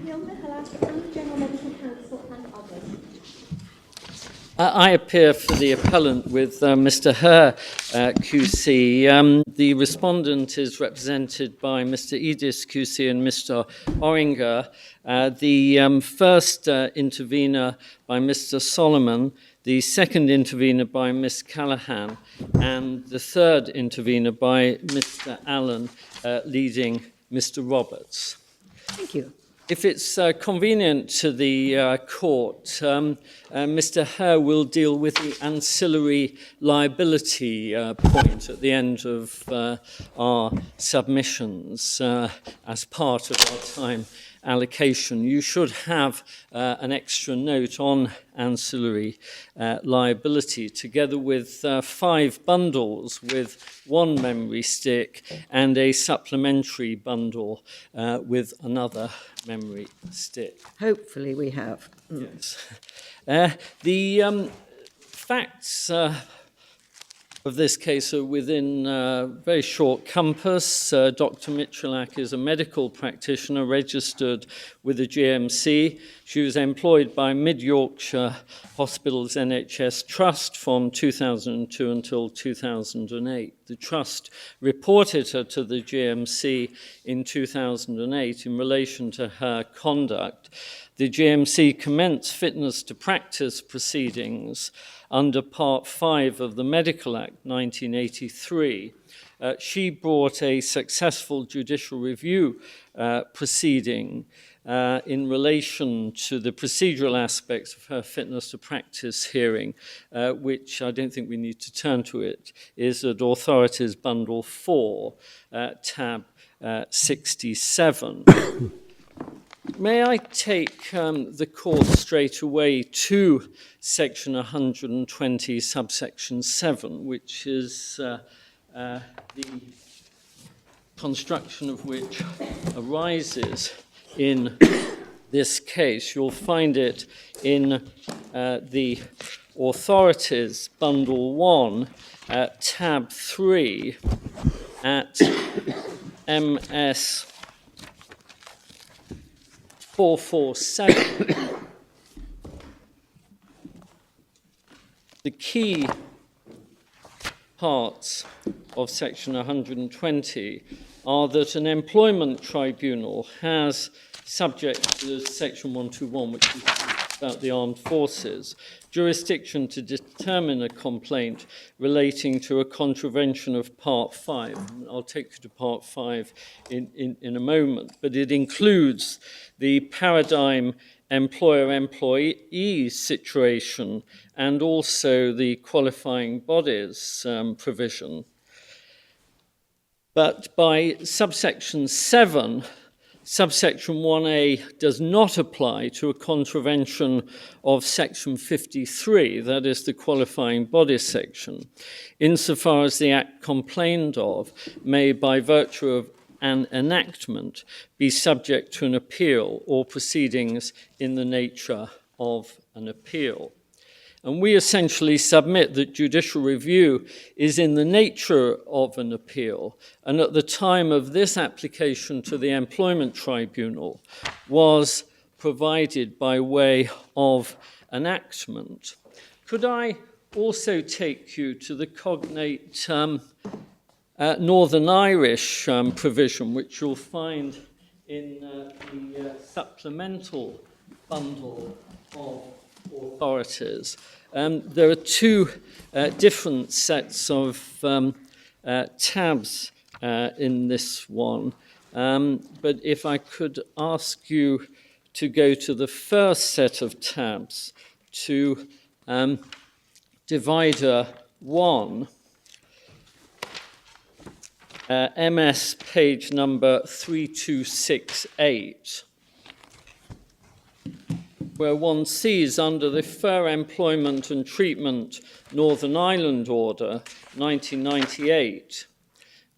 Neil Michalak and the General Medical Council and others. I appear for the appellant with Mr. Herr, QC. The respondent is represented by Mr. Edis, QC, and Mr. Oringer. The first intervener by Mr. Solomon, the second intervener by Ms. Callahan, and the third intervener by Mr. Allen, leading Mr. Roberts. Thank you. If it's convenient to the court, Mr. Herr will deal with the ancillary liability point at the end of our submissions as part of our time allocation. You should have an extra note on ancillary liability, together with 5 bundles with 1 memory stick and a supplementary bundle with another memory stick. Hopefully we have. Yes. The facts of this case are within a very short compass. Dr. Michalak is a medical practitioner registered with the GMC. She was employed by Mid Yorkshire Hospitals NHS Trust from 2002 until 2008. The Trust reported her to the GMC in 2008 in relation to her conduct. The GMC commenced fitness to practice proceedings under Part 5 of the Medical Act 1983. She brought a successful judicial review proceeding in relation to the procedural aspects of her fitness to practice hearing, which I don't think we need to turn to it, is at Authorities Bundle 4, tab 67. May I take the course straight away to section 120, subsection 7, which is the construction of which arises in this case. You'll find it in the Authorities Bundle 1, tab 3, at MS 447. The key parts of section 120 are that an employment tribunal has, subject to section 121, which is about the armed forces, jurisdiction to determine a complaint relating to a contravention of Part 5. I'll take you to Part 5 in a moment, but it includes the paradigm employer-employee situation and also the qualifying bodies provision. But by subsection 7, subsection 1A does not apply to a contravention of section 53, that is the qualifying body section, insofar as the act complained of may, by virtue of an enactment, be subject to an appeal or proceedings in the nature of an appeal. And we essentially submit that judicial review is in the nature of an appeal, and at the time of this application to the employment tribunal was provided by way of enactment. Could I also take you to the cognate Northern Irish provision, which you'll find in the supplemental bundle of authorities? There are 2 different sets of tabs in this one, but if I could ask you to go to the first set of tabs, to divider 1, MS page number 3268, where one sees under the Fair Employment and Treatment Northern Ireland Order 1998,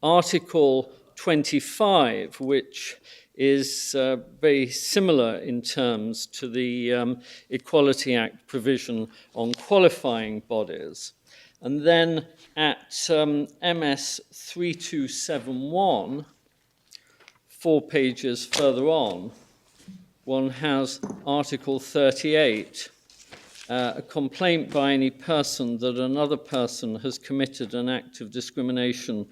Article 25, which is very similar in terms to the Equality Act provision on qualifying bodies. And then at MS 3271, 4 pages further on, one has Article 38, a complaint by any person that another person has committed an act of discrimination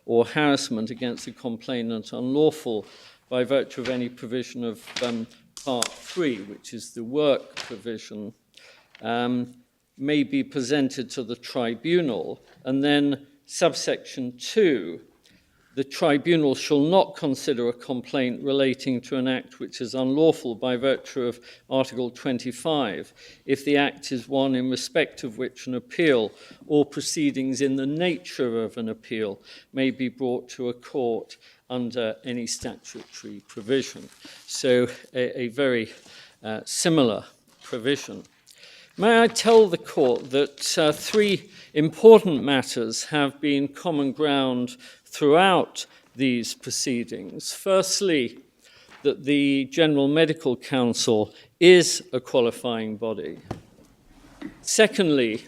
or harassment against a complainant unlawful by virtue of any provision of Part 3, which is the work provision, may be presented to the tribunal. And then subsection 2, the tribunal shall not consider a complaint relating to an act which is unlawful by virtue of Article 25, if the act is one in respect of which an appeal or proceedings in the nature of an appeal may be brought to a court under any statutory provision. So a very similar provision. May I tell the court that three important matters have been common ground throughout these proceedings. Firstly, that the General Medical Council is a qualifying body. Secondly,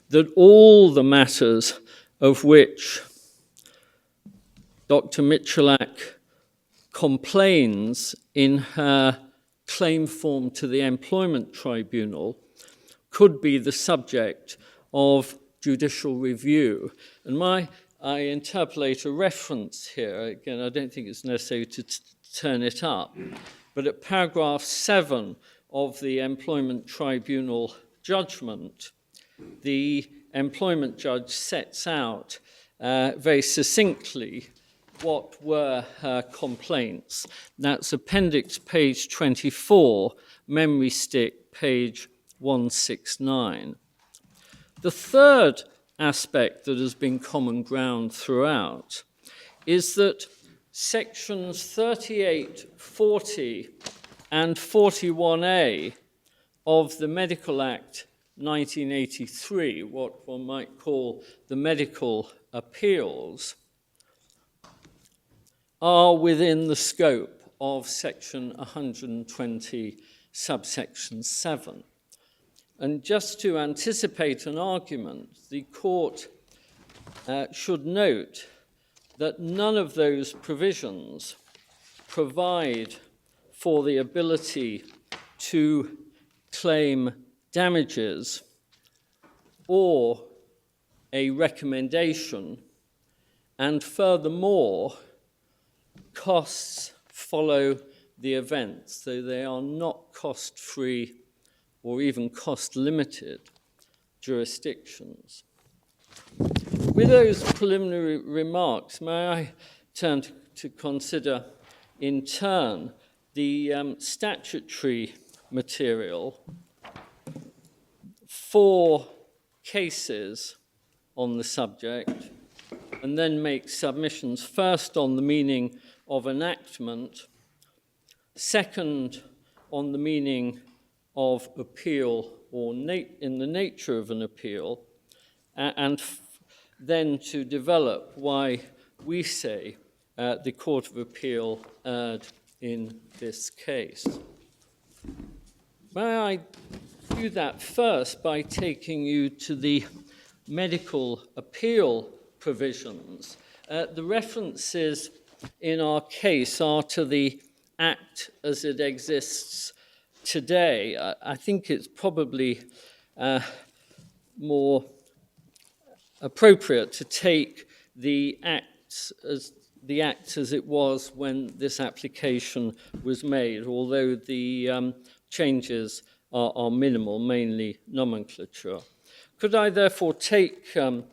that all the matters of which Dr. Michalak complains in her claim form to the Employment Tribunal could be the subject of judicial review. And I interpolate a reference here. Again, I don't think it's necessary to turn it up, but at paragraph 7 of the Employment Tribunal judgment, the employment judge sets out very succinctly what were her complaints. That's appendix page 24, memory stick page 169. The third aspect that has been common ground throughout is that sections 38, 40, and 41A of the Medical Act 1983, what one might call the medical appeals, are within the scope of section 120, subsection 7. And just to anticipate an argument, the court should note that none of those provisions provide for the ability to claim damages or a recommendation, and furthermore, costs follow the event, so they are not cost-free or even cost-limited jurisdictions. With those preliminary remarks, may I turn to consider in turn the statutory material, 4 cases on the subject, and then make submissions first on the meaning of enactment, second on the meaning of appeal or in the nature of an appeal, and then to develop why we say the Court of Appeal erred in this case. May I do that first by taking you to the medical appeal provisions. The references in our case are to the Act as it exists today. I think it's probably more appropriate to take the Act as it was when this application was made, although the changes are minimal, mainly nomenclature. Could I therefore take, my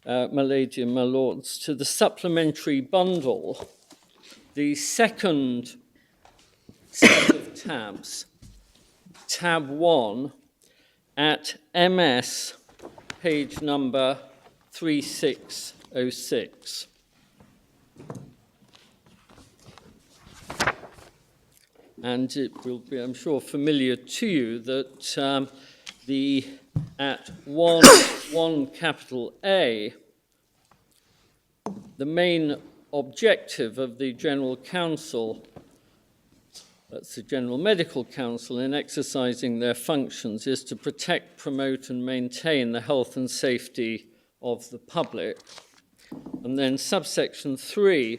lady and my lords, to the supplementary bundle, the second set of tabs, tab 1 at MS, page number 3606. And it will be, I'm sure, familiar to you that at 1 capital A, the main objective of the General Council, that's the General Medical Council, in exercising their functions is to protect, promote, and maintain the health and safety of the public. And then subsection 3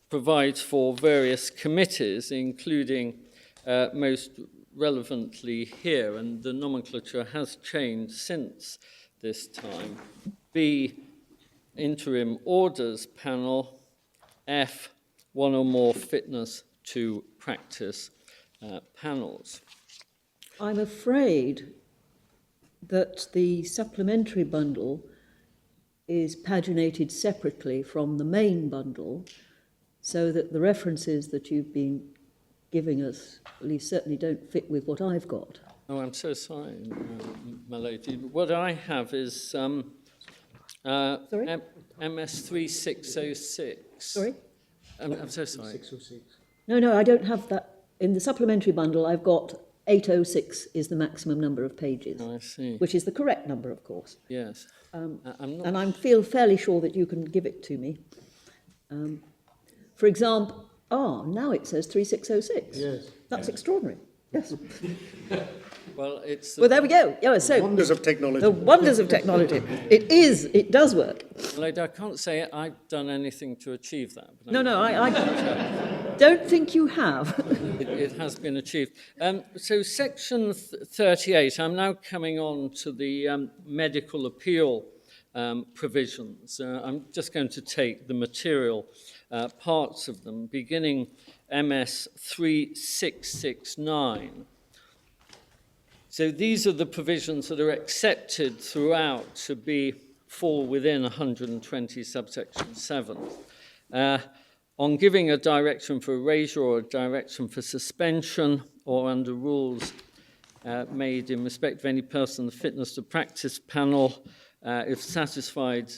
provides for various committees, including most relevantly here, and the nomenclature has changed since this time. B, interim orders panel. F, one or more fitness to practice panels. I'm afraid that the supplementary bundle is paginated separately from the main bundle, so that the references that you've been giving us, at least certainly don't fit with what I've got. Oh, I'm so sorry, my lady. What I have is Sorry? MS 3606. Sorry? I'm so sorry. No, I don't have that. In the supplementary bundle, I've got 806 is the maximum number of pages, Oh, I see. which is the correct number, of course. Yes. I'm not. And I feel fairly sure that you can give it to me. For example, now it says 3606. Yes. That's extraordinary. Yes. Well, it's. Well, there we go. Yeah, so Wonders of technology. the wonders of technology. It does work. Lady, I can't say I've done anything to achieve that. But No, I don't think you have. It has been achieved. So section 38, I'm now coming on to the medical appeal provisions. I'm just going to take the material parts of them, beginning MS 3669. So these are the provisions that are accepted throughout to fall within 120 subsection 7. On giving a direction for erasure or a direction for suspension, or under rules made in respect of any person, the fitness to practice panel, if satisfied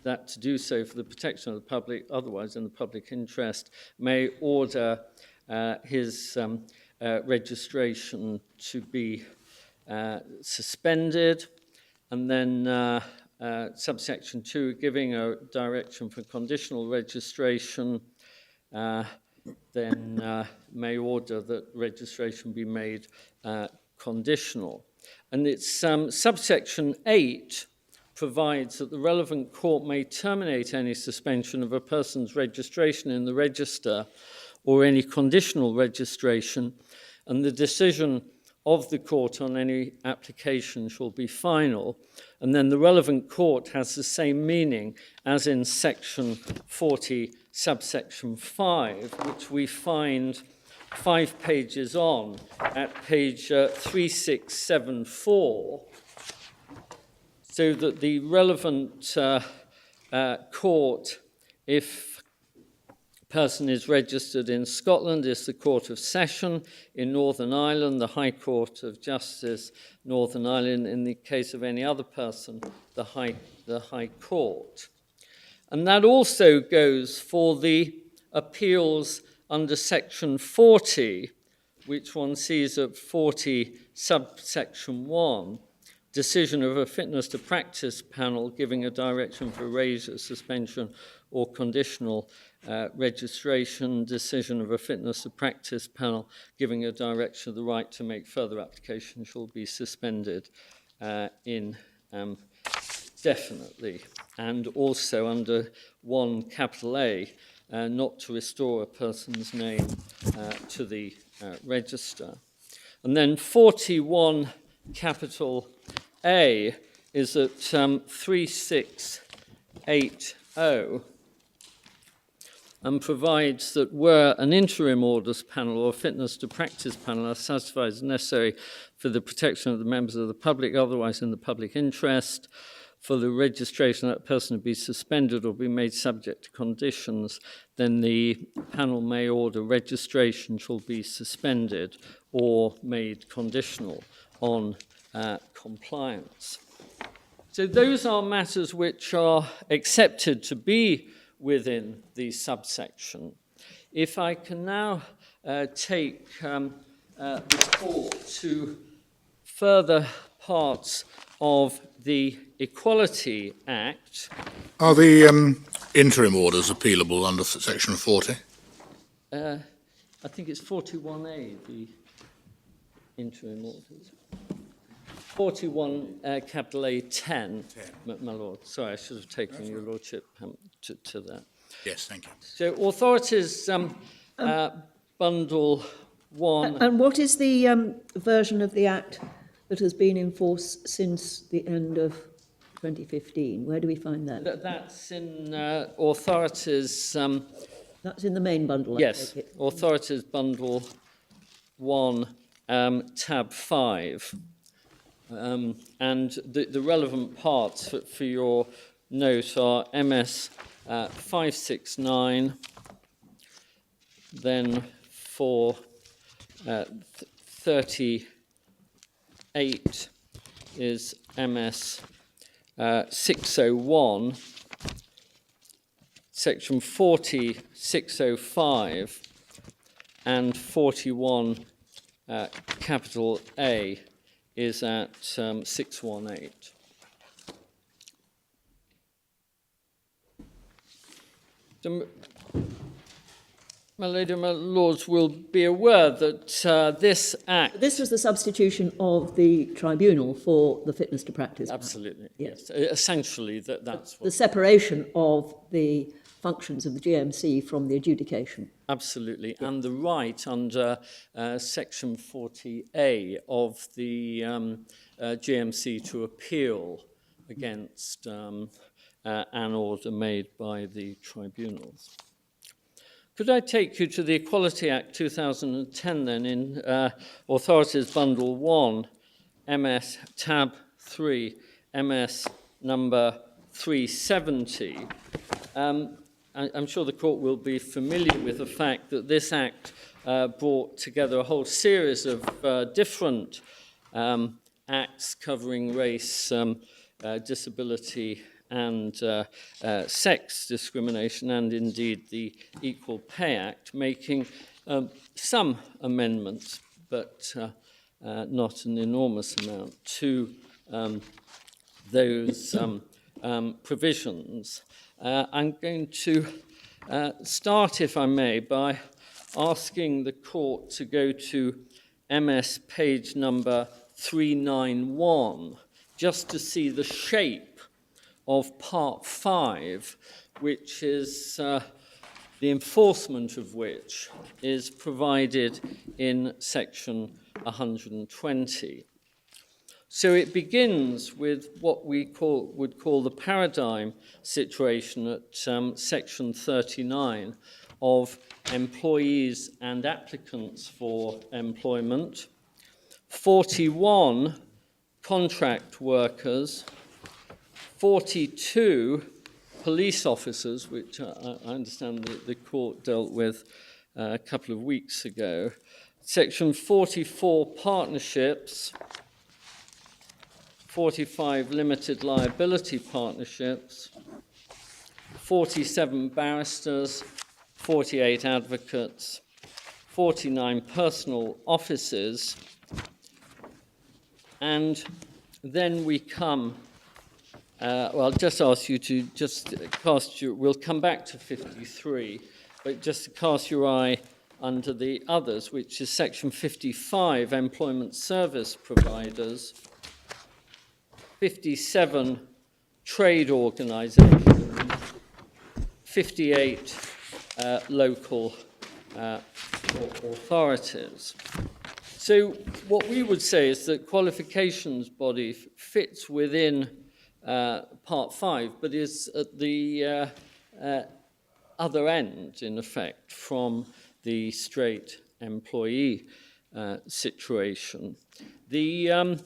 that to do so for the protection of the public, otherwise in the public interest, may order his registration to be suspended. And then subsection 2, giving a direction for conditional registration, then may order that registration be made conditional. And it's subsection 8 provides that the relevant court may terminate any suspension of a person's registration in the register or any conditional registration, and the decision of the court on any application shall be final. And then the relevant court has the same meaning as in section 40, subsection 5, which we find 5 pages on at page 3674, so that the relevant court, if person is registered in Scotland, is the Court of Session. In Northern Ireland, the High Court of Justice, Northern Ireland. In the case of any other person, the High Court. And that also goes for the appeals under section 40, which one sees at 40 subsection 1, decision of a fitness to practice panel giving a direction for erasure, suspension, or conditional registration, decision of a fitness to practice panel giving a direction of the right to make further application shall be suspended indefinitely. And also under 1 capital A, not to restore a person's name to the register. And then 41 capital A is at 3680, and provides that where an interim orders panel or fitness to practice panel are satisfied as necessary for the protection of the members of the public, otherwise in the public interest, for the registration of that person to be suspended or be made subject to conditions, then the panel may order registration shall be suspended or made conditional on compliance. So those are matters which are accepted to be within the subsection. If I can now take the court to further parts of the Equality Act. Are the interim orders appealable under section 40? I think it's 41A, the interim orders. 41 capital A 10, my lord. Sorry, I should have taken your lordship to that. Yes, thank you. So authorities bundle 1. And what is the version of the Act that has been in force since the end of 2015? Where do we find that? That's in Authorities, That's in the main bundle, I yes, take it. Authorities Bundle 1, tab 5. And the relevant parts for your note are MS 569, then for 38 is MS 601, section 40, 605, and 41 capital A is at 618. My lady and my lords will be aware that this Act... This was the substitution of the tribunal for the fitness to practice. Absolutely, Yes. yes. Essentially, that's what... The separation of the functions of the GMC from the adjudication. Absolutely, and the right under Section 40A of the GMC to appeal against an order made by the tribunals. Could I take you to the Equality Act 2010 then in Authorities Bundle 1, MS tab 3, MS number 370. I'm sure the court will be familiar with the fact that this Act brought together a whole series of different acts covering race, disability, and sex discrimination, and indeed the Equal Pay Act, making some amendments, but not an enormous amount, to those provisions. I'm going to start, if I may, by asking the court to go to MS page number 391, just to see the shape of Part 5, which is the enforcement of which is provided in Section 120. So it begins with what we would call the paradigm situation at Section 39 of employees and applicants for employment, 41 contract workers, 42 police officers, which I understand the court dealt with a couple of weeks ago, Section 44 partnerships, 45 limited liability partnerships, 47 barristers, 48 advocates, 49 personal offices, and then we come, well, I'll just ask you to just cast your, we'll come back to 53, but just to cast your eye under the others, which is Section 55, employment service providers, 57 trade organisations, 58 local authorities. So what we would say is that qualifications body fits within Part 5, but is at the other end, in effect, from the straight employee situation. The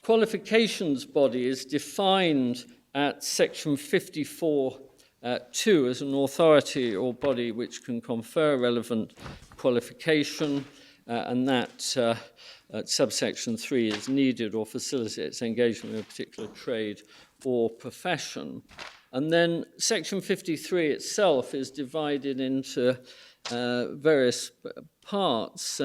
qualifications body is defined at Section 54(2) as an authority or body which can confer relevant qualification, and that subsection 3 is needed or facilitates engagement in a particular trade or profession. And then Section 53 itself is divided into various parts.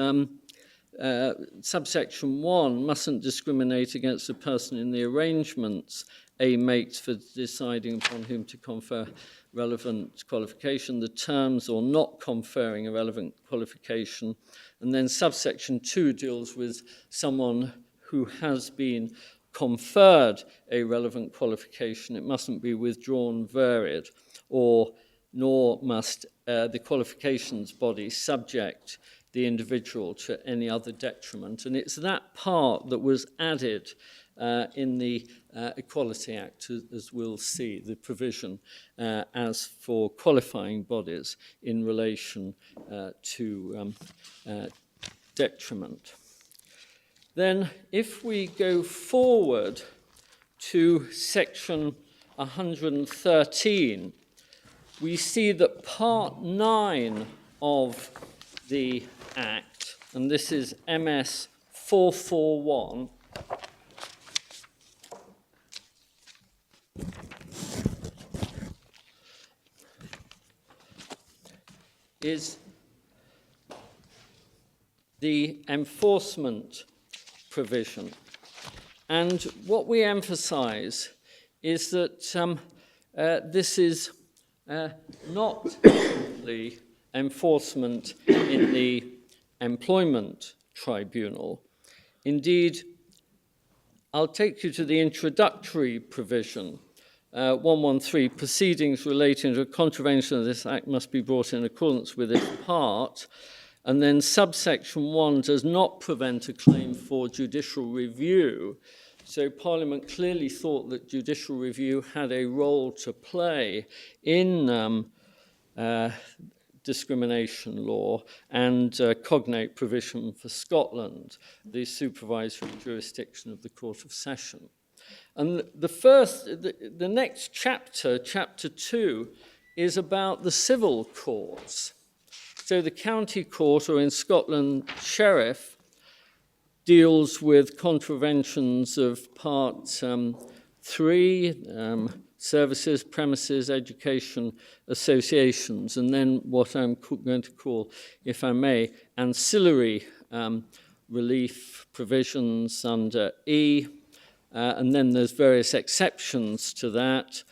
Subsection 1 mustn't discriminate against a person in the arrangements A makes for deciding upon whom to confer relevant qualification, the terms or not conferring a relevant qualification. And then subsection 2 deals with someone who has been conferred a relevant qualification. It mustn't be withdrawn, varied, or nor must the qualifications body subject the individual to any other detriment. And it's that part that was added in the Equality Act, as we'll see, the provision as for qualifying bodies in relation to detriment. Then, if we go forward to section 113, we see that part 9 of the Act, and this is MS 441, is the enforcement provision. And what we emphasize is that this is not the enforcement in the employment tribunal. Indeed, I'll take you to the introductory provision, 113, proceedings relating to a contravention of this Act must be brought in accordance with its part. And then subsection 1 does not prevent a claim for judicial review. So Parliament clearly thought that judicial review had a role to play in discrimination law and cognate provision for Scotland, the supervisory jurisdiction of the Court of Session. And the next chapter, chapter 2, is about the civil courts. So the county court, or in Scotland, sheriff, deals with contraventions of Part 3, services, premises, education, associations, and then what I'm going to call, if I may, ancillary relief provisions under E, and then there's various exceptions to that.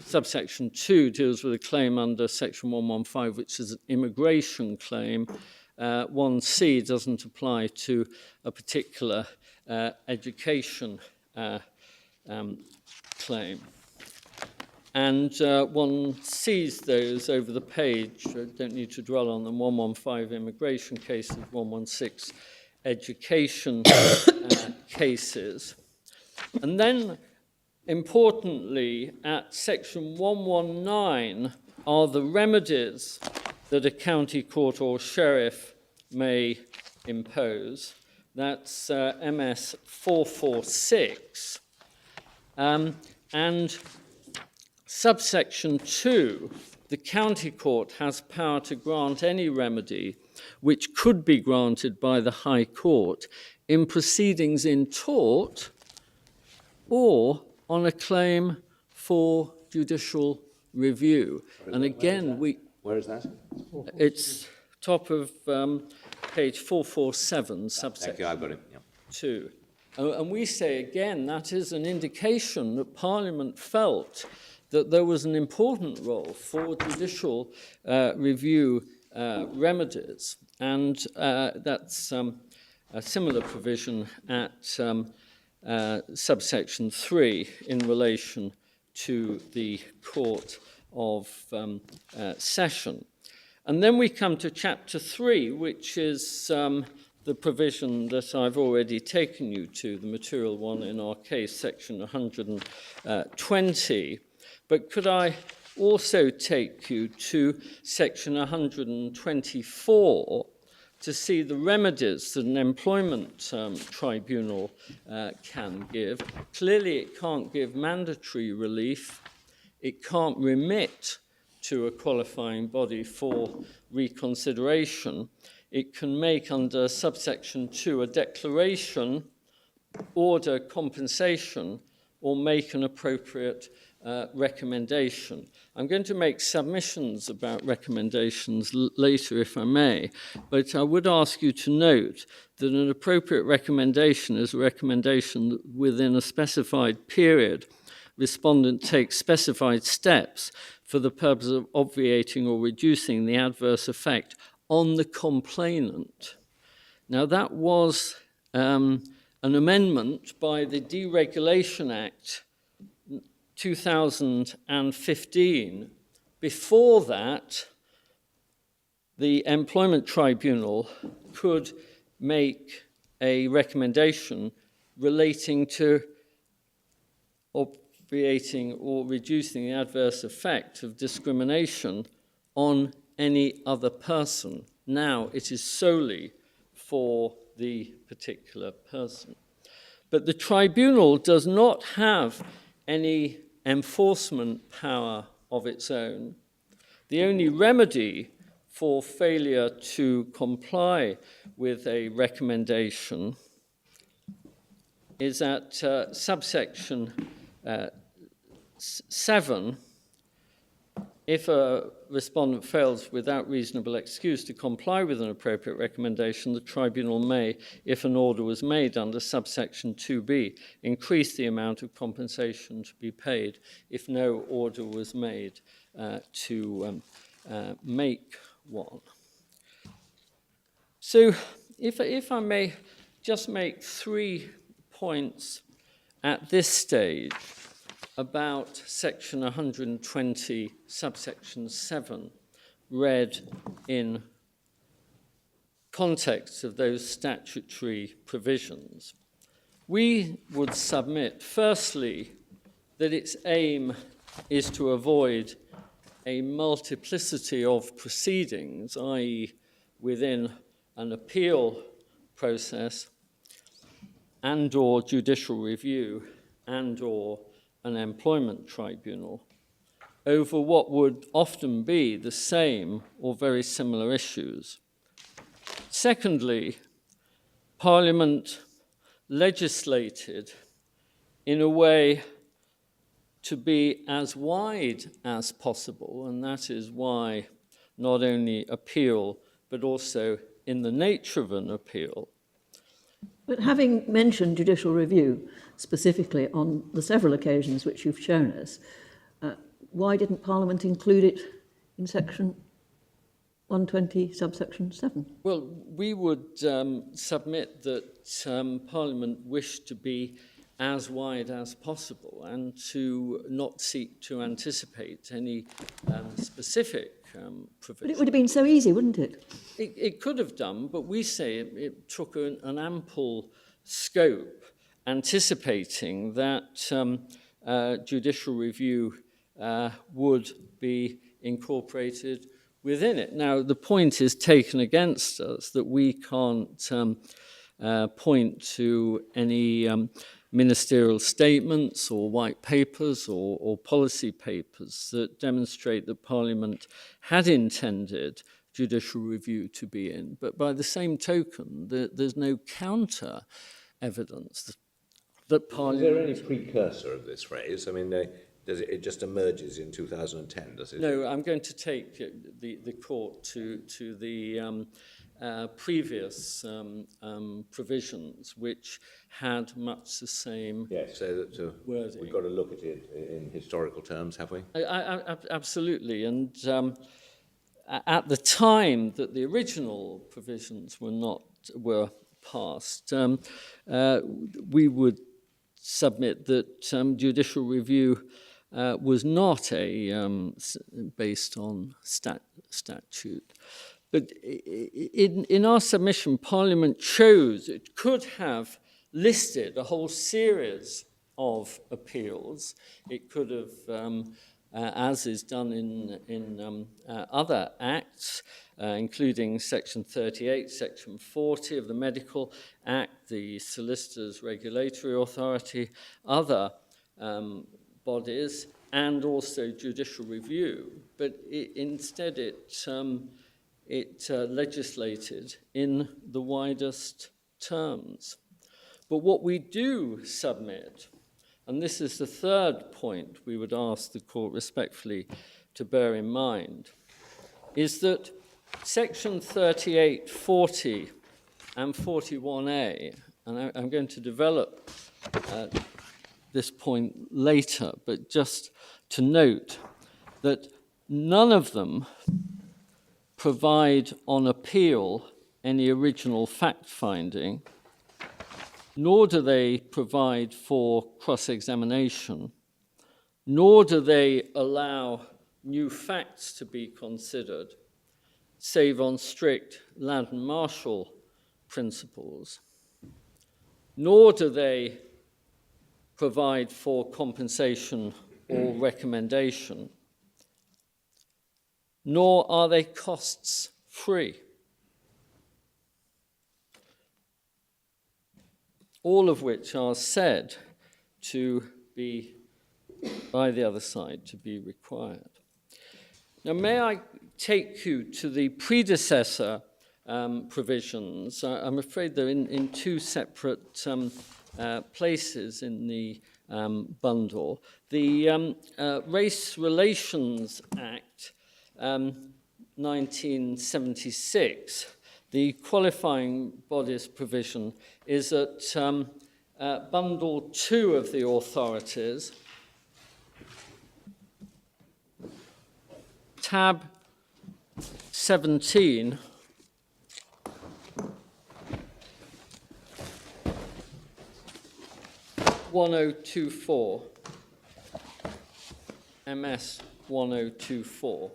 Subsection 2 deals with a claim under section 115, which is an immigration claim. 1C doesn't apply to a particular education claim. And one sees those over the page. I don't need to dwell on them. 115 immigration cases, 116 education cases. And then, importantly, at section 119 are the remedies that a county court or sheriff may impose. That's MS 446. And subsection 2, the county court has power to grant any remedy which could be granted by the High Court in proceedings in tort or on a claim for judicial review. And again, Where is that? it's top of page 447, subsection Thank you, I've got it. Yeah. 2. And we say again, that is an indication that Parliament felt that there was an important role for judicial review remedies. And that's a similar provision at subsection 3 in relation to the Court of Session. And then we come to chapter 3, which is the provision that I've already taken you to, the material one in our case, section 120. But could I also take you to section 124 to see the remedies that an employment tribunal can give? Clearly, it can't give mandatory relief. It can't remit to a qualifying body for reconsideration. It can make, under subsection 2, a declaration, order compensation, or make an appropriate recommendation. I'm going to make submissions about recommendations later, if I may, but I would ask you to note that an appropriate recommendation is a recommendation that within a specified period, respondent takes specified steps for the purpose of obviating or reducing the adverse effect on the complainant. Now, that was an amendment by the Deregulation Act 2015. Before that, the employment tribunal could make a recommendation relating to obviating or reducing the adverse effect of discrimination on any other person. Now it is solely for the particular person. But the tribunal does not have any enforcement power of its own. The only remedy for failure to comply with a recommendation is at subsection 7. If a respondent fails without reasonable excuse to comply with an appropriate recommendation, the tribunal may, if an order was made under subsection 2b, increase the amount of compensation to be paid if no order was made to make one. So if I may just make 3 points at this stage about section 120, subsection 7, read in context of those statutory provisions. We would submit, firstly, that its aim is to avoid a multiplicity of proceedings, i.e., within an appeal process and/or judicial review and/or an employment tribunal, over what would often be the same or very similar issues. Secondly, Parliament legislated in a way to be as wide as possible, and that is why not only appeal, but also in the nature of an appeal. But having mentioned judicial review specifically on the several occasions which you've shown us, why didn't Parliament include it in section 120, subsection 7? Well, we would submit that Parliament wished to be as wide as possible and to not seek to anticipate any specific provision. But it would have been so easy, wouldn't it? It could have done, but we say it took an ample scope, anticipating that judicial review would be incorporated within it. Now, the point is taken against us that we can't point to any ministerial statements or white papers or policy papers that demonstrate that Parliament had intended judicial review to be in. But by the same token, there's no counter evidence that Parliament... Is there any precursor of this phrase? I mean, it just emerges in 2010, does it? No, I'm going to take the court to the previous provisions, which had much the same yes, so that wording. We've got to look at it in historical terms, have we? Absolutely, and at the time that the original provisions were passed, we would submit that judicial review was not based on statute. But in our submission, Parliament chose, it could have listed a whole series of appeals. It could have, as is done in other acts, including Section 38, Section 40 of the Medical Act, the Solicitors Regulatory Authority, other bodies, and also judicial review. But instead it legislated in the widest terms. But what we do submit, and this is the third point we would ask the court respectfully to bear in mind, is that Section 38, 40 and 41A, and I'm going to develop this point later, but just to note that none of them provide on appeal any original fact-finding, nor do they provide for cross-examination, nor do they allow new facts to be considered. save on strict land and marshal principles, nor do they provide for compensation or recommendation, nor are they costs free. All of which are said to be, by the other side, to be required. Now, may I take you to the predecessor provisions? I'm afraid they're in two separate places in the bundle. The Race Relations Act, 1976, the qualifying bodies provision is at bundle 2 of the authorities, tab 17, (1024), MS 1024.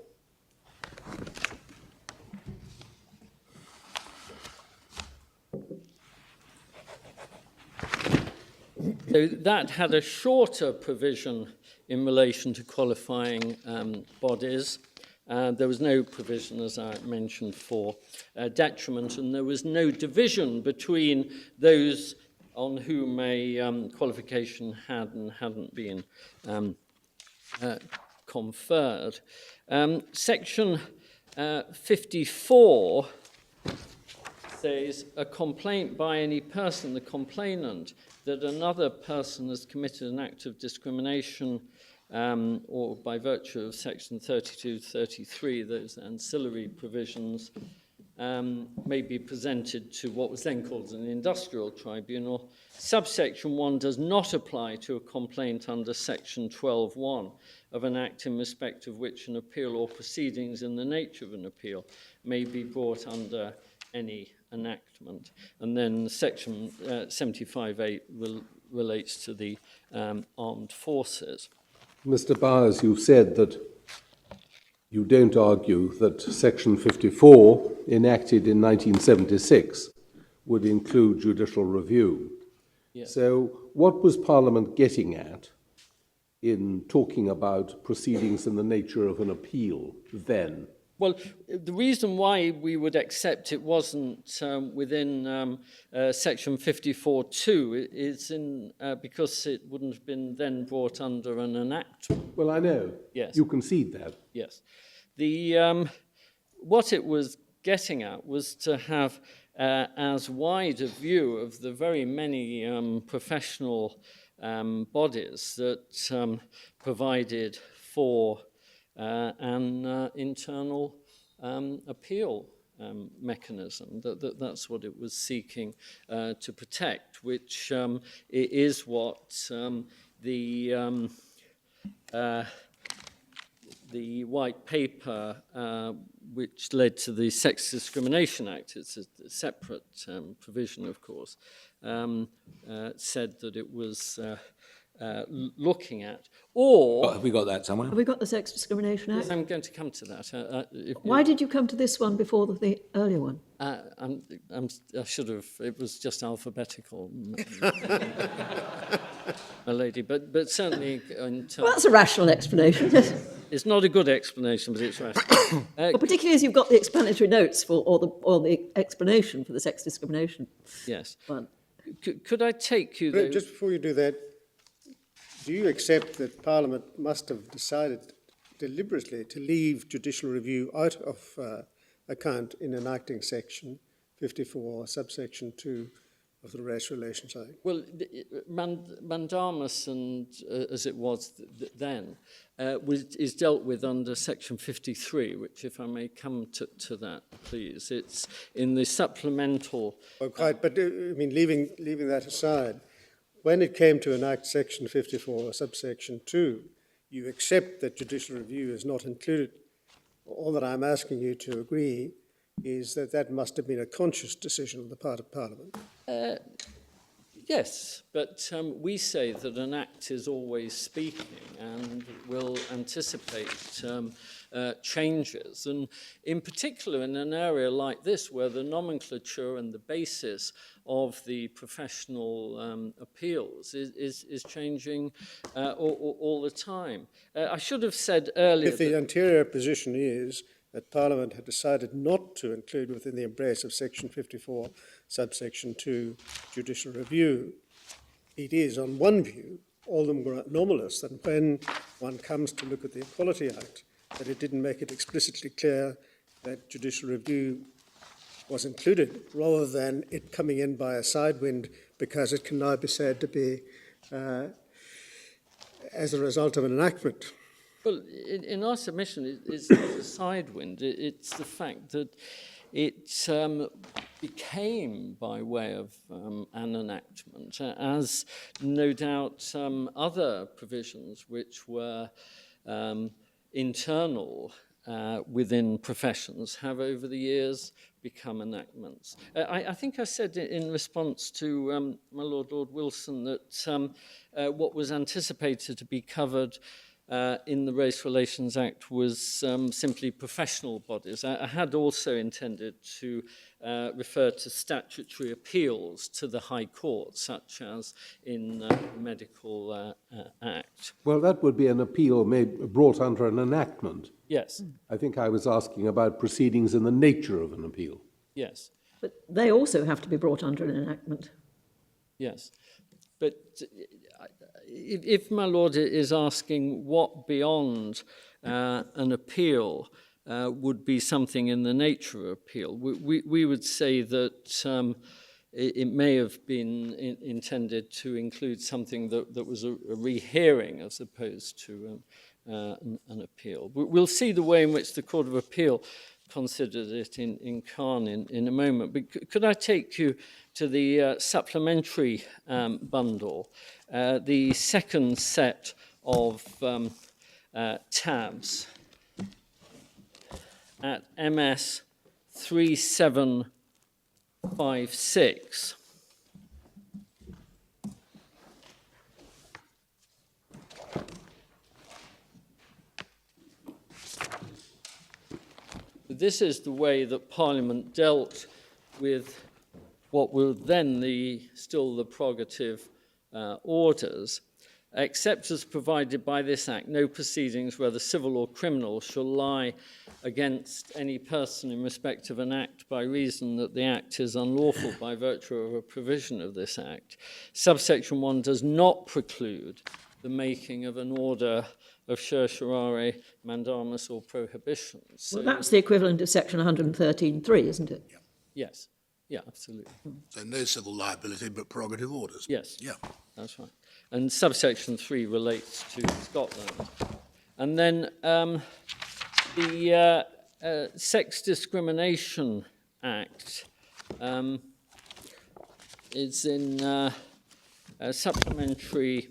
So that had a shorter provision in relation to qualifying bodies. There was no provision, as I mentioned, for detriment, and there was no division between those on whom a qualification had and hadn't been conferred. Section 54 says a complaint by any person, the complainant, that another person has committed an act of discrimination or by virtue of section 32, 33, those ancillary provisions, may be presented to what was then called an industrial tribunal. Subsection 1 does not apply to a complaint under section 12.1 of an act in respect of which an appeal or proceedings in the nature of an appeal may be brought under any enactment. And then section 75.8 relates to the armed forces. Mr. Byers, you've said that you don't argue that Section 54, enacted in 1976, would include judicial review. Yes. So what was Parliament getting at in talking about proceedings in the nature of an appeal then? Well, the reason why we would accept it wasn't within section 54.2 is because it wouldn't have been then brought under an enactment. Well, I know. Yes. You concede that. Yes. What it was getting at was to have as wide a view of the very many professional bodies that provided for an internal appeal mechanism. That's what it was seeking to protect, which is what the white paper, which led to the Sex Discrimination Act, it's a separate provision, of course, said that it was looking at. Or Have we got that somewhere? Have we got the Sex Discrimination Act? I'm going to come to that. Why did you come to this one before the earlier one? I should have. It was just alphabetical, my lady. But certainly, Well, that's a rational explanation. it's not a good explanation, but it's rational. Well, particularly as you've got the explanatory notes for or the explanation for the sex discrimination Yes. one. Could I take you though? Just before you do that, do you accept that Parliament must have decided deliberately to leave judicial review out of account in enacting section 54, subsection 2 of the Race Relations Act? Well, mandamus, and as it was then, is dealt with under section 53, which, if I may come to that, please. It's in the supplemental. Well, quite, but I mean, leaving that aside, when it came to enact section 54, subsection 2, you accept that judicial review is not included. All that I'm asking you to agree is that that must have been a conscious decision on the part of Parliament. Yes, but we say that an act is always speaking and will anticipate changes. And in particular, in an area like this, where the nomenclature and the basis of the professional appeals is changing all the time. I should have said earlier... If the anterior position is that Parliament had decided not to include within the embrace of Section 54, subsection 2, judicial review, it is, on one view, all the more anomalous that when one comes to look at the Equality Act, that it didn't make it explicitly clear that judicial review was included, rather than it coming in by a side wind because it can now be said to be as a result of an enactment. Well, in our submission, it's not a side wind. It's the fact that it became by way of an enactment, as no doubt other provisions which were internal within professions have over the years become enactments. I think I said in response to my Lord Wilson that what was anticipated to be covered in the Race Relations Act was simply professional bodies. I had also intended to refer to statutory appeals to the High Court, such as in the Medical Act. Well, that would be an appeal brought under an enactment. Yes, I think I was asking about proceedings in the nature of an appeal. yes, But they also have to be brought under an enactment. yes. But if my Lord is asking what beyond an appeal would be something in the nature of appeal, we would say that it may have been intended to include something that was a rehearing as opposed to an appeal. We'll see the way in which the Court of Appeal considered it in Khan in a moment. But could I take you to the supplementary bundle, the second set of tabs at MS 3756. This is the way that Parliament dealt with what were then still the prerogative orders, except as provided by this Act, no proceedings, whether civil or criminal, shall lie against any person in respect of an Act by reason that the Act is unlawful by virtue of a provision of this Act. Subsection 1 does not preclude the making of an order of certiorari, mandamus, or prohibition. So, Well, that's the equivalent of Section 113.3, isn't it? yes, yeah, absolutely. So no civil liability, but prerogative orders. Yes. Yeah. That's right. And subsection 3 relates to Scotland. And then the Sex Discrimination Act is in a supplementary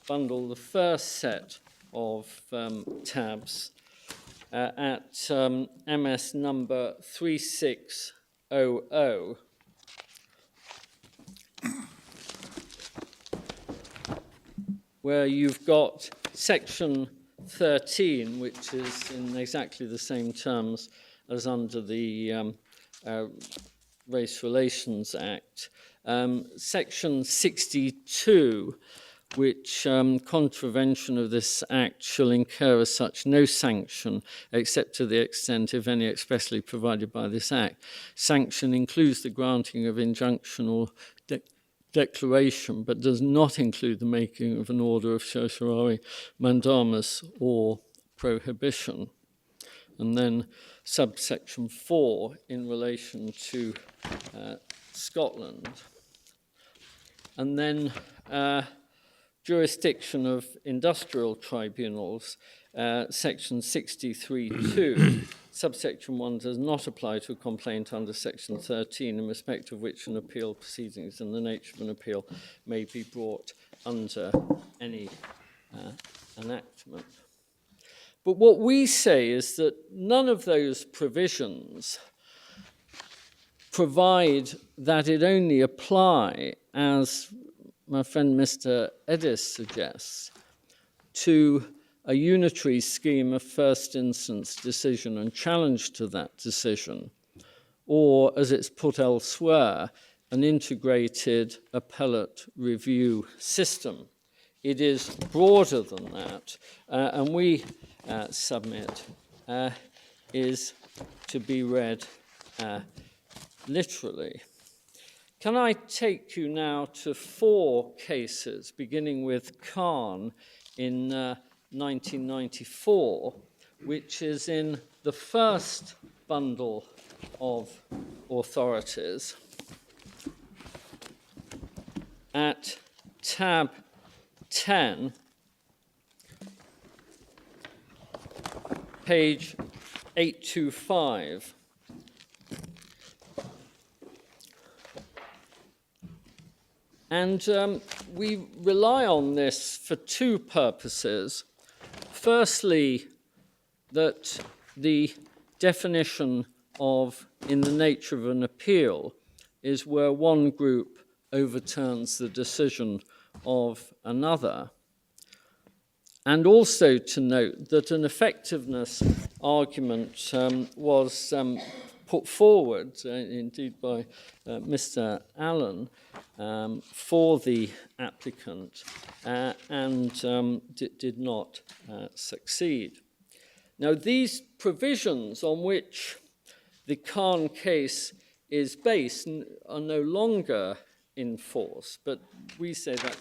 bundle, the first set of tabs at MS number 3600. Where you've got section 13, which is in exactly the same terms as under the Race Relations Act. Section 62, which contravention of this Act shall incur as such no sanction, except to the extent, if any, expressly provided by this Act. Sanction includes the granting of injunction or declaration, but does not include the making of an order of certiorari, mandamus, or prohibition. And then subsection 4 in relation to Scotland. And then jurisdiction of industrial tribunals, section 63.2. Subsection 1 does not apply to a complaint under section 13, in respect of which an appeal proceedings and the nature of an appeal may be brought under any enactment. But what we say is that none of those provisions provide that it only apply, as my friend Mr. Edis suggests, to a unitary scheme of first instance decision and challenge to that decision, or, as it's put elsewhere, an integrated appellate review system. It is broader than that, and we submit is to be read literally. Can I take you now to 4 cases, beginning with Khan in 1994, which is in the first bundle of authorities at tab 10, page 825. And we rely on this for 2 purposes. Firstly, that the definition of in the nature of an appeal is where one group overturns the decision of another. And also to note that an effectiveness argument was put forward, indeed by Mr. Allen, for the applicant and did not succeed. Now, these provisions on which the Khan case is based are no longer in force, but we say that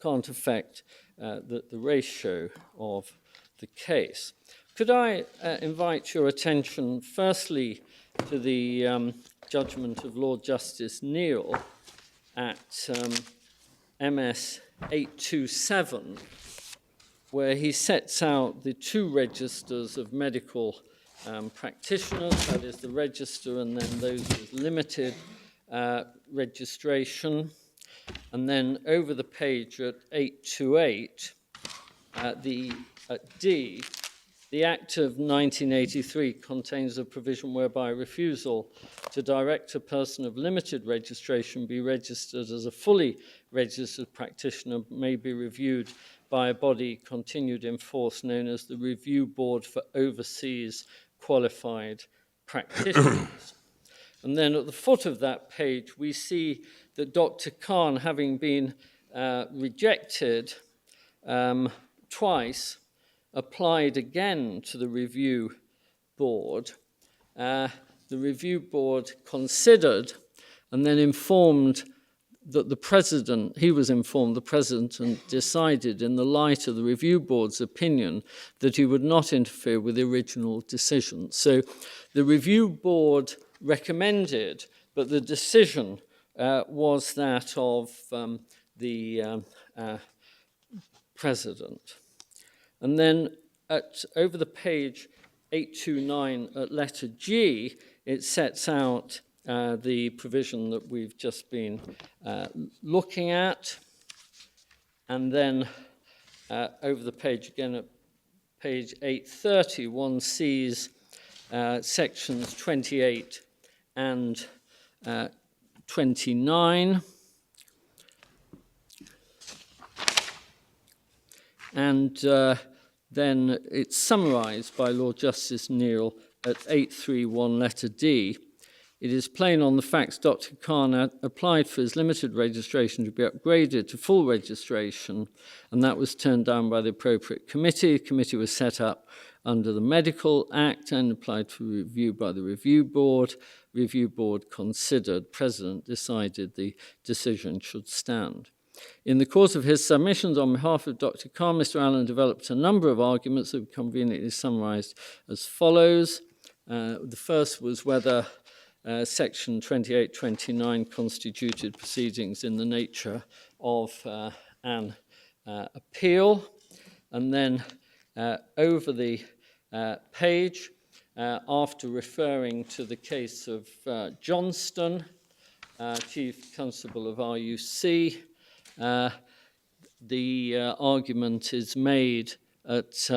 can't affect the ratio of the case. Could I invite your attention firstly to the judgment of Lord Justice Neal at MS 827, where he sets out the 2 registers of medical practitioners, that is the register and then those with limited registration. And then over the page at 828, D, the Act of 1983 contains a provision whereby refusal to direct a person of limited registration be registered as a fully registered practitioner may be reviewed by a body continued in force known as the Review Board for Overseas Qualified Practitioners. And then at the foot of that page, we see that Dr. Khan, having been rejected twice, applied again to the Review Board. The Review Board considered and then informed that the President, the President, and decided in the light of the Review Board's opinion that he would not interfere with the original decision. So the Review Board recommended, but the decision was that of the President. And then over the page 829 at letter G, it sets out the provision that we've just been looking at. And then over the page again at page 830, one sees sections 28 and 29. And then it's summarized by Lord Justice Neal at 831 letter D. It is plain on the facts Dr. Khan applied for his limited registration to be upgraded to full registration, and that was turned down by the appropriate committee. The committee was set up under the Medical Act and applied for review by the Review Board. Review Board considered, President decided the decision should stand. In the course of his submissions on behalf of Dr. Khan, Mr. Allen developed a number of arguments that were conveniently summarized as follows. The first was whether Section 2829 constituted proceedings in the nature of an appeal. And then over the page, after referring to the case of Johnston, Chief Constable of RUC, the argument is made at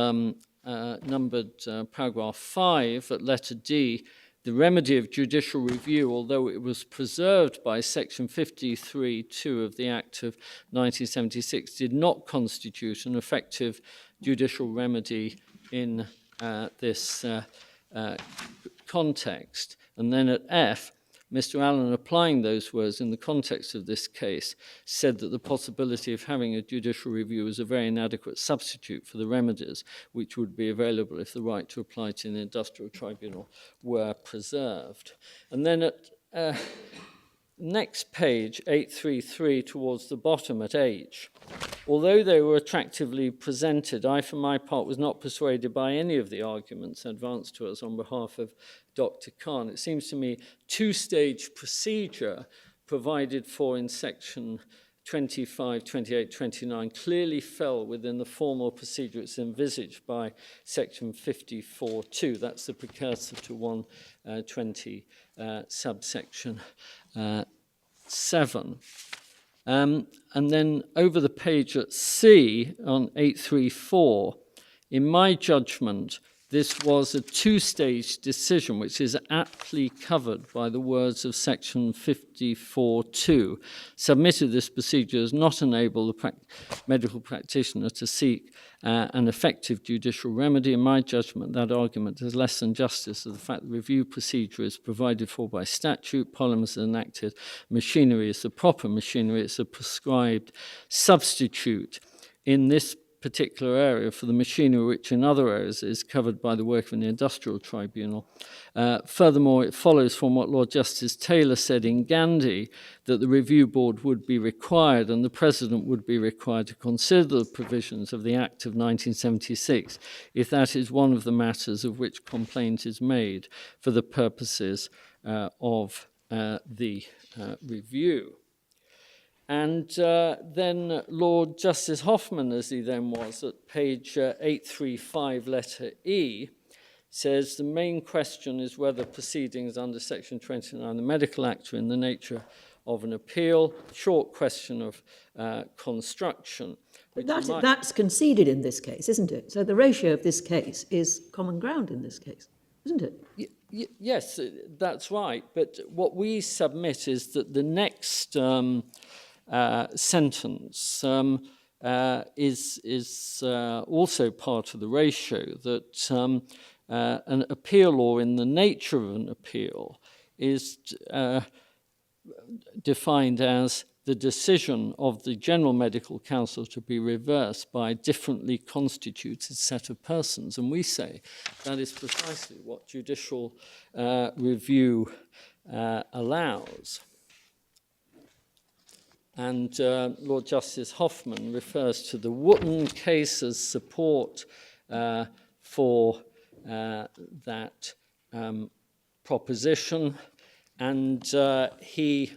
numbered paragraph 5 at letter D the remedy of judicial review, although it was preserved by Section 53(2) of the Act of 1976, did not constitute an effective judicial remedy in this context. And then at F, Mr. Allen, applying those words in the context of this case, said that the possibility of having a judicial review is a very inadequate substitute for the remedies which would be available if the right to apply to an industrial tribunal were preserved. And then at next page, 833, towards the bottom at H, although they were attractively presented, I, for my part, was not persuaded by any of the arguments advanced to us on behalf of Dr. Khan. It seems to me two-stage procedure provided for in section 25, 28, 29 clearly fell within the formal procedure it's envisaged by section 54(2). That's the precursor to 120 subsection 7. And then over the page at C on 834, in my judgment, this was a two-stage decision which is aptly covered by the words of section 54(2). Submitted this procedure does not enable the medical practitioner to seek an effective judicial remedy. In my judgment, that argument does less than justice to the fact that the review procedure is provided for by statute. Parliament has enacted machinery is the proper machinery. It's a prescribed substitute in this particular area for the machinery which in other areas is covered by the work of an industrial tribunal. Furthermore, it follows from what Lord Justice Taylor said in Gandhi that the review board would be required and the president would be required to consider the provisions of the Act of 1976 if that is one of the matters of which complaint is made for the purposes of the review. And then Lord Justice Hoffman, as he then was, at page 835, letter E, says the main question is whether proceedings under Section 29 of the Medical Act are in the nature of an appeal. Short question of construction. But that's conceded in this case, isn't it? So the ratio of this case is common ground in this case, isn't it? Yes, that's right. But what we submit is that the next sentence is also part of the ratio, that an appeal or in the nature of an appeal is defined as the decision of the General Medical Council to be reversed by a differently constituted set of persons. And we say that is precisely what judicial review allows. And Lord Justice Hoffman refers to the Wootton case as support for that proposition. And he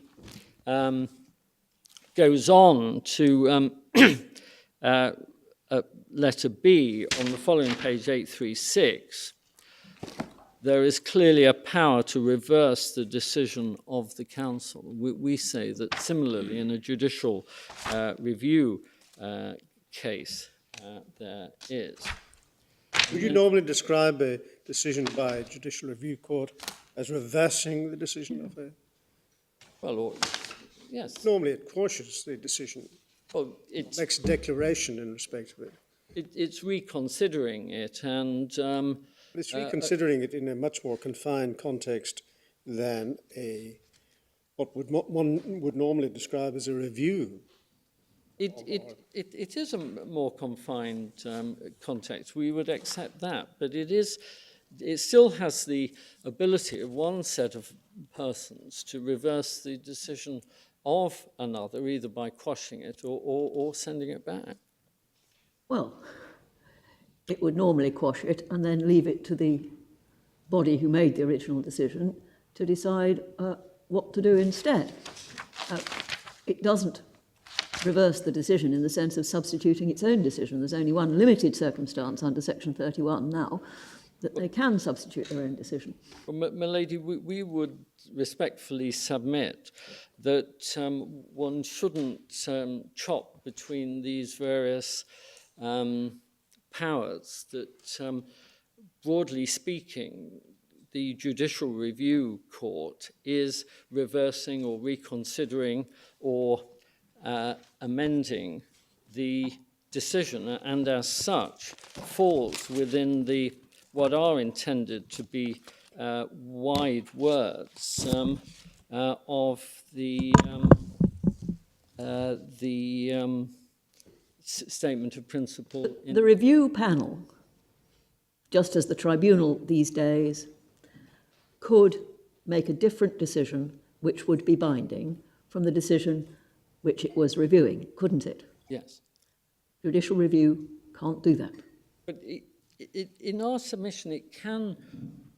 goes on to letter B on the following page 836. There is clearly a power to reverse the decision of the council. We say that similarly in a judicial review case there is. Would you normally describe a decision by a judicial review court as reversing the decision of a... Well, yes. Normally it quashes the decision. Well, it makes a declaration in respect of it. It's reconsidering it, and... it's reconsidering it in a much more confined context than what one would normally describe as a review. It is a more confined context. We would accept that, but it still has the ability of one set of persons to reverse the decision of another, either by quashing it or sending it back. Well, it would normally quash it and then leave it to the body who made the original decision to decide what to do instead. It doesn't reverse the decision in the sense of substituting its own decision. There's only one limited circumstance under Section 31 now that they can substitute their own decision. Well, my lady, we would respectfully submit that one shouldn't chop between these various powers that, broadly speaking, the Judicial Review Court is reversing or reconsidering or amending the decision, and as such falls within the what are intended to be wide words of the statement of principle. The review panel, just as the tribunal these days, could make a different decision which would be binding from the decision which it was reviewing, couldn't it? Yes. Judicial review can't do that. But in our submission, it can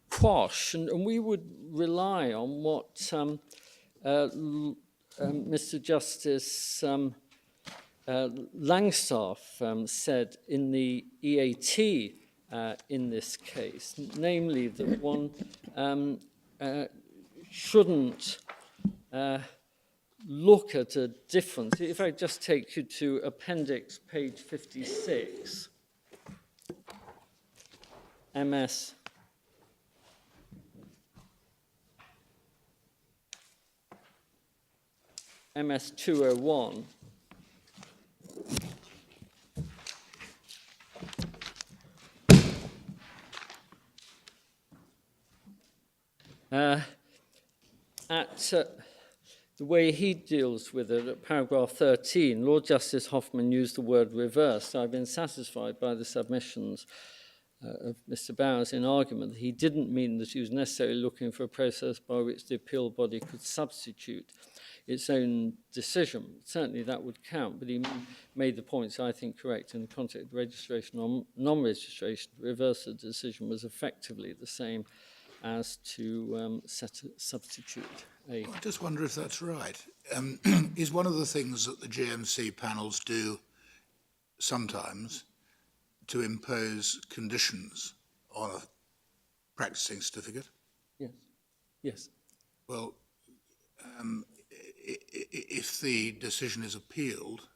quash, and we would rely on what Mr. Justice Langstaff said in the EAT in this case, namely that one shouldn't look at a difference. If I just take you to appendix page 56, MS 201. The way he deals with it at paragraph 13, Lord Justice Hoffman used the word reversed. I've been satisfied by the submissions of Mr. Bowers in argument that he didn't mean that he was necessarily looking for a process by which the appeal body could substitute its own decision. Certainly that would count, but he made the points, I think, correct in the context of registration or non-registration. To reverse the decision was effectively the same as to substitute a... I just wonder if that's right. Is one of the things that the GMC panels do sometimes to impose conditions on a practicing certificate? Yes. Yes. Well, if the decision is appealed,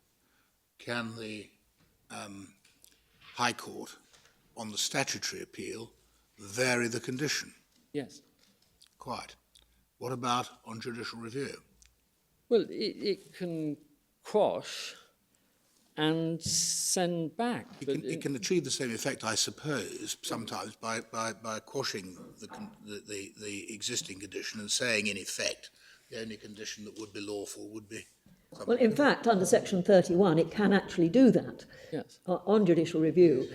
can the High Court, on the statutory appeal, vary the condition? Yes. Quite. What about on judicial review? Well, it can quash and send back. It can achieve the same effect, I suppose, sometimes by quashing the existing condition and saying, in effect, the only condition that would be lawful would be... Well, in fact, under Section 31, it can actually do that. Yes. On judicial review.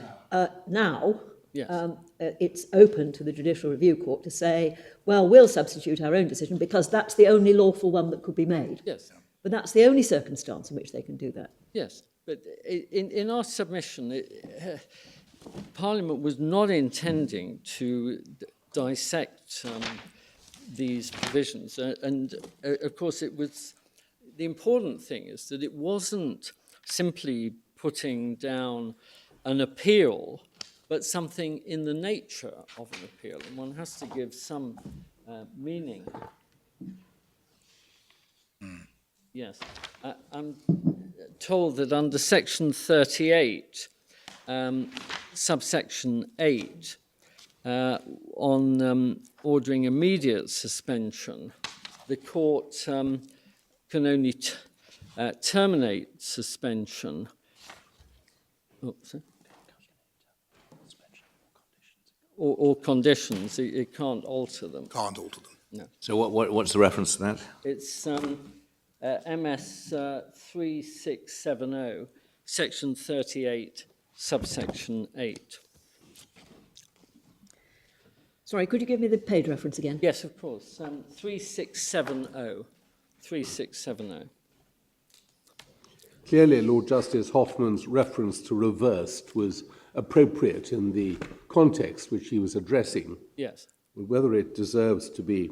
Now, Yes. It's open to the Judicial Review Court to say, well, we'll substitute our own decision because that's the only lawful one that could be made. Yes. But that's the only circumstance in which they can do that. Yes. But in our submission, Parliament was not intending to dissect these provisions. And of course, it was the important thing is that it wasn't simply putting down an appeal, but something in the nature of an appeal. And one has to give some meaning. Yes. I'm told that under Section 38, subsection 8, on ordering immediate suspension, the court can only terminate suspension. Or conditions. It can't alter them. Can't alter them. No. So what's the reference to that? It's MS 3670, Section 38, subsection 8. Sorry, could you give me the page reference again? Yes, of course. 3670. 3670. Clearly, Lord Justice Hoffman's reference to reversed was appropriate in the context which he was addressing. Yes. Whether it deserves to be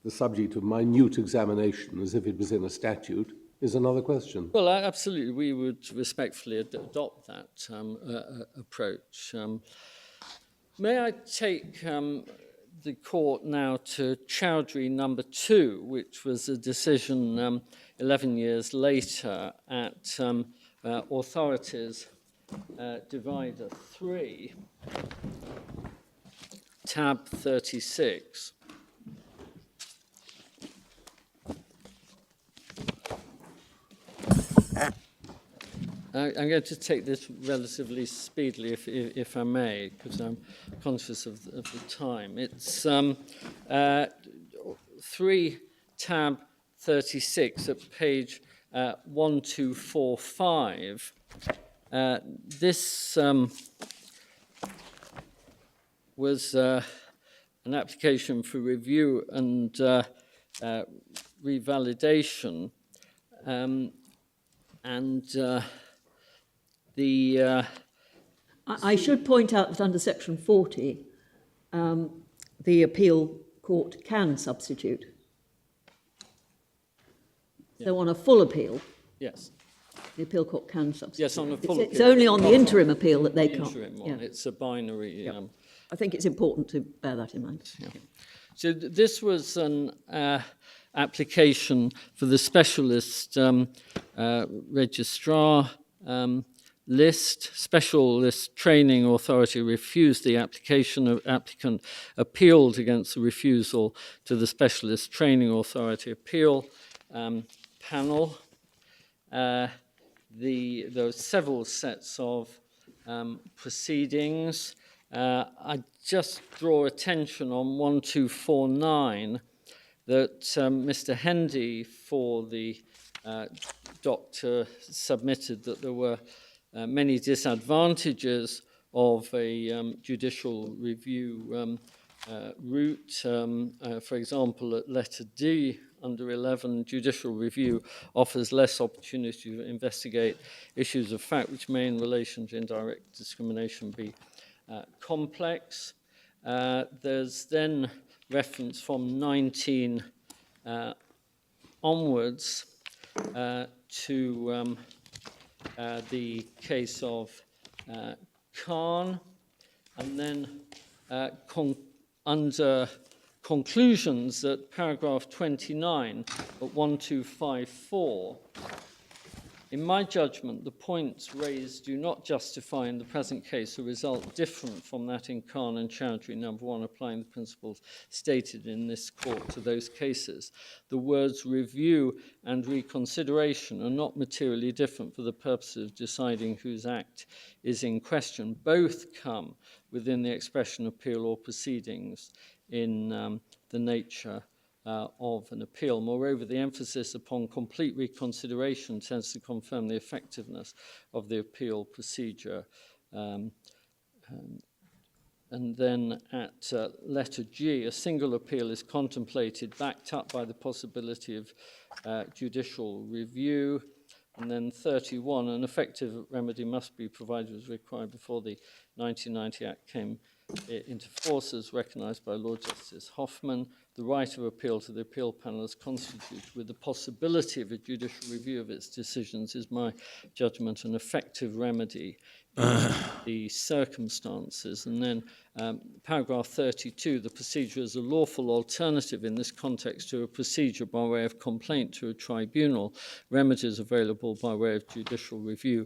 the subject of minute examination as if it was in a statute is another question. Well, absolutely. We would respectfully adopt that approach. May I take the court now to Chowdhury number 2, which was a decision 11 years later at Authorities Divider 3, tab 36. I'm going to take this relatively speedily, if I may, because I'm conscious of the time. It's 3 tab 36 at page 1245. This was an application for review and revalidation, I should point out that under section 40, the appeal court can substitute. So on a full appeal, yes. the appeal court can substitute. Yes, on a full It's appeal. only on the interim appeal that they The can't. interim one. Yeah. It's a binary. Yeah. I think it's important to bear that in mind. Yeah. So this was an application for the specialist registrar list. Special list training authority refused the application. The applicant appealed against the refusal to the specialist training authority appeal panel. There were several sets of proceedings. I just draw attention on 1249 that Mr. Hendy for the doctor submitted that there were many disadvantages of a judicial review route. For example, at letter D, under 11, judicial review offers less opportunity to investigate issues of fact which may in relation to indirect discrimination be complex. There's then reference from 19 onwards to the case of Khan, and then under conclusions at paragraph 29 at 1254, in my judgment, the points raised do not justify in the present case a result different from that in Khan and Chowdhury number 1, applying the principles stated in this court to those cases. The words review and reconsideration are not materially different for the purpose of deciding whose act is in question. Both come within the expression appeal or proceedings in the nature of an appeal. Moreover, the emphasis upon complete reconsideration tends to confirm the effectiveness of the appeal procedure. And then at letter G, a single appeal is contemplated, backed up by the possibility of judicial review. And then 31, an effective remedy must be provided as required before the 1990 Act came into force, as recognised by Lord Justice Hoffman. The right of appeal to the appeal panel is constituted with the possibility of a judicial review of its decisions is my judgment an effective remedy in the circumstances. And then paragraph 32, the procedure is a lawful alternative in this context to a procedure by way of complaint to a tribunal. Remedies available by way of judicial review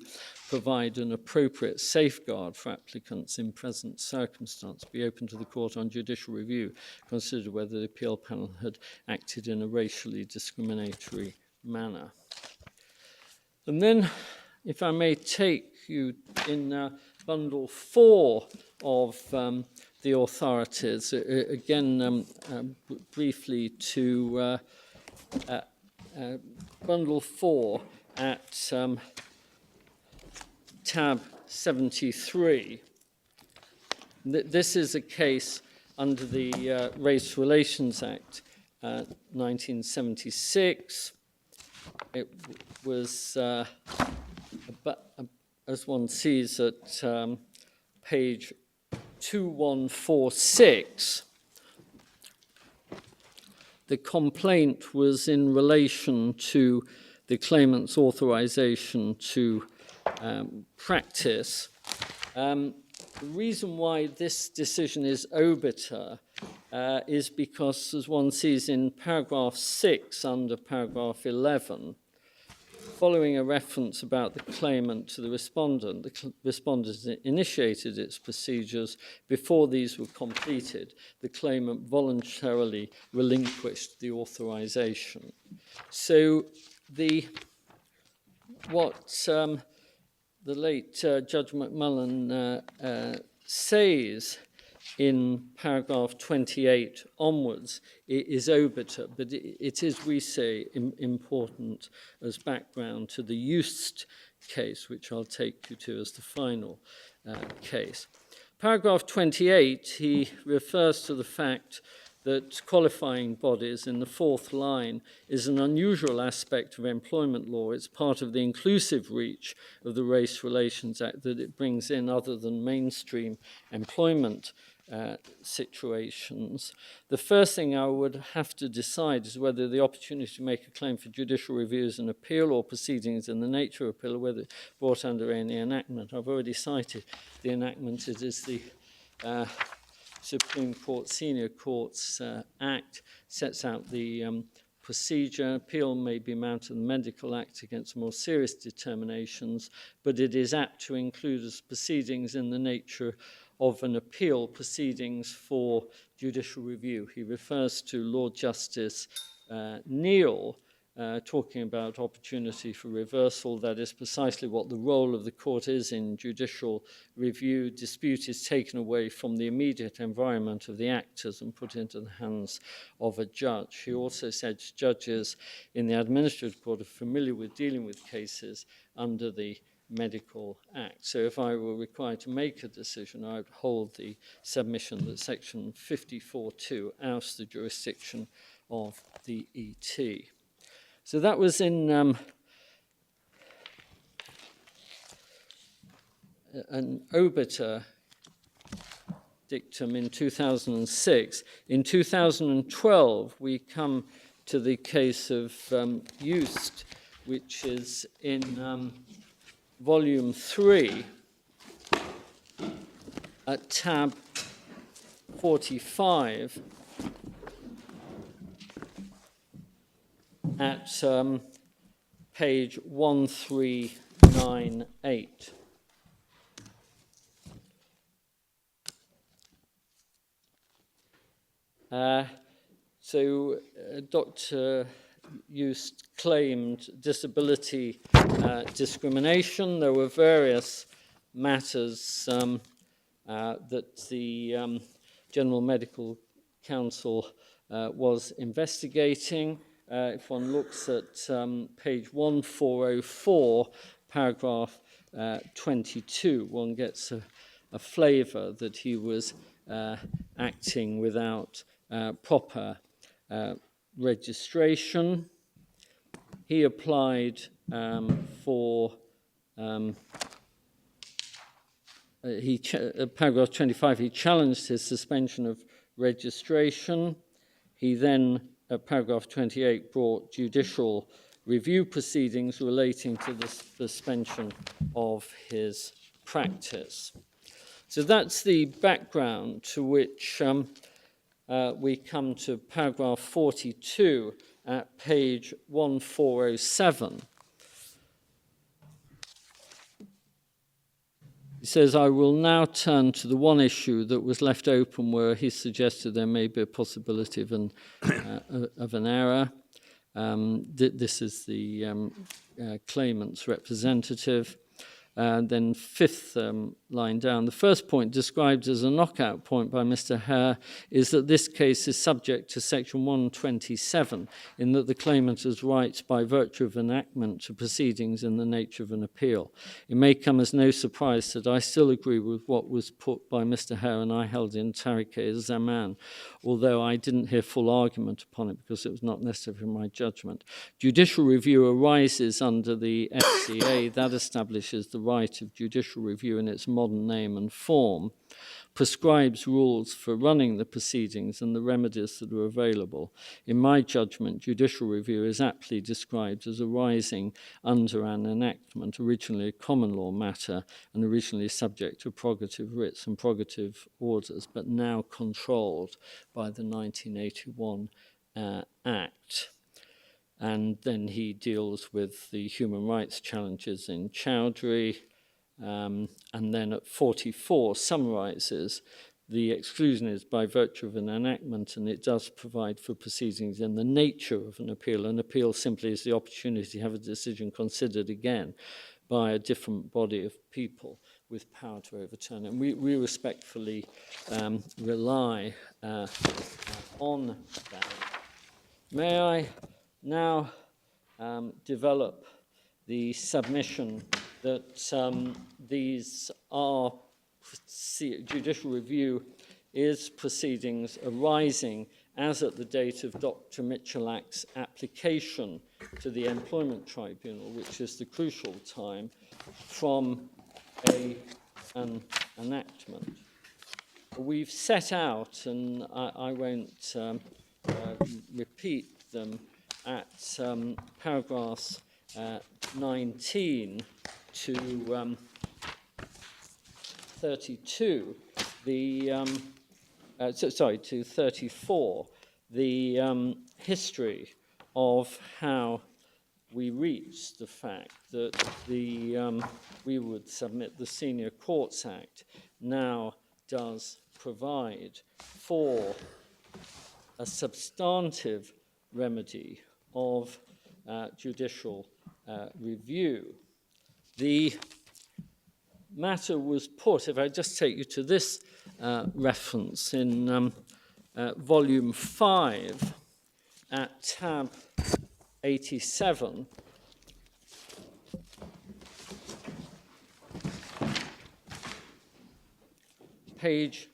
provide an appropriate safeguard for applicants in present circumstance. Be open to the court on judicial review, consider whether the appeal panel had acted in a racially discriminatory manner. And then, if I may take you in bundle 4 of the authorities, again briefly to bundle 4 at tab 73. This is a case under the Race Relations Act 1976. It was, as one sees at page 2146, the complaint was in relation to the claimant's authorization to practice. The reason why this decision is obiter is because, as one sees in paragraph 6 under paragraph 11, following a reference about the claimant to the respondent, the respondent initiated its procedures. Before these were completed, the claimant voluntarily relinquished the authorization. So what the late Judge McMullen says in paragraph 28 onwards is obiter, but it is, we say, important as background to the Just case, which I'll take you to as the final case. Paragraph 28, he refers to the fact that qualifying bodies in the fourth line is an unusual aspect of employment law. It's part of the inclusive reach of the Race Relations Act that it brings in other than mainstream employment situations. The first thing I would have to decide is whether the opportunity to make a claim for judicial review is an appeal or proceedings in the nature of appeal, or whether it's brought under any enactment. I've already cited the enactment. It is the Supreme Court Senior Courts Act, sets out the procedure. Appeal may be mounted in the Medical Act against more serious determinations, but it is apt to include as proceedings in the nature of an appeal, proceedings for judicial review. He refers to Lord Justice Neal talking about opportunity for reversal. That is precisely what the role of the court is in judicial review. Dispute is taken away from the immediate environment of the actors and put into the hands of a judge. He also said judges in the administrative court are familiar with dealing with cases under the Medical Act. So if I were required to make a decision, I would hold the submission that section 54.2 ousts the jurisdiction of the ET. So that was in an obiter dictum in 2006. In 2012, we come to the case of Just, which is in volume 3 at tab 45 at page 1398. Dr. Just claimed disability discrimination. There were various matters that the General Medical Council was investigating. If one looks at page 1404, paragraph 22, one gets a flavour that he was acting without proper registration. He applied for paragraph 25, he challenged his suspension of registration. He then, at paragraph 28, brought judicial review proceedings relating to the suspension of his practice. So that's the background to which we come to paragraph 42 at page 1407. He says, I will now turn to the one issue that was left open where he suggested there may be a possibility of an error. This is the claimant's representative. Then fifth line down, the first point described as a knockout point by Mr. Hare is that this case is subject to section 127 in that the claimant has rights by virtue of enactment to proceedings in the nature of an appeal. It may come as no surprise that I still agree with what was put by Mr. Hare and I held in Tariq Zaman, although I didn't hear full argument upon it because it was not necessary in my judgment. Judicial review arises under the FCA that establishes the right of judicial review in its modern name and form, prescribes rules for running the proceedings and the remedies that are available. In my judgment, judicial review is aptly described as arising under an enactment, originally a common law matter and originally subject to prerogative writs and prerogative orders, but now controlled by the 1981 Act. And then he deals with the human rights challenges in Chowdhury. And then at 44 summarizes the exclusion is by virtue of an enactment, and it does provide for proceedings in the nature of an appeal. An appeal simply is the opportunity to have a decision considered again by a different body of people with power to overturn it. And we respectfully rely on that. May I now develop the submission that these are judicial review is proceedings arising as at the date of Dr. Michalak's application to the Employment Tribunal, which is the crucial time from an enactment. We've set out, and I won't repeat them, at paragraphs 19 to 32, to 34, the history of how we reached the fact that we would submit the Senior Courts Act now does provide for a substantive remedy of judicial review. The matter was put, if I just take you to this reference in volume 5 at tab 87, page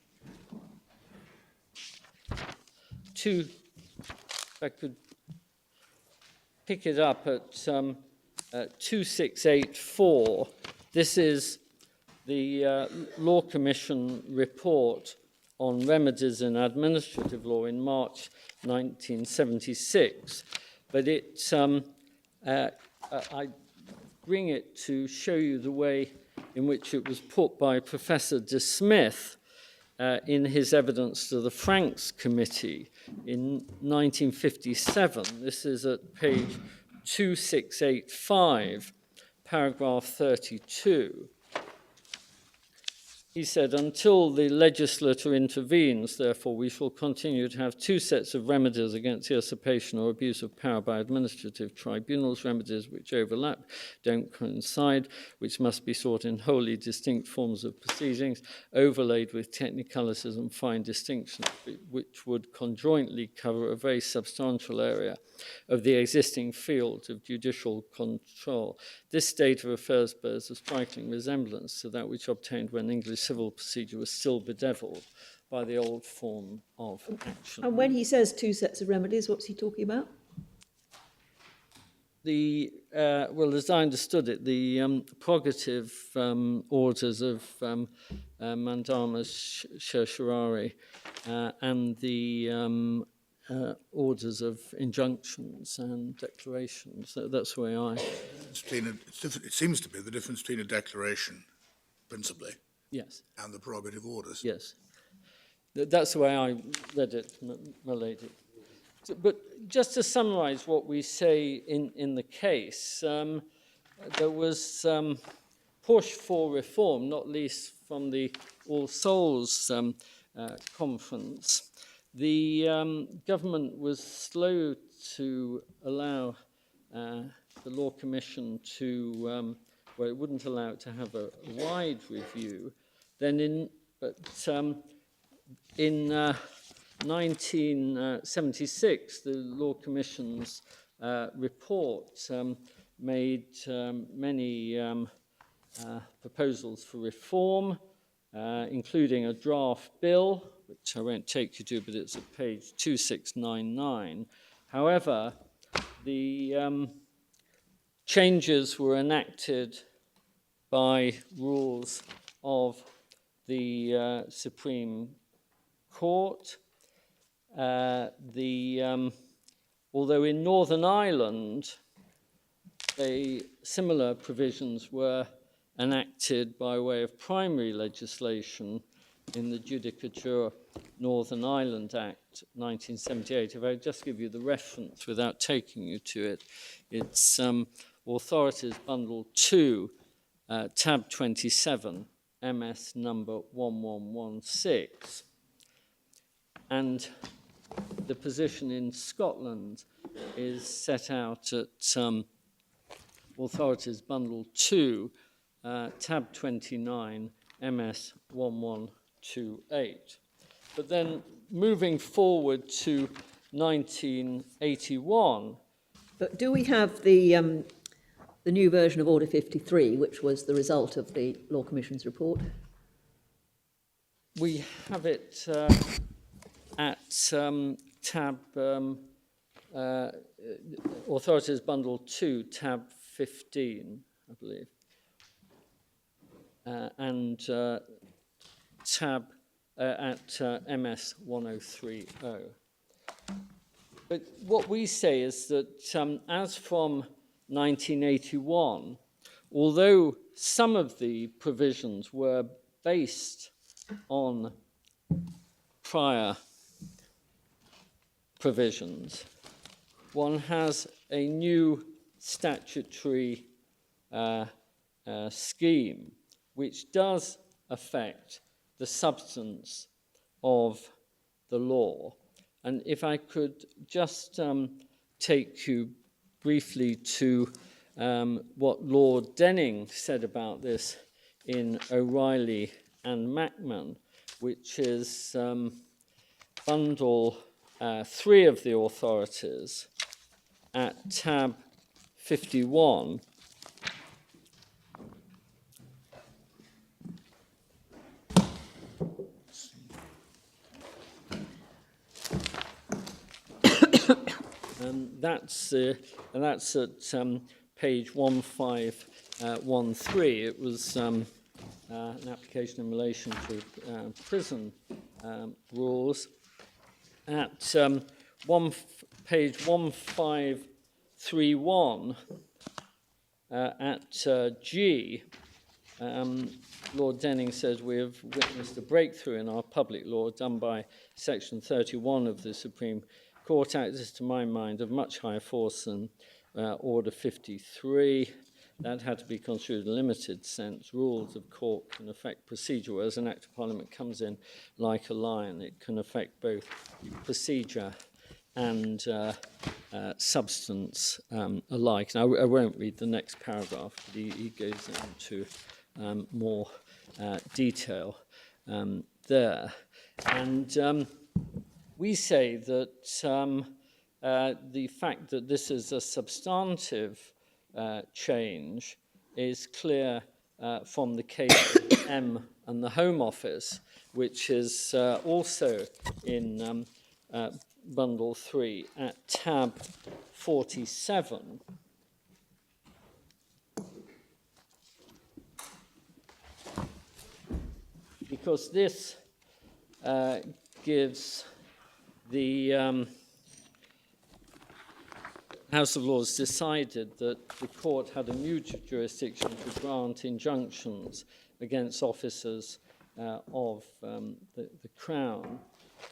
2, if I could pick it up at 2684. This is the Law Commission report on remedies in administrative law in March 1976. But I bring it to show you the way in which it was put by Professor De Smith in his evidence to the Franks Committee in 1957. This is at page 2685, paragraph 32. He said, until the legislature intervenes, therefore, we shall continue to have two sets of remedies against usurpation or abuse of power by administrative tribunals, remedies which overlap, don't coincide, which must be sought in wholly distinct forms of proceedings, overlaid with technicalities and fine distinctions, which would conjointly cover a very substantial area of the existing field of judicial control. This state of affairs bears a striking resemblance to that which obtained when English civil procedure was still bedeviled by the old form of action. And when he says two sets of remedies, what's he talking about? Well, as I understood it, the prerogative orders of mandamus certiorari and the orders of injunctions and declarations. That's the way I... It seems to be the difference between a declaration, principally, Yes. and the prerogative orders. Yes. That's the way I read it, related. But just to summarize what we say in the case, there was push for reform, not least from the All Souls conference. The government was slow to allow the Law Commission to, well, it wouldn't allow it to have a wide review. Then in 1976, the Law Commission's report made many proposals for reform, including a draft bill, which I won't take you to, but it's at page 2699. However, the changes were enacted by rules of the Supreme Court. Although in Northern Ireland, similar provisions were enacted by way of primary legislation in the Judicature Northern Ireland Act 1978. If I just give you the reference without taking you to it, it's Authorities Bundle 2, tab 27, MS number 1116. And the position in Scotland is set out at Authorities Bundle 2, tab 29, MS 1128. But then moving forward to 1981. But do we have the new version of Order 53, which was the result of the Law Commission's report? We have it at tab Authorities Bundle 2, tab 15, I believe, and tab at MS 1030. But what we say is that as from 1981, although some of the provisions were based on prior provisions, one has a new statutory scheme which does affect the substance of the law. And if I could just take you briefly to what Lord Denning said about this in O'Reilly and Macman, which is bundle 3 of the authorities at tab 51. That's at page 1513. It was an application in relation to prison rules. At page 1531, at G, Lord Denning says we have witnessed a breakthrough in our public law done by Section 31 of the Supreme Court Act. This is, to my mind, of much higher force than Order 53. That had to be construed in a limited sense. Rules of court can affect procedure, whereas an Act of Parliament comes in like a lion. It can affect both procedure and substance alike. Now, I won't read the next paragraph, but he goes into more detail there. And we say that the fact that this is a substantive change is clear from the case of M and the Home Office, which is also in Bundle 3 at tab 47. Because this gives the House of Lords decided that the court had a mutual jurisdiction to grant injunctions against officers of the Crown.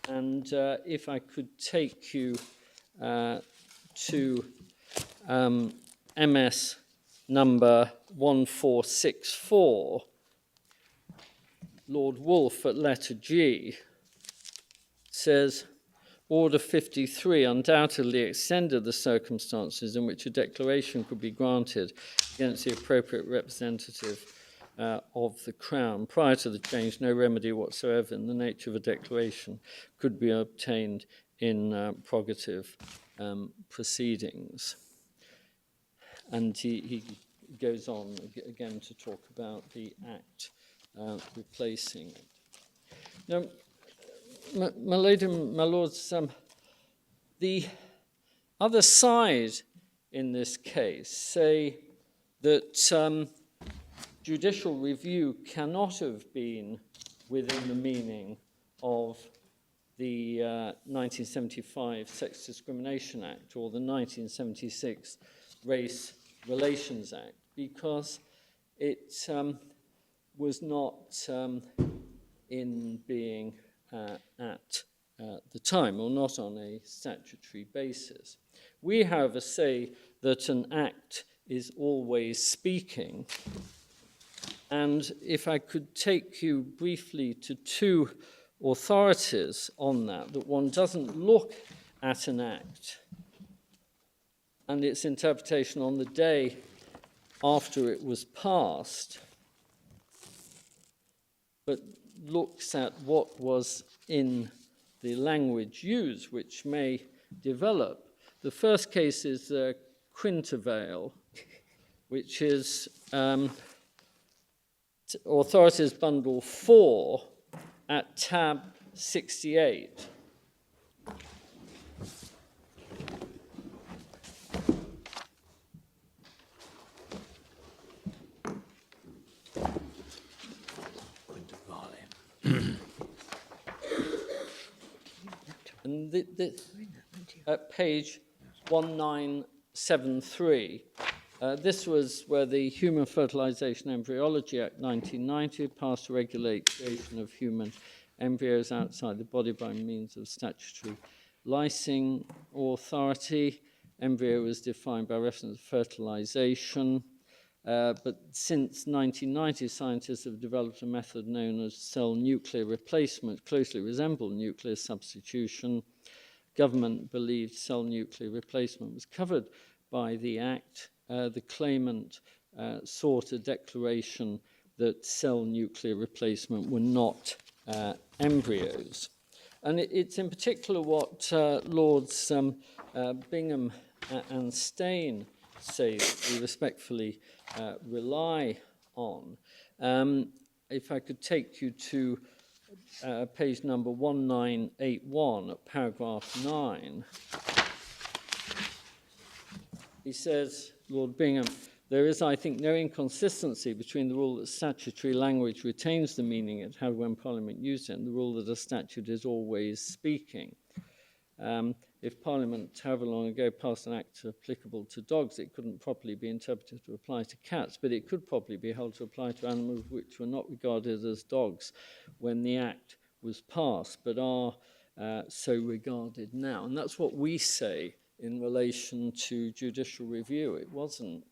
And if I could take you to MS number 1464, Lord Wolfe at letter G says, Order 53 undoubtedly extended the circumstances in which a declaration could be granted against the appropriate representative of the Crown. Prior to the change, no remedy whatsoever in the nature of a declaration could be obtained in prerogative proceedings. And he goes on again to talk about the Act replacing it. Now, my lady, my lords, the other side in this case say that judicial review cannot have been within the meaning of the 1975 Sex Discrimination Act or the 1976 Race Relations Act because it was not in being at the time, or not on a statutory basis. We, however, say that an act is always speaking. And if I could take you briefly to two authorities on that one doesn't look at an act and its interpretation on the day after it was passed, but looks at what was in the language used, which may develop. The first case is Quintervale, which is Authorities Bundle 4 at tab 68. And at page 1973, this was where the Human Fertilization Embryology Act 1990 passed to regulate creation of human embryos outside the body by means of statutory licensing authority. Embryo was defined by reference to fertilization. But since 1990, scientists have developed a method known as cell nuclear replacement, closely resembled nuclear substitution. Government believed cell nuclear replacement was covered by the Act. The claimant sought a declaration that cell nuclear replacement were not embryos. And it's in particular what Lords Bingham and Steyn say that we respectfully rely on. If I could take you to page number 1981 at paragraph 9. He says, Lord Bingham, there is, I think, no inconsistency between the rule that statutory language retains the meaning it had when Parliament used it and the rule that a statute is always speaking. If Parliament, however long ago, passed an act applicable to dogs, it couldn't properly be interpreted to apply to cats, but it could probably be held to apply to animals which were not regarded as dogs when the act was passed, but are so regarded now. And that's what we say in relation to judicial review. It wasn't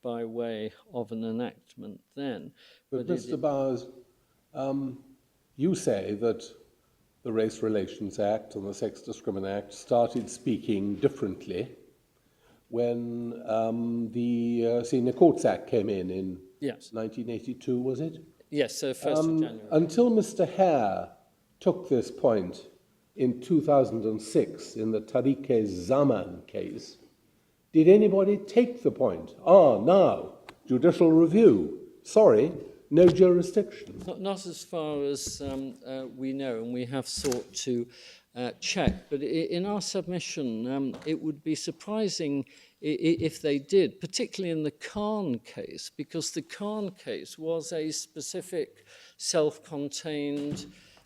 by way of an enactment then. But Mr. Bowers, you say that the Race Relations Act and the Sex Discrimination Act started speaking differently when the Senior Courts Act came in yes. 1982, was it? Yes, so 1st of January. Until Mr. Hare took this point in 2006 in the Tariq Zaman case, did anybody take the point? Now, judicial review. Sorry, no jurisdiction. Not as far as we know, and we have sought to check. But in our submission, it would be surprising if they did, particularly in the Khan case, because the Khan case was a specific self-contained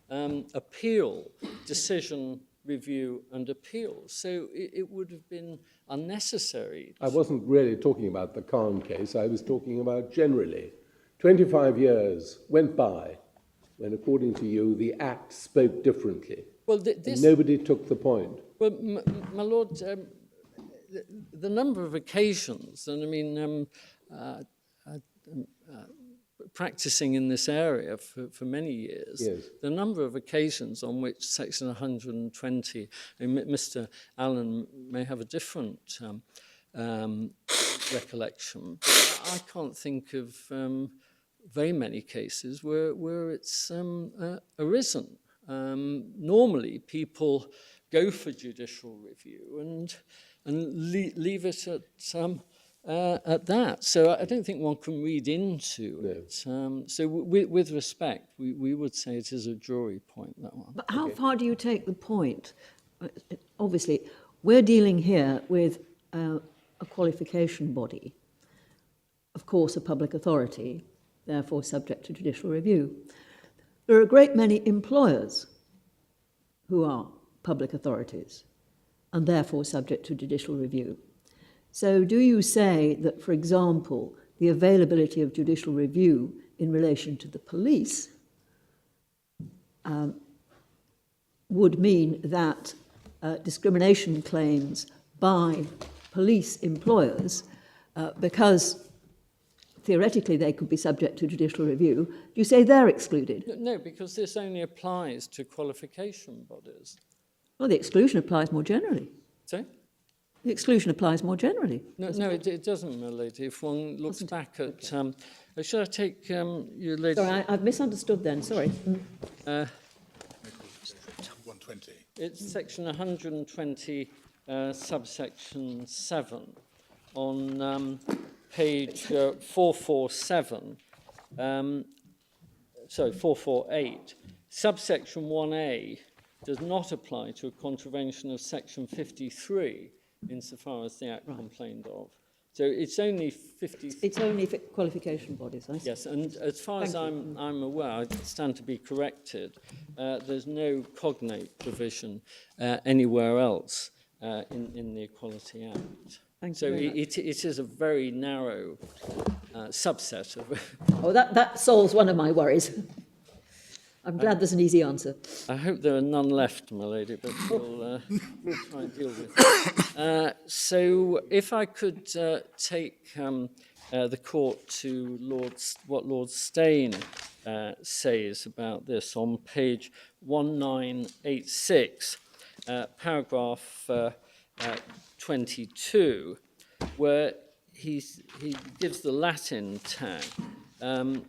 appeal, decision, review, and appeal. So it would have been unnecessary. I wasn't really talking about the Khan case. I was talking about generally. 25 years went by when, according to you, the Act spoke differently. Well, and nobody took the point. Well, my Lord, the number of occasions, and I mean, practicing in this area for many years, yes. The number of occasions on which Section 120, and Mr. Allen may have a different recollection, but I can't think of very many cases where it's arisen. Normally, people go for judicial review and leave it at that. So I don't think one can read into it. So with respect, we would say it is a jury point, that one. But how far do you take the point? Obviously, we're dealing here with a qualification body, of course a public authority, therefore subject to judicial review. There are a great many employers who are public authorities and therefore subject to judicial review. So do you say that, for example, the availability of judicial review in relation to the police would mean that discrimination claims by police employers, because theoretically they could be subject to judicial review, do you say they're excluded? No, because this only applies to qualification bodies. Well, the exclusion applies more generally. Sorry? The exclusion applies more generally. No, it doesn't, my lady. If one looks back at... should I take you, lady? Sorry, I've misunderstood then, sorry. 120. It's section 120, subsection 7, on page 447, 448. Subsection 1A does not apply to a contravention of section 53 insofar as the Act complained of. So it's only 50... It's only for qualification bodies, I see. Yes, and as far as I'm aware, I stand to be corrected, there's no cognate provision anywhere else in the Equality Act. Thank So you very it is a very narrow subset of... Oh, that solves one of my worries. I'm glad there's an easy answer. I hope there are none left, my lady, but we'll try and deal with it. So if I could take the court to what Lord Steyn says about this on page 1986, paragraph 22, where he gives the Latin tag, and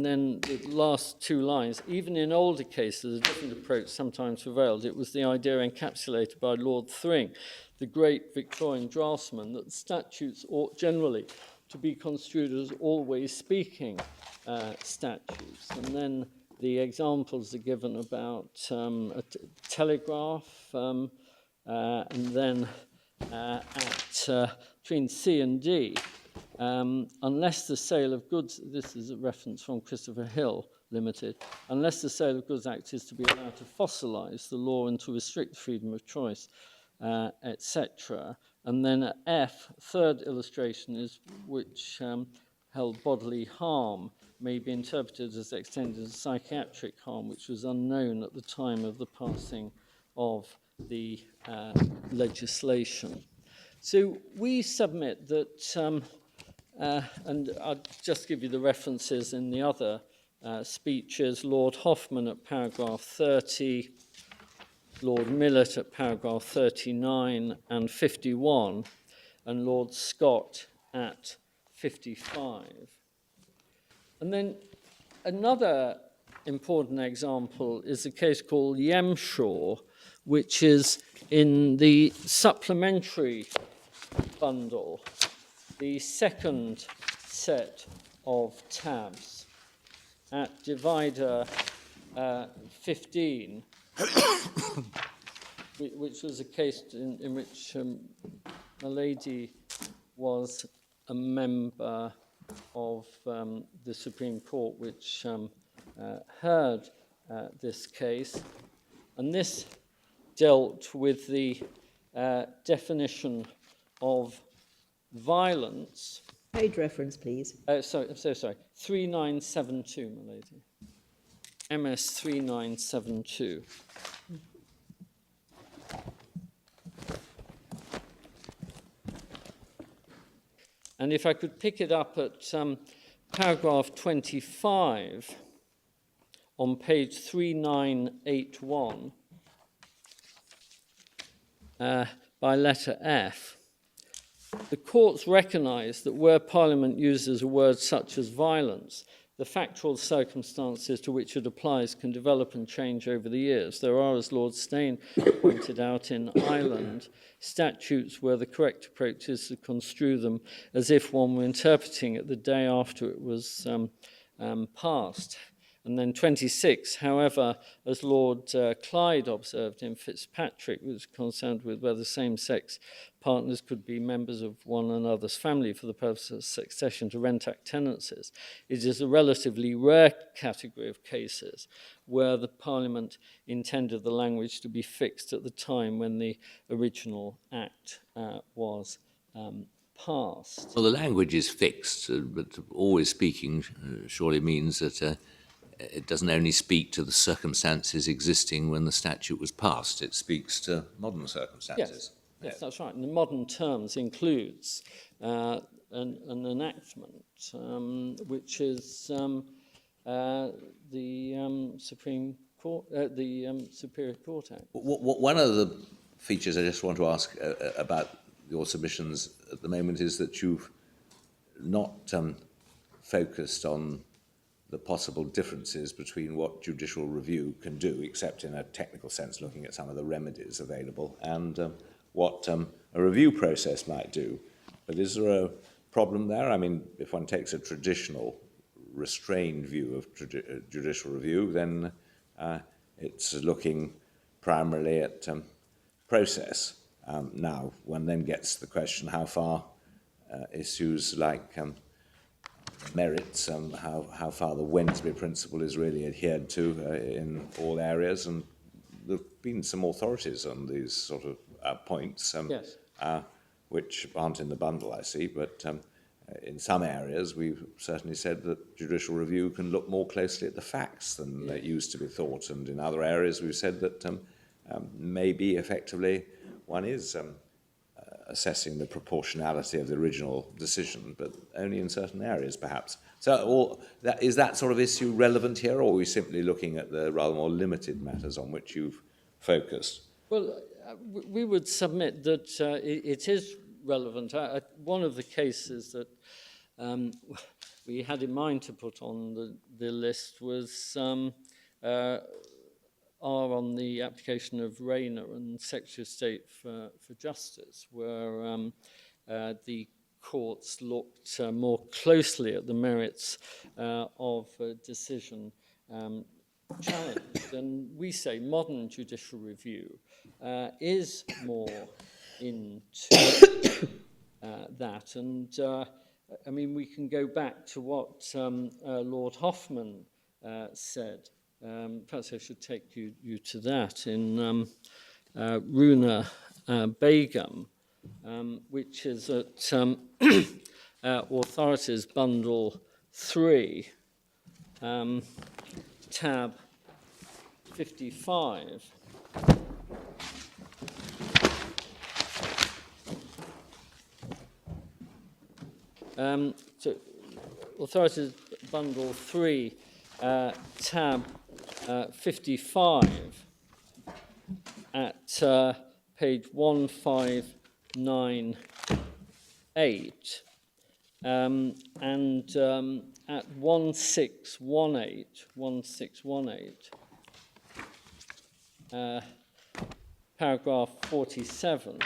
then the last two lines, even in older cases, a different approach sometimes prevailed. It was the idea encapsulated by Lord Thring, the great Victorian draftsman, that statutes ought generally to be construed as always speaking statutes. And then the examples are given about a telegraph, and then between C and D, unless the sale of goods, this is a reference from Christopher Hill Limited, unless the Sale of Goods Act is to be allowed to fossilise the law and to restrict freedom of choice, etc. And then at F, third illustration is which held bodily harm may be interpreted as extended to psychiatric harm, which was unknown at the time of the passing of the legislation. So we submit that, and I'll just give you the references in the other speeches, Lord Hoffman at paragraph 30, Lord Millett at paragraph 39 and 51, and Lord Scott at 55. And then another important example is a case called Yemshaw, which is in the supplementary bundle, the second set of tabs at divider 15, which was a case in which a lady was a member of the Supreme Court, which heard this case. And this dealt with the definition of violence. Page reference, please. Sorry, I'm so sorry. 3972, my lady. MS 3972. And if I could pick it up at paragraph 25 on page 3981 by letter F, the courts recognise that where Parliament uses a word such as violence, the factual circumstances to which it applies can develop and change over the years. There are, as Lord Steyn pointed out in Ireland, statutes where the correct approach is to construe them as if one were interpreting it the day after it was passed. And then 26, however, as Lord Clyde observed in Fitzpatrick, was concerned with whether same-sex partners could be members of one another's family for the purpose of succession to rent act tenancies. It is a relatively rare category of cases where the Parliament intended the language to be fixed at the time when the original act was passed. Well, the language is fixed, but always speaking surely means that it doesn't only speak to the circumstances existing when the statute was passed, it speaks to modern circumstances. Yes, that's right. And the modern terms includes an enactment, which is the Supreme Court, the Superior Court Act. One of the features I just want to ask about your submissions at the moment is that you've not focused on the possible differences between what judicial review can do, except in a technical sense, looking at some of the remedies available, and what a review process might do. But is there a problem there? I mean, if one takes a traditional restrained view of judicial review, then it's looking primarily at process. Now, one then gets the question how far issues like merits, how far the Wednesbury principle is really adhered to in all areas, and there have been some authorities on these sort of points, Yes. which aren't in the bundle, I see, but in some areas we've certainly said that judicial review can look more closely at the facts than it used to be thought, and in other areas we've said that maybe effectively one is assessing the proportionality of the original decision, but only in certain areas perhaps. So is that sort of issue relevant here, or are we simply looking at the rather more limited matters on which you've focused? Well, we would submit that it is relevant. One of the cases that we had in mind to put on the list was are on the application of Rayner and Secretary of State for Justice, where the courts looked more closely at the merits of a decision challenged. And we say modern judicial review is more into that. And I mean, we can go back to what Lord Hoffman said. Perhaps I should take you to that in Runa Begum, which is at Authorities Bundle 3, tab 55. So Authorities Bundle 3, tab 55 at page 1598 and at 1618, paragraph 47,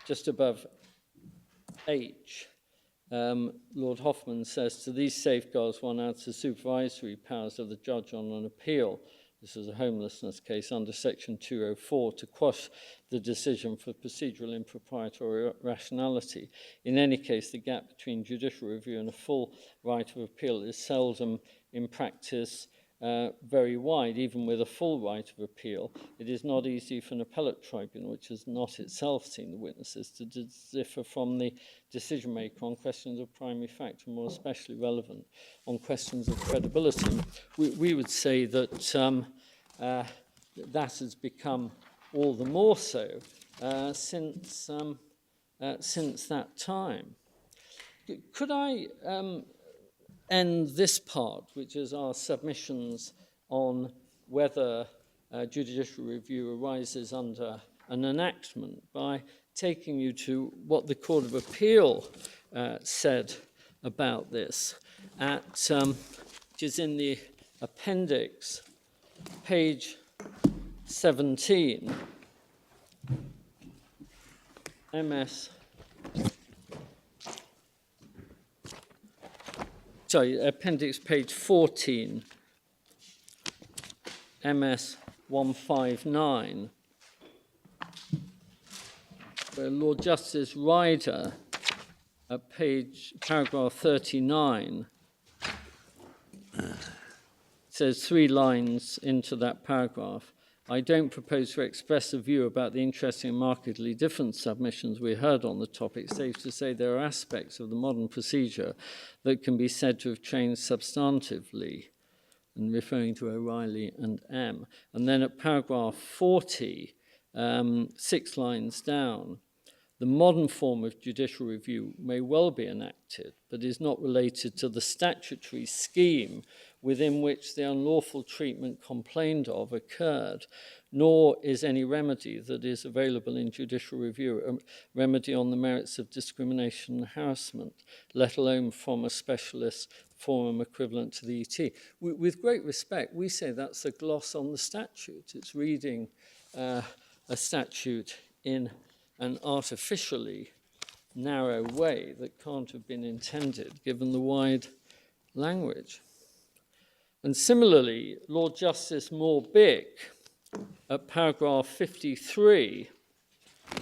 just above H. Lord Hoffman says, to these safeguards one adds the supervisory powers of the judge on an appeal. This is a homelessness case under section 204 to quash the decision for procedural impropriety or irrationality. In any case, the gap between judicial review and a full right of appeal is seldom in practice very wide, even with a full right of appeal. It is not easy for an appellate tribunal, which has not itself seen the witnesses, to differ from the decision maker on questions of primary fact, and more especially relevant on questions of credibility. We would say that that has become all the more so since that time. Could I end this part, which is our submissions on whether judicial review arises under an enactment, by taking you to what the Court of Appeal said about this, which is in the appendix, page 17, appendix page 14, MS 159, where Lord Justice Ryder, at paragraph 39, says 3 lines into that paragraph, I don't propose to express a view about the interesting and markedly different submissions we heard on the topic, save to say there are aspects of the modern procedure that can be said to have changed substantively, and referring to O'Reilly and M. And then at paragraph 40, 6 lines down, the modern form of judicial review may well be enacted, but is not related to the statutory scheme within which the unlawful treatment complained of occurred, nor is any remedy that is available in judicial review a remedy on the merits of discrimination and harassment, let alone from a specialist forum equivalent to the ET. With great respect, we say that's a gloss on the statute. It's reading a statute in an artificially narrow way that can't have been intended given the wide language. And similarly, Lord Justice Moore-Bick at paragraph 53,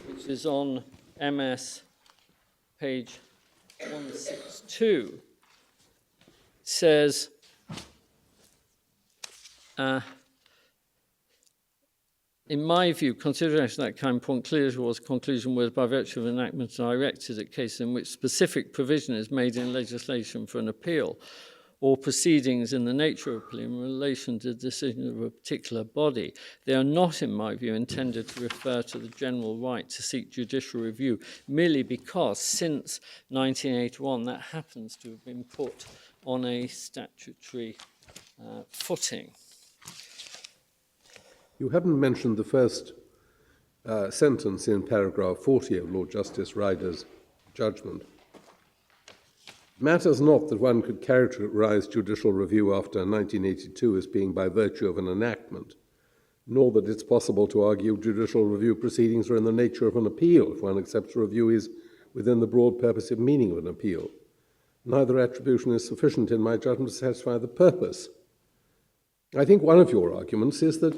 which is on MS page 162, says, in my view, consideration of that kind point clearly towards conclusion was by virtue of enactment directed at cases in which specific provision is made in legislation for an appeal or proceedings in the nature of appeal in relation to the decision of a particular body. They are not, in my view, intended to refer to the general right to seek judicial review merely because since 1981 that happens to have been put on a statutory footing. You haven't mentioned the first sentence in paragraph 40 of Lord Justice Ryder's judgment. It matters not that one could characterize judicial review after 1982 as being by virtue of an enactment, nor that it's possible to argue judicial review proceedings are in the nature of an appeal if one accepts review is within the broad purposive meaning of an appeal. Neither attribution is sufficient in my judgment to satisfy the purpose. I think one of your arguments is that,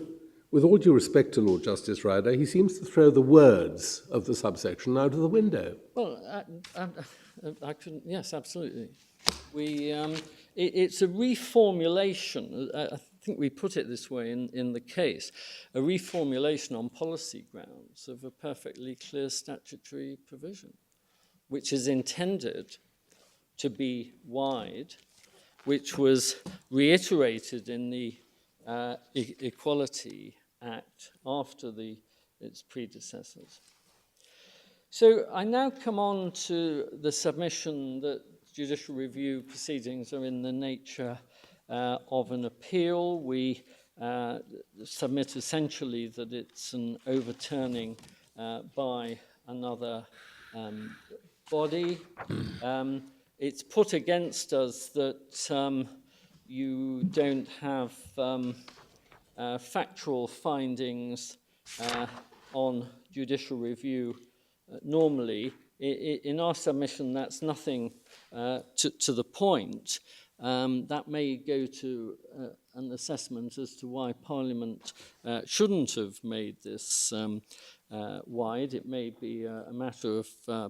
with all due respect to Lord Justice Ryder, he seems to throw the words of the subsection out of the window. Well, I couldn't, yes, absolutely. It's a reformulation, I think we put it this way in the case, a reformulation on policy grounds of a perfectly clear statutory provision, which is intended to be wide, which was reiterated in the Equality Act after its predecessors. So I now come on to the submission that judicial review proceedings are in the nature of an appeal. We submit essentially that it's an overturning by another body. It's put against us that you don't have factual findings on judicial review normally. In our submission, that's nothing to the point. That may go to an assessment as to why Parliament shouldn't have made this wide. It may be a matter of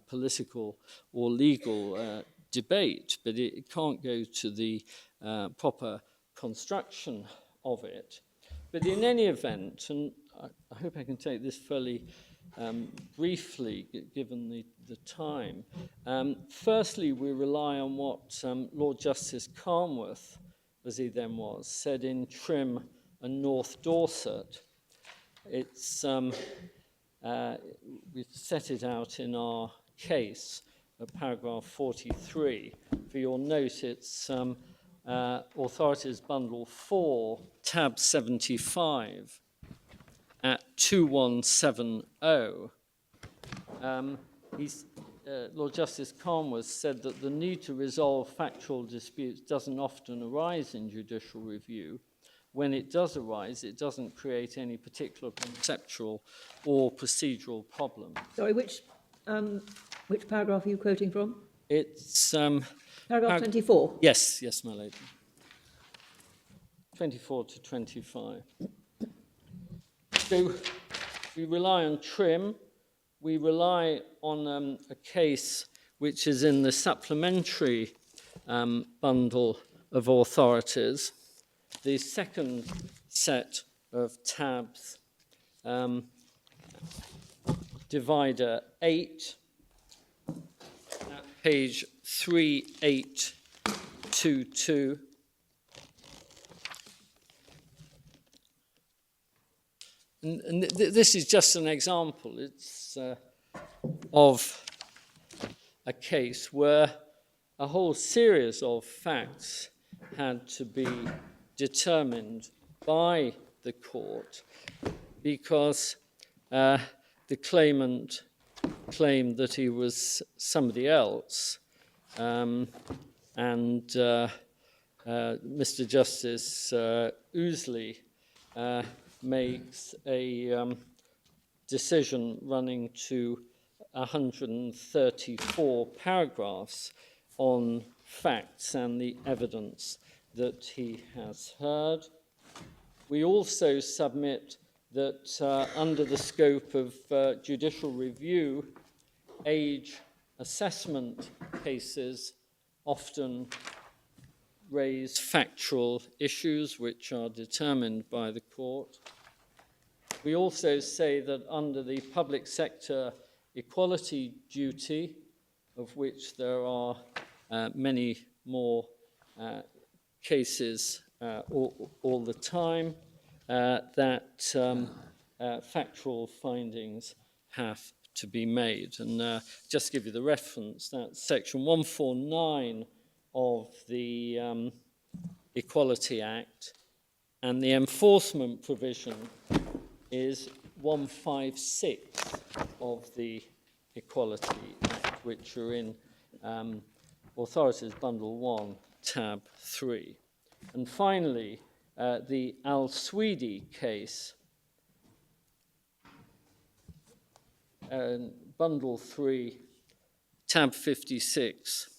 political or legal debate, but it can't go to the proper construction of it. But in any event, and I hope I can take this fairly briefly, given the time, firstly, we rely on what Lord Justice Carnworth, as he then was, said in Trim and North Dorset. It's, we've set it out in our case at paragraph 43. For your note, it's Authorities Bundle 4, tab 75 at 2170. Lord Justice Carnworth said that the need to resolve factual disputes doesn't often arise in judicial review. When it does arise, it doesn't create any particular conceptual or procedural problem. Sorry, which paragraph are you quoting from? It's Paragraph 24? Yes, my lady. 24 to 25. So we rely on Trim. We rely on a case which is in the supplementary bundle of authorities. The second set of tabs divider 8, at page 3822. And this is just an example. It's of a case where a whole series of facts had to be determined by the court because the claimant claimed that he was somebody else, and Mr. Justice Ousley makes a decision running to 134 paragraphs on facts and the evidence that he has heard. We also submit that under the scope of judicial review, age assessment cases often raise factual issues which are determined by the court. We also say that under the public sector equality duty, of which there are many more cases all the time, that factual findings have to be made. And just give you the reference, that's section 149 of the Equality Act, and the enforcement provision is 156 of the Equality Act, which are in Authorities Bundle 1, Tab 3. And finally, the Al-Swedi case, Bundle 3, Tab 56,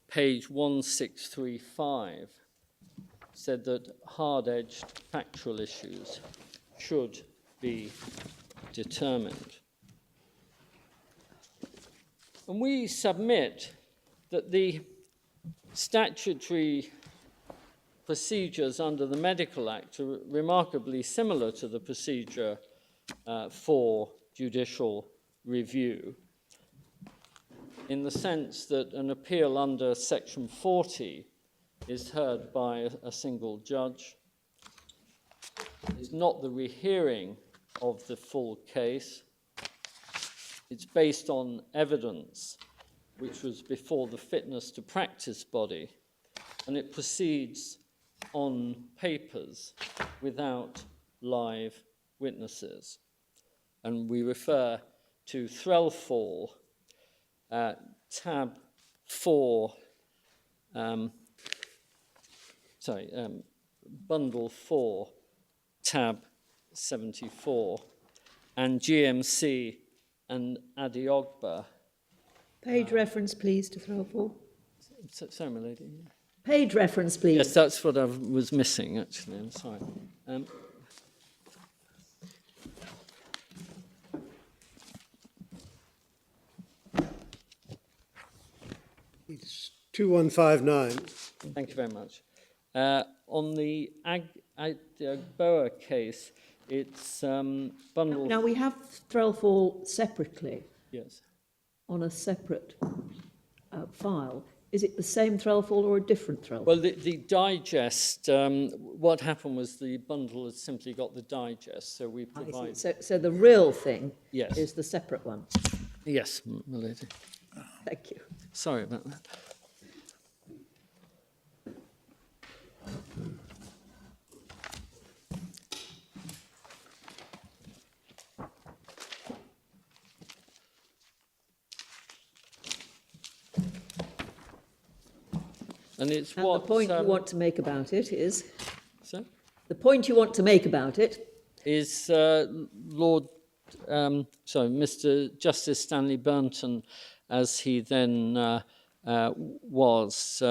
page 1635, said that hard-edged factual issues should be determined. And we submit that the statutory procedures under the Medical Act are remarkably similar to the procedure for judicial review, in the sense that an appeal under Section 40 is heard by a single judge. It's not the rehearing of the full case. It's based on evidence which was before the fitness to practice body, and it proceeds on papers without live witnesses. And we refer to Threlfall, tab 4, bundle 4, tab 74, and GMC and Adiogba. Page reference, please, to Threlfall. Sorry, my lady. Page reference, please. Yes, that's what I was missing, actually. I'm sorry. It's 2159. Thank you very much. On the Agboa case, it's bundle... Now, we have Threlfall separately Yes. on a separate file. Is it the same Threlfall or a different Threlfall? Well, the digest, what happened was the bundle has simply got the digest, so we provide... So the real thing Yes. is the separate one. Yes, my lady. Thank you. Sorry about that. And it's And what... the point you want to make about it is... So? The point you want to make about it... Is Mr. Justice Stanley Burnton, as he then was,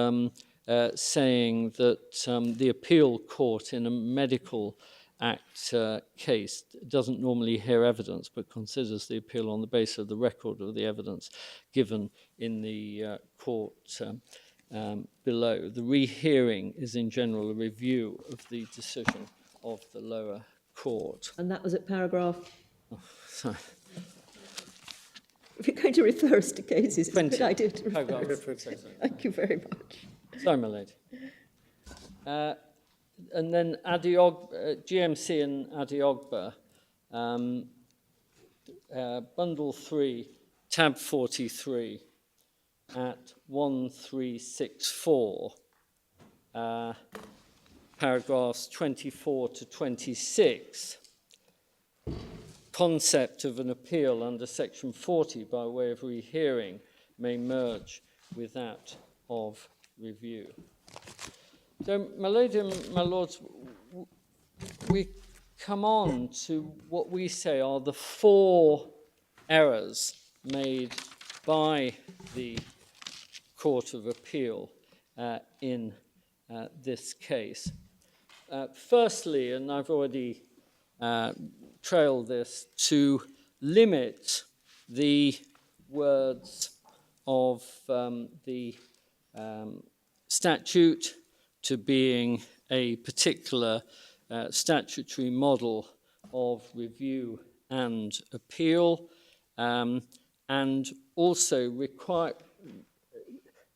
saying that the appeal court in a medical act case doesn't normally hear evidence, but considers the appeal on the basis of the record of the evidence given in the court below. The rehearing is in general a review of the decision of the lower court. And that was at paragraph, Sorry. if you're going to refer us to cases, it's a 20. good idea to refer Paragraph. us. Thank you very much. Sorry, my lady. And then GMC and Adiogba, bundle 3, tab 43, at 1364, paragraphs 24 to 26, concept of an appeal under section 40 by way of rehearing may merge with that of review. So, my lady and my lords, we come on to what we say are the 4 errors made by the Court of Appeal in this case. Firstly, and I've already trailed this, to limit the words of the statute to being a particular statutory model of review and appeal, and also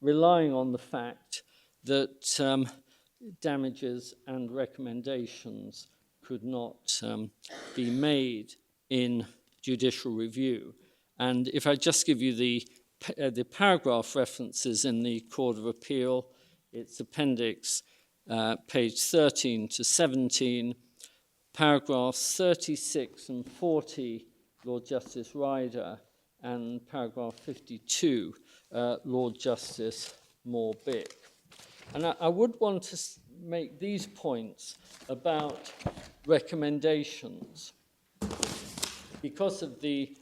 relying on the fact that damages and recommendations could not be made in judicial review. And if I just give you the paragraph references in the Court of Appeal, it's appendix page 13 to 17, paragraphs 36 and 40, Lord Justice Ryder, and paragraph 52, Lord Justice Moore-Bick. And I would want to make these points about recommendations because of the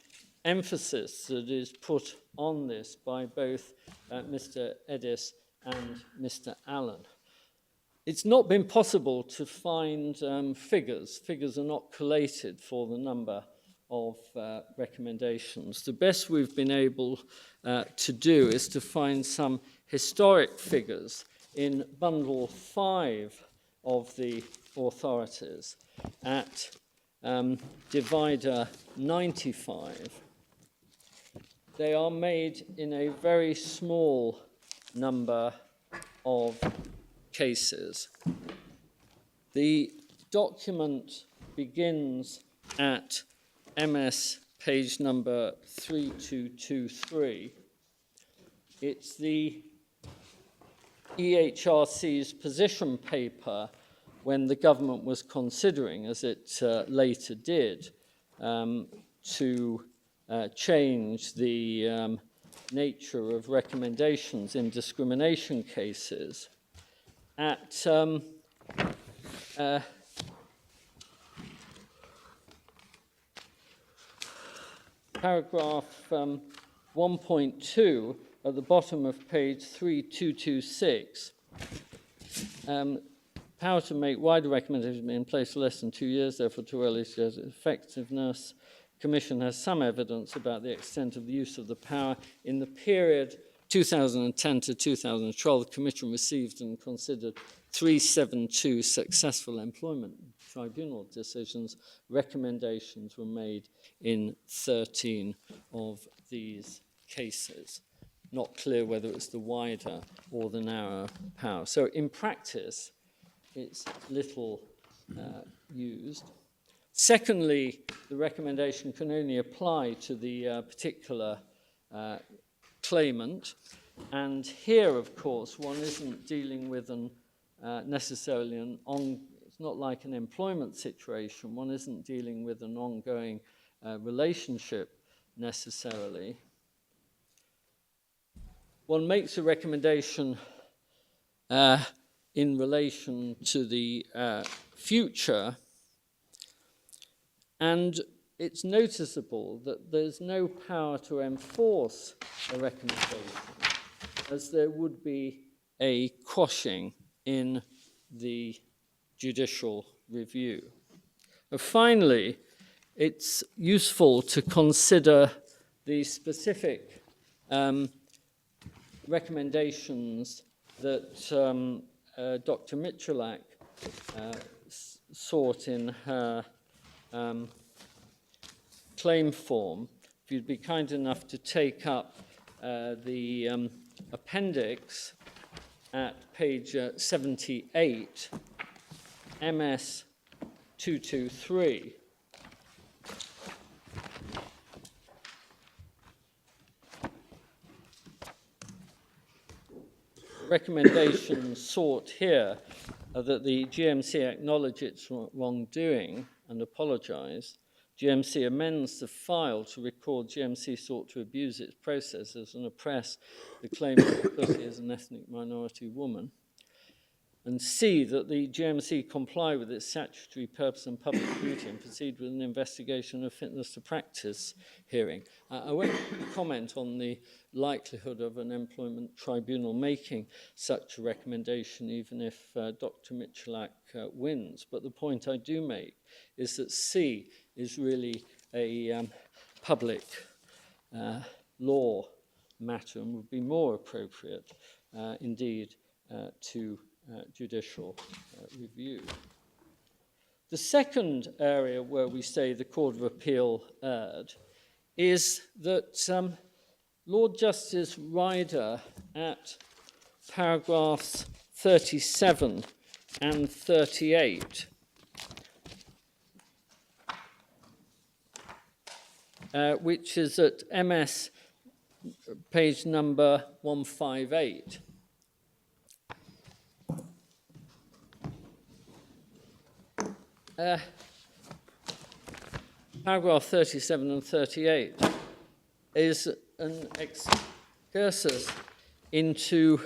emphasis that is put on this by both Mr. Edis and Mr. Allen. It's not been possible to find figures. Figures are not collated for the number of recommendations. The best we've been able to do is to find some historic figures in bundle 5 of the authorities at divider 95. They are made in a very small number of cases. The document begins at MS page number 3223. It's the EHRC's position paper when the government was considering, as it later did, to change the nature of recommendations in discrimination cases. At paragraph 1.2 at the bottom of page 3226, power to make wider recommendations in place for less than 2 years, therefore too early to judge effectiveness. Commission has some evidence about the extent of the use of the power. In the period 2010 to 2012, the Commission received and considered 372 successful employment tribunal decisions. Recommendations were made in 13 of these cases. Not clear whether it's the wider or the narrower power. So in practice, it's little used. Secondly, the recommendation can only apply to the particular claimant. And here, of course, one isn't dealing with necessarily it's not like an employment situation. One isn't dealing with an ongoing relationship necessarily. One makes a recommendation in relation to the future, and it's noticeable that there's no power to enforce a recommendation, as there would be a quashing in the judicial review. Finally, it's useful to consider the specific recommendations that Dr. Michalak sought in her claim form, if you'd be kind enough to take up the appendix at page 78, MS 223. Recommendations sought here are that the GMC acknowledge its wrongdoing and apologise. GMC amends the file to record GMC sought to abuse its processes and oppress the claimant because he is an ethnic minority woman. And C, that the GMC comply with its statutory purpose and public duty and proceed with an investigation of fitness to practice hearing. I won't comment on the likelihood of an employment tribunal making such a recommendation, even if Dr. Michalak wins. But the point I do make is that C is really a public law matter and would be more appropriate, indeed, to judicial review. The second area where we say the Court of Appeal erred is that Lord Justice Ryder at paragraphs 37 and 38 which is at MS page number 158. Paragraph 37 and 38 is an excursus into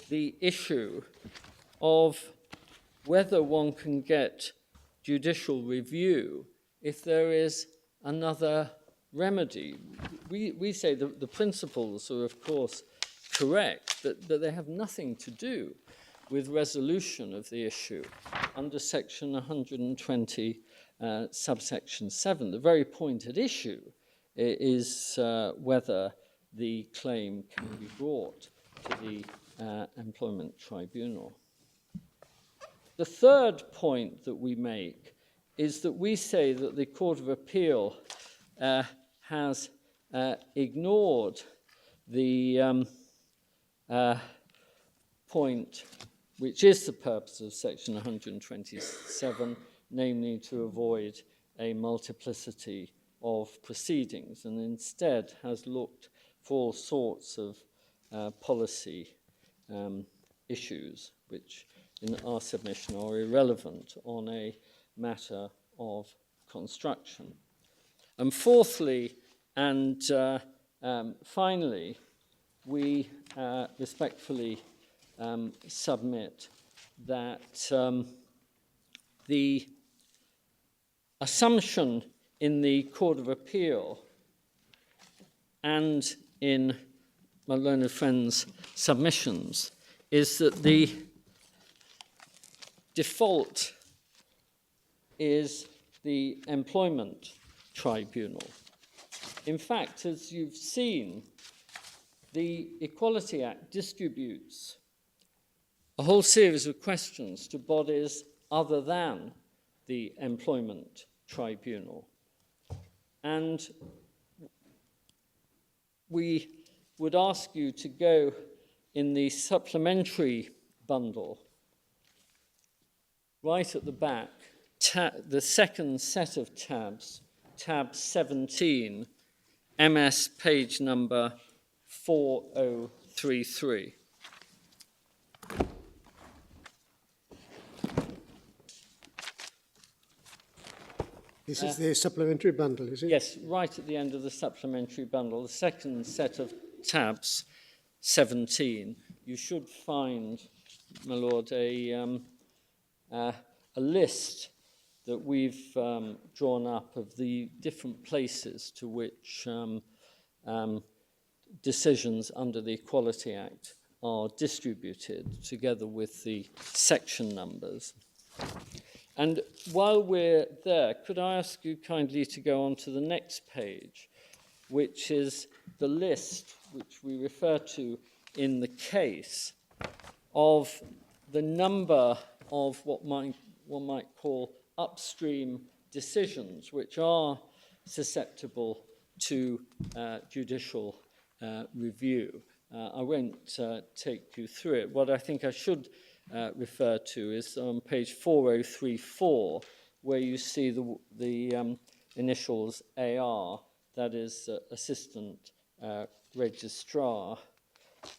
the issue of whether one can get judicial review if there is another remedy. We say that the principles are, of course, correct, but they have nothing to do with resolution of the issue under section 120, subsection 7. The very point at issue is whether the claim can be brought to the employment tribunal. The third point that we make is that we say that the Court of Appeal has ignored the point which is the purpose of section 127, namely to avoid a multiplicity of proceedings, and instead has looked for all sorts of policy issues which in our submission are irrelevant on a matter of construction. And fourthly and finally, we respectfully submit that the assumption in the Court of Appeal and in my learned friend's submissions is that the default is the employment tribunal. In fact, as you've seen, the Equality Act distributes a whole series of questions to bodies other than the employment tribunal. And we would ask you to go in the supplementary bundle, right at the back, the second set of tabs, tab 17, MS page number 4033. This is the supplementary bundle, is it? Yes, right at the end of the supplementary bundle, the second set of tabs, 17. You should find, my lord, a list that we've drawn up of the different places to which decisions under the Equality Act are distributed, together with the section numbers. And while we're there, could I ask you kindly to go on to the next page, which is the list which we refer to in the case of the number of what one might call upstream decisions which are susceptible to judicial review. I won't take you through it. What I think I should refer to is on page 4034, where you see the initials AR, that is Assistant Registrar,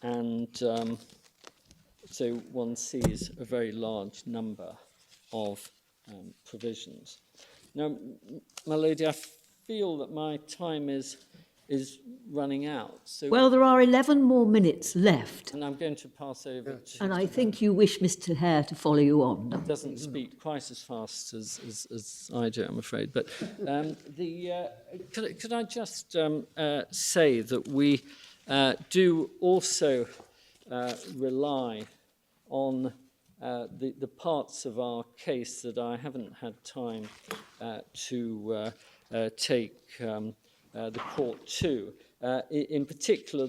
and so one sees a very large number of provisions. Now, my lady, I feel that my time is running out. So, Well, there are 11 more minutes left, and I'm going to pass over to... and I think you wish Mr. Hare to follow you on. Doesn't speak quite as fast as I do, I'm afraid. But could I just say that we do also rely on the parts of our case that I haven't had time to take the court to. In particular,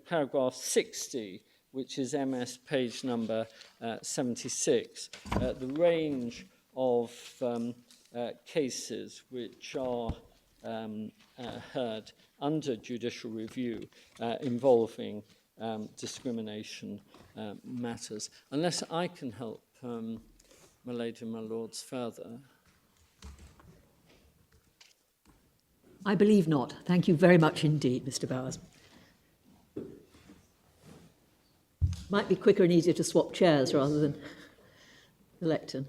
paragraph 60, which is MS page number 76, the range of cases which are heard under judicial review involving discrimination matters. Unless I can help my lady and my lords further. I believe not. Thank you very much indeed, Mr. Bowers. Might be quicker and easier to swap chairs rather than the lectern.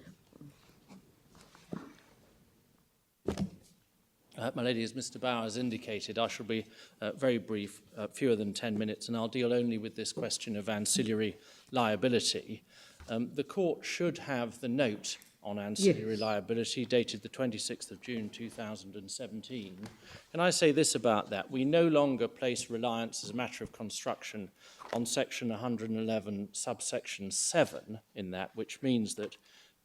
My lady, as Mr. Bowers indicated, I shall be very brief, fewer than 10 minutes, and I'll deal only with this question of ancillary liability. The court should have the note on ancillary liability dated the 26th of June 2017. Can I say this about that? We no longer place reliance as a matter of construction on section 111 subsection 7 in that, which means that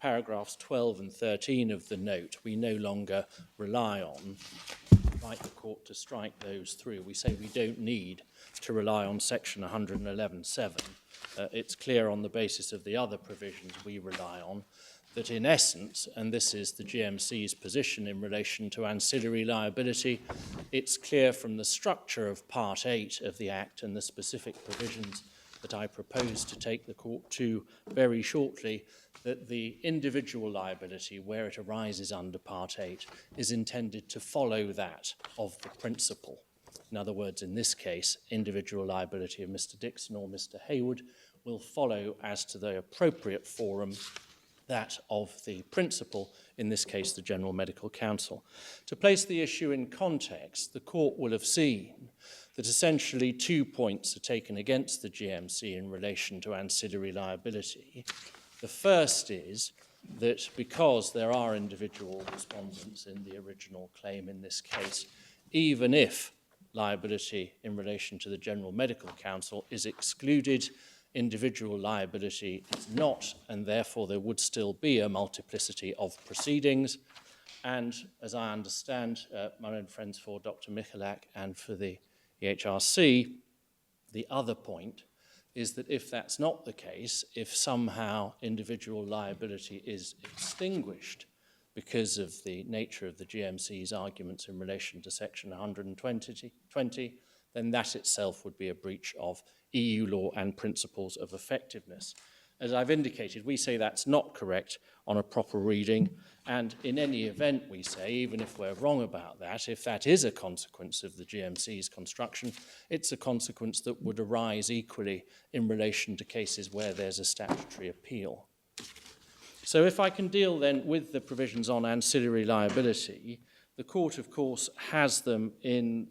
paragraphs 12 and 13 of the note we no longer rely on. Invite the court to strike those through. We say we don't need to rely on section 111.7. It's clear on the basis of the other provisions we rely on that in essence, and this is the GMC's position in relation to ancillary liability, it's clear from the structure of Part 8 of the Act and the specific provisions that I propose to take the court to very shortly, that the individual liability, where it arises under Part 8, is intended to follow that of the principal. In other words, in this case, individual liability of Mr. Dixon or Mr. Hayward will follow as to the appropriate forum that of the principal, in this case the General Medical Council. To place the issue in context, the court will have seen that essentially 2 points are taken against the GMC in relation to ancillary liability. The first is that because there are individual respondents in the original claim in this case, even if liability in relation to the General Medical Council is excluded, individual liability is not, and therefore there would still be a multiplicity of proceedings. And as I understand, my own friends for Dr. Michalak and for the EHRC, the other point is that if that's not the case, if somehow individual liability is extinguished because of the nature of the GMC's arguments in relation to section 120, then that itself would be a breach of EU law and principles of effectiveness. As I've indicated, we say that's not correct on a proper reading, and in any event, we say, even if we're wrong about that, if that is a consequence of the GMC's construction, it's a consequence that would arise equally in relation to cases where there's a statutory appeal. So if I can deal then with the provisions on ancillary liability, the court, of course, has them in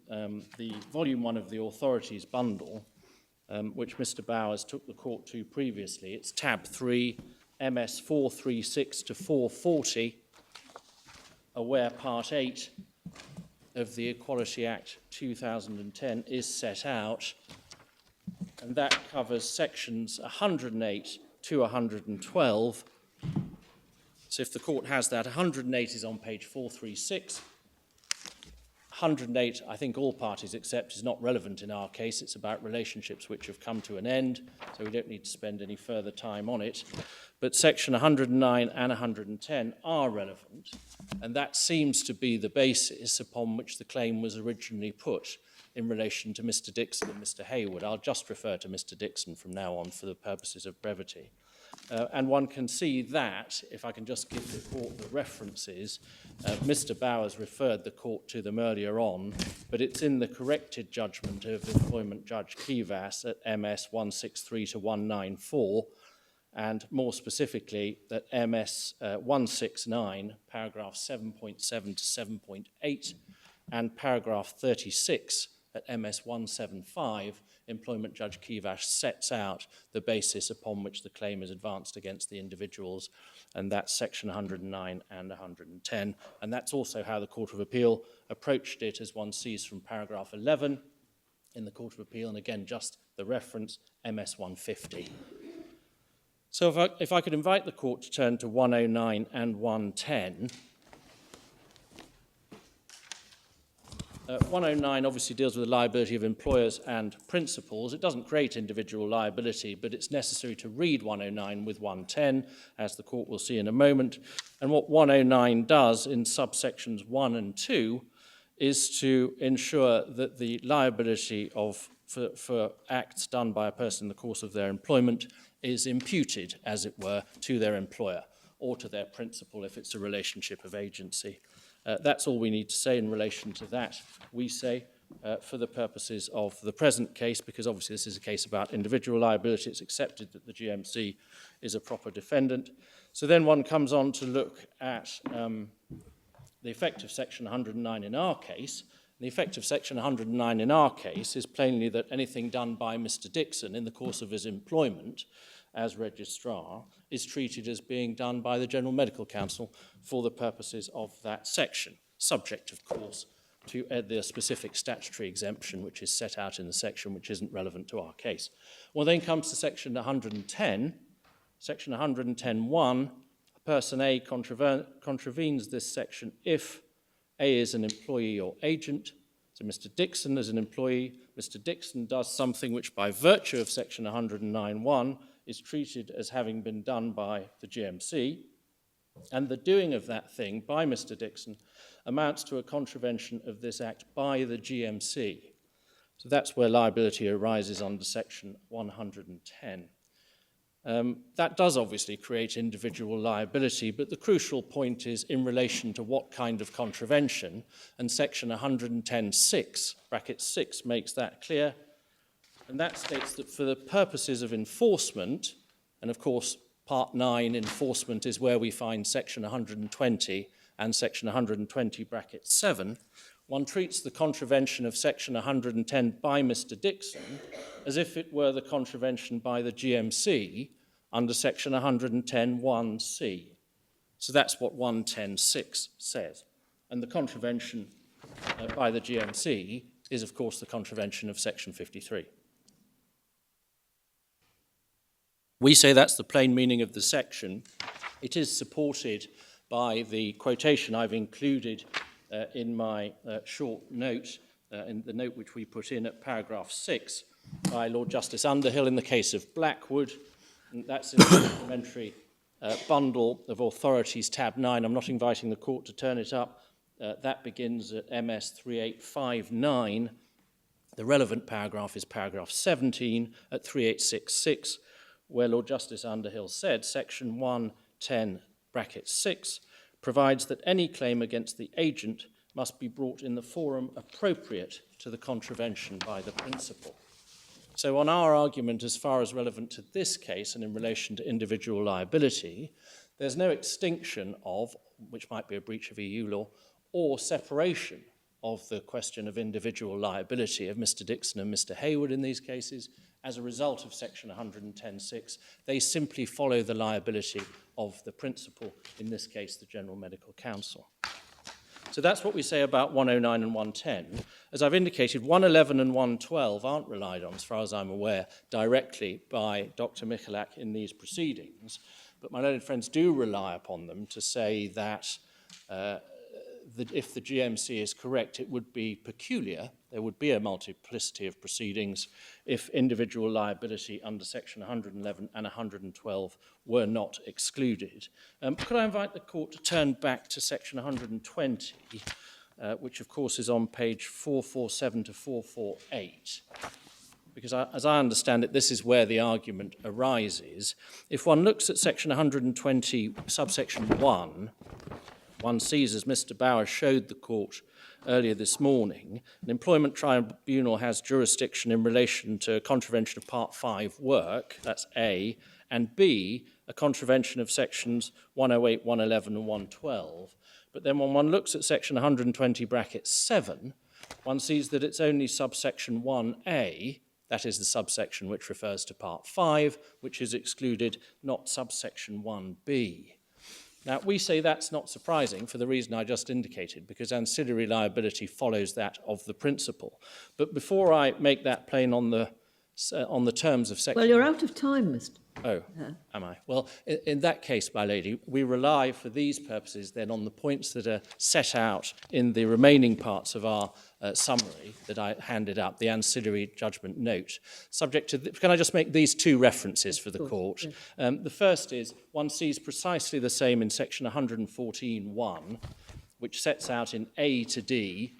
the volume 1 of the authorities bundle, which Mr. Bowers took the court to previously. It's tab 3, MS 436 to 440, where Part 8 of the Equality Act 2010 is set out, and that covers sections 108 to 112. So if the court has that, 108 is on page 436, 108, I think all parties accept, is not relevant in our case. It's about relationships which have come to an end, so we don't need to spend any further time on it. But section 109 and 110 are relevant, and that seems to be the basis upon which the claim was originally put in relation to Mr. Dixon and Mr. Hayward. I'll just refer to Mr. Dixon from now on for the purposes of brevity. And one can see that, if I can just give the court the references, Mr. Bowers referred the court to them earlier on, but it's in the corrected judgment of Employment Judge Kivas at MS 163 to 194, and more specifically that MS 169, paragraph 7.7 to 7.8, and paragraph 36 at MS 175, Employment Judge Kivas sets out the basis upon which the claim is advanced against the individuals, and that's section 109 and 110. And that's also how the Court of Appeal approached it, as one sees from paragraph 11 in the Court of Appeal, and again, just the reference, MS 150. So if I could invite the court to turn to 109 and 110. 109 obviously deals with the liability of employers and principals. It doesn't create individual liability, but it's necessary to read 109 with 110, as the court will see in a moment. And what 109 does in subsections 1 and 2 is to ensure that the liability for acts done by a person in the course of their employment is imputed, as it were, to their employer or to their principal if it's a relationship of agency. That's all we need to say in relation to that, we say, for the purposes of the present case, because obviously this is a case about individual liability. It's accepted that the GMC is a proper defendant. So then one comes on to look at the effect of section 109 in our case. The effect of section 109 in our case is plainly that anything done by Mr. Dixon in the course of his employment as registrar is treated as being done by the General Medical Council for the purposes of that section, subject, of course, to the specific statutory exemption which is set out in the section, which isn't relevant to our case. Well, then comes to section 110. Section 110.1, person A contravenes this section if A is an employee or agent. So Mr. Dixon is an employee. Mr. Dixon does something which by virtue of section 109.1 is treated as having been done by the GMC, and the doing of that thing by Mr. Dixon amounts to a contravention of this act by the GMC. So that's where liability arises under section 110. That does obviously create individual liability, but the crucial point is in relation to what kind of contravention, and section 110.6, bracket 6, makes that clear. And that states that for the purposes of enforcement, and of course part 9, enforcement, is where we find section 120 and section 120 bracket 7, one treats the contravention of section 110 by Mr. Dixon as if it were the contravention by the GMC under section 110.1c. So that's what 110.6 says. And the contravention by the GMC is, of course, the contravention of section 53. We say that's the plain meaning of the section. It is supported by the quotation I've included in my short note, in the note which we put in at paragraph 6 by Lord Justice Underhill in the case of Blackwood. And that's in the supplementary bundle of authorities, tab 9. I'm not inviting the court to turn it up. That begins at MS 3859. The relevant paragraph is paragraph 17 at 3866, where Lord Justice Underhill said section 110 bracket 6 provides that any claim against the agent must be brought in the forum appropriate to the contravention by the principal. So on our argument as far as relevant to this case and in relation to individual liability, there's no extinction of, which might be a breach of EU law, or separation of the question of individual liability of Mr. Dixon and Mr. Hayward in these cases as a result of section 110.6. They simply follow the liability of the principal, in this case the General Medical Council. So that's what we say about 109 and 110. As I've indicated, 111 and 112 aren't relied on, as far as I'm aware, directly by Dr. Michalak in these proceedings, but my learned friends do rely upon them to say that if the GMC is correct, it would be peculiar, there would be a multiplicity of proceedings if individual liability under Section 111 and 112 were not excluded. Could I invite the court to turn back to Section 120, which of course is on page 447 to 448? Because as I understand it, this is where the argument arises. If one looks at Section 120, subsection 1, one sees, as Mr. Bowers showed the court earlier this morning, an employment tribunal has jurisdiction in relation to contravention of Part 5 work, that's A, and B, a contravention of Sections 108, 111 and 112. But then when one looks at Section 120 bracket 7, one sees that it's only subsection 1A, that is the subsection which refers to Part 5, which is excluded, not subsection 1B. Now, we say that's not surprising for the reason I just indicated, because ancillary liability follows that of the principle. But before I make that plain on the terms of section... Well, you're out of time, Mr. Oh, am I? Well, in that case, my lady, we rely for these purposes then on the points that are set out in the remaining parts of our summary that I handed up, the ancillary judgment note. Subject to... Can I just make these two references for the court? Yes. The first is, one sees precisely the same in section 114.1, which sets out in A to D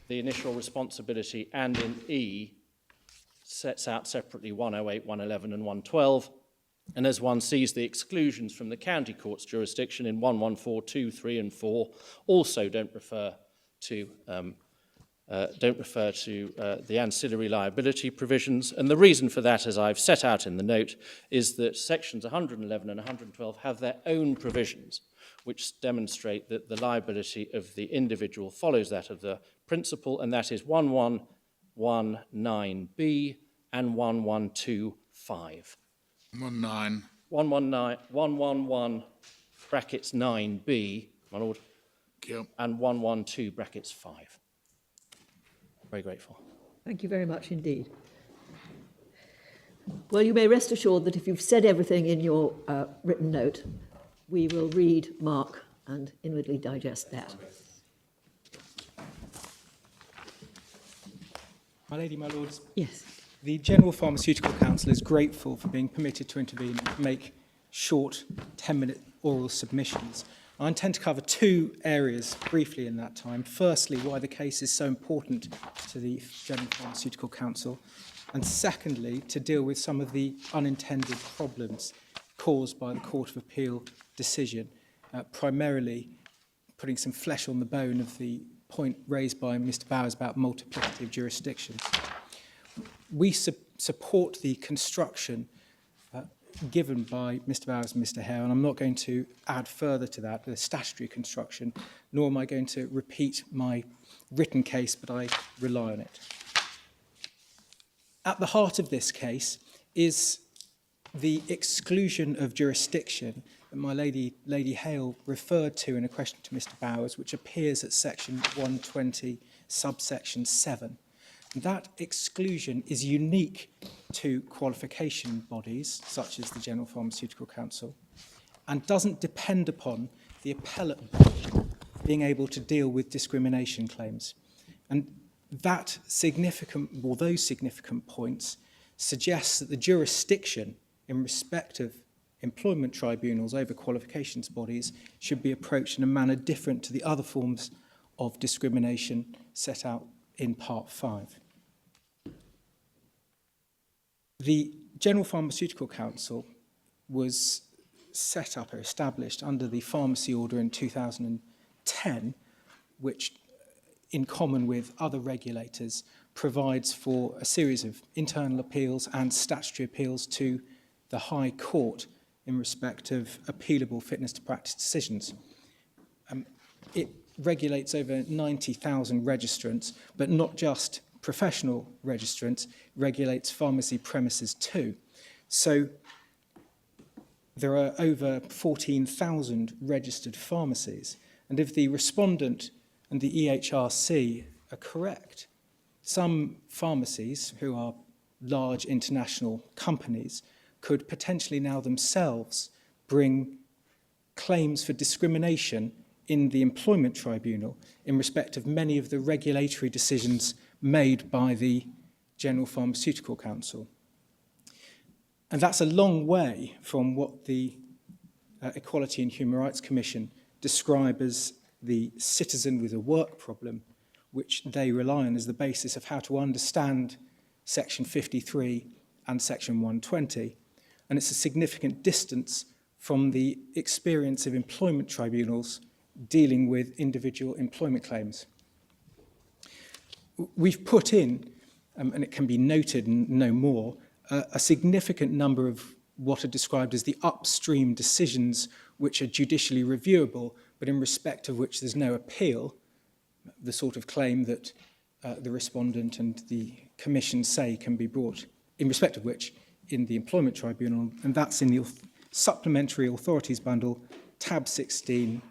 the initial responsibility, and in E sets out separately 108, 111 and 112. And as one sees, the exclusions from the county court's jurisdiction in 114, 2, 3 and 4 also don't refer to the ancillary liability provisions. And the reason for that, as I've set out in the note, is that sections 111 and 112 have their own provisions which demonstrate that the liability of the individual follows that of the principal, and that is 1119B and 1125. 111 brackets 9B, my lord, and 112 brackets 5. Very grateful. Thank you very much indeed. Well, you may rest assured that if you've said everything in your written note, we will read, mark, and inwardly digest that. My lady, my lords. Yes. The General Pharmaceutical Council is grateful for being permitted to intervene and make short 10-minute oral submissions. I intend to cover two areas briefly in that time. Firstly, why the case is so important to the General Pharmaceutical Council, and secondly, to deal with some of the unintended problems caused by the Court of Appeal decision, primarily putting some flesh on the bone of the point raised by Mr. Bowers about multiplicity of jurisdictions. We support the construction given by Mr. Bowers and Mr. Hare, and I'm not going to add further to that, the statutory construction, nor am I going to repeat my written case, but I rely on it. At the heart of this case is the exclusion of jurisdiction that my Lady Hale referred to in a question to Mr. Bowers, which appears at section 120, subsection 7. That exclusion is unique to qualification bodies, such as the General Pharmaceutical Council, and doesn't depend upon the appellate body being able to deal with discrimination claims. And that those significant points suggests that the jurisdiction in respect of employment tribunals over qualifications bodies should be approached in a manner different to the other forms of discrimination set out in Part 5. The General Pharmaceutical Council was set up or established under the Pharmacy Order in 2010, which, in common with other regulators, provides for a series of internal appeals and statutory appeals to the High Court in respect of appealable fitness to practice decisions. It regulates over 90,000 registrants, but not just professional registrants, regulates pharmacy premises too. So there are over 14,000 registered pharmacies, and if the respondent and the EHRC are correct, some pharmacies, who are large international companies, could potentially now themselves bring claims for discrimination in the Employment Tribunal in respect of many of the regulatory decisions made by the General Pharmaceutical Council. And that's a long way from what the Equality and Human Rights Commission describe as the citizen with a work problem, which they rely on as the basis of how to understand Section 53 and Section 120. And it's a significant distance from the experience of employment tribunals dealing with individual employment claims. We've put in, and it can be noted no more, a significant number of what are described as the upstream decisions which are judicially reviewable, but in respect of which there's no appeal, the sort of claim that the respondent and the commission say can be brought, in respect of which, in the Employment Tribunal, and that's in the Supplementary Authorities Bundle, tab 16,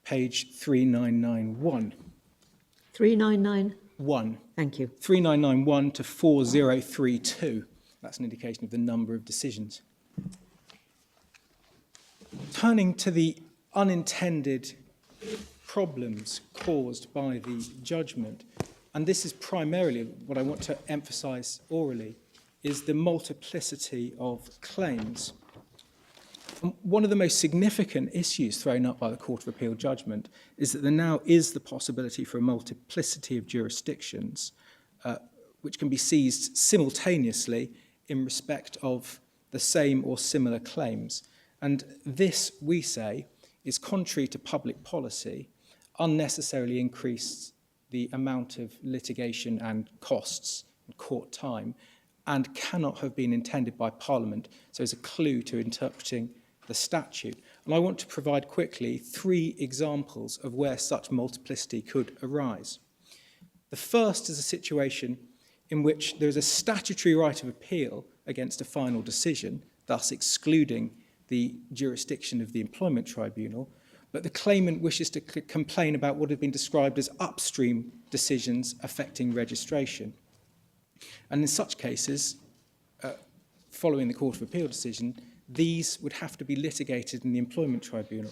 page 3991. 399? Thank you. 3991 to 4032. That's an indication of the number of decisions. Turning to the unintended problems caused by the judgment, and this is primarily what I want to emphasise orally, is the multiplicity of claims. One of the most significant issues thrown up by the Court of Appeal judgment is that there now is the possibility for a multiplicity of jurisdictions which can be seized simultaneously in respect of the same or similar claims. And this, we say, is contrary to public policy, unnecessarily increased the amount of litigation and costs and court time, and cannot have been intended by Parliament, so as a clue to interpreting the statute. And I want to provide quickly 3 examples of where such multiplicity could arise. The first is a situation in which there is a statutory right of appeal against a final decision, thus excluding the jurisdiction of the Employment Tribunal, but the claimant wishes to complain about what have been described as upstream decisions affecting registration. And in such cases, following the Court of Appeal decision, these would have to be litigated in the Employment Tribunal.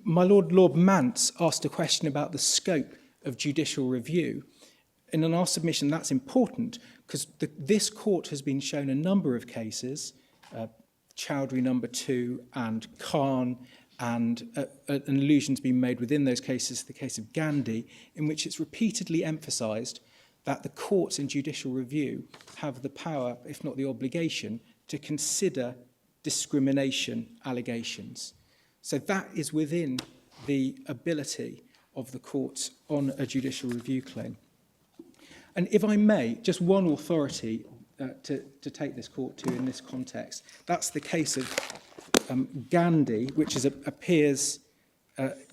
My Lord Mance asked a question about the scope of judicial review. And in our submission, that's important because this court has been shown a number of cases, Chowdhury No. 2 and Khan, and an allusion's been made within those cases, the case of Gandhi, in which it's repeatedly emphasised that the courts in judicial review have the power, if not the obligation, to consider discrimination allegations. So that is within the ability of the courts on a judicial review claim. And if I may, just one authority to take this court to in this context, that's the case of Gandhi, which appears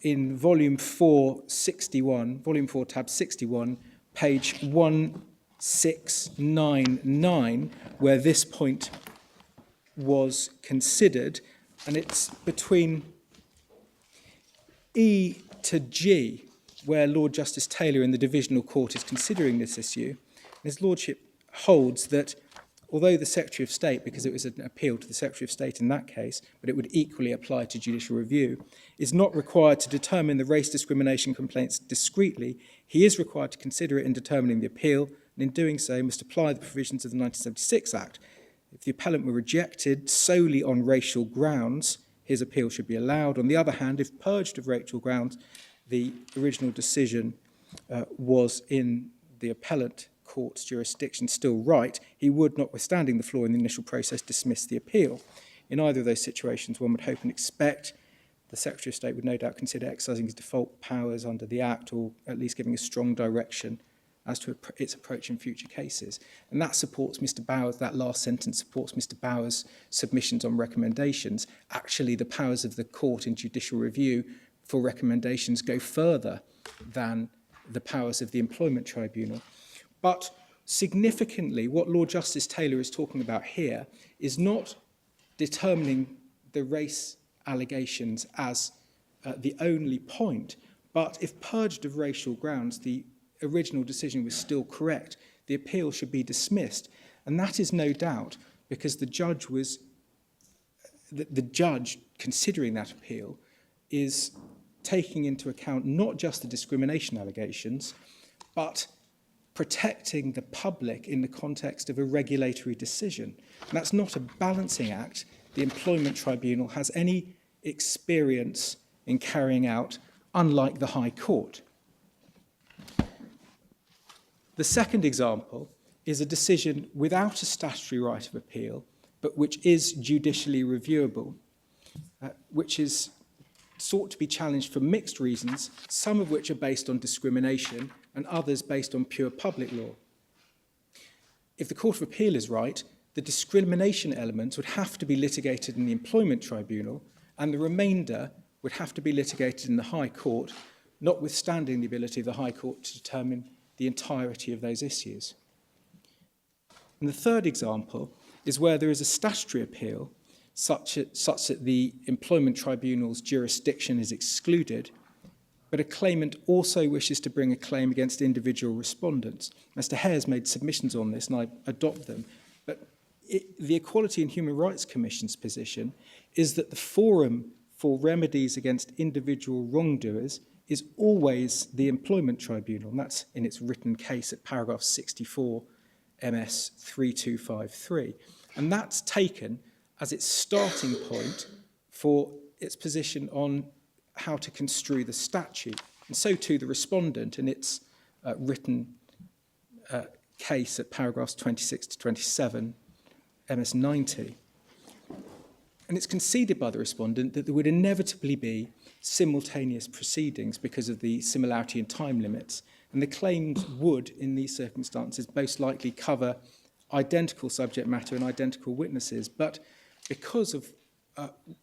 in volume 4, tab 61, page 1699, where this point was considered, and it's between E to G, where Lord Justice Taylor in the Divisional Court is considering this issue. His Lordship holds that although the Secretary of State, because it was an appeal to the Secretary of State in that case, but it would equally apply to judicial review, is not required to determine the race discrimination complaints discreetly, he is required to consider it in determining the appeal, and in doing so must apply the provisions of the 1976 Act. If the appellant were rejected solely on racial grounds, his appeal should be allowed. On the other hand, if purged of racial grounds, the original decision was in the appellate court's jurisdiction still right, he would, notwithstanding the flaw in the initial process, dismiss the appeal. In either of those situations, one would hope and expect the Secretary of State would no doubt consider exercising his default powers under the Act, or at least giving a strong direction as to its approach in future cases. And that supports Mr. Bowers, that last sentence supports Mr. Bowers' submissions on recommendations. Actually, the powers of the court in judicial review for recommendations go further than the powers of the Employment Tribunal. But significantly, what Lord Justice Taylor is talking about here is not determining the race allegations as the only point, but if purged of racial grounds, the original decision was still correct, the appeal should be dismissed. And that is no doubt because the judge was the judge considering that appeal is taking into account not just the discrimination allegations, but protecting the public in the context of a regulatory decision. And that's not a balancing act the Employment Tribunal has any experience in carrying out, unlike the High Court. The second example is a decision without a statutory right of appeal, but which is judicially reviewable, which is sought to be challenged for mixed reasons, some of which are based on discrimination and others based on pure public law. If the Court of Appeal is right, the discrimination element would have to be litigated in the Employment Tribunal, and the remainder would have to be litigated in the High Court, notwithstanding the ability of the High Court to determine the entirety of those issues. And the third example is where there is a statutory appeal such that the Employment Tribunal's jurisdiction is excluded, but a claimant also wishes to bring a claim against individual respondents. Mr. Hare's made submissions on this, and I adopt them. But the Equality and Human Rights Commission's position is that the forum for remedies against individual wrongdoers is always the Employment Tribunal, and that's in its written case at paragraph 64, MS 3253. And that's taken as its starting point for its position on how to construe the statute. And so too the respondent in its written case at paragraphs 26 to 27, MS 90. And it's conceded by the respondent that there would inevitably be simultaneous proceedings because of the similarity in time limits, and the claims would, in these circumstances, most likely cover identical subject matter and identical witnesses. But because of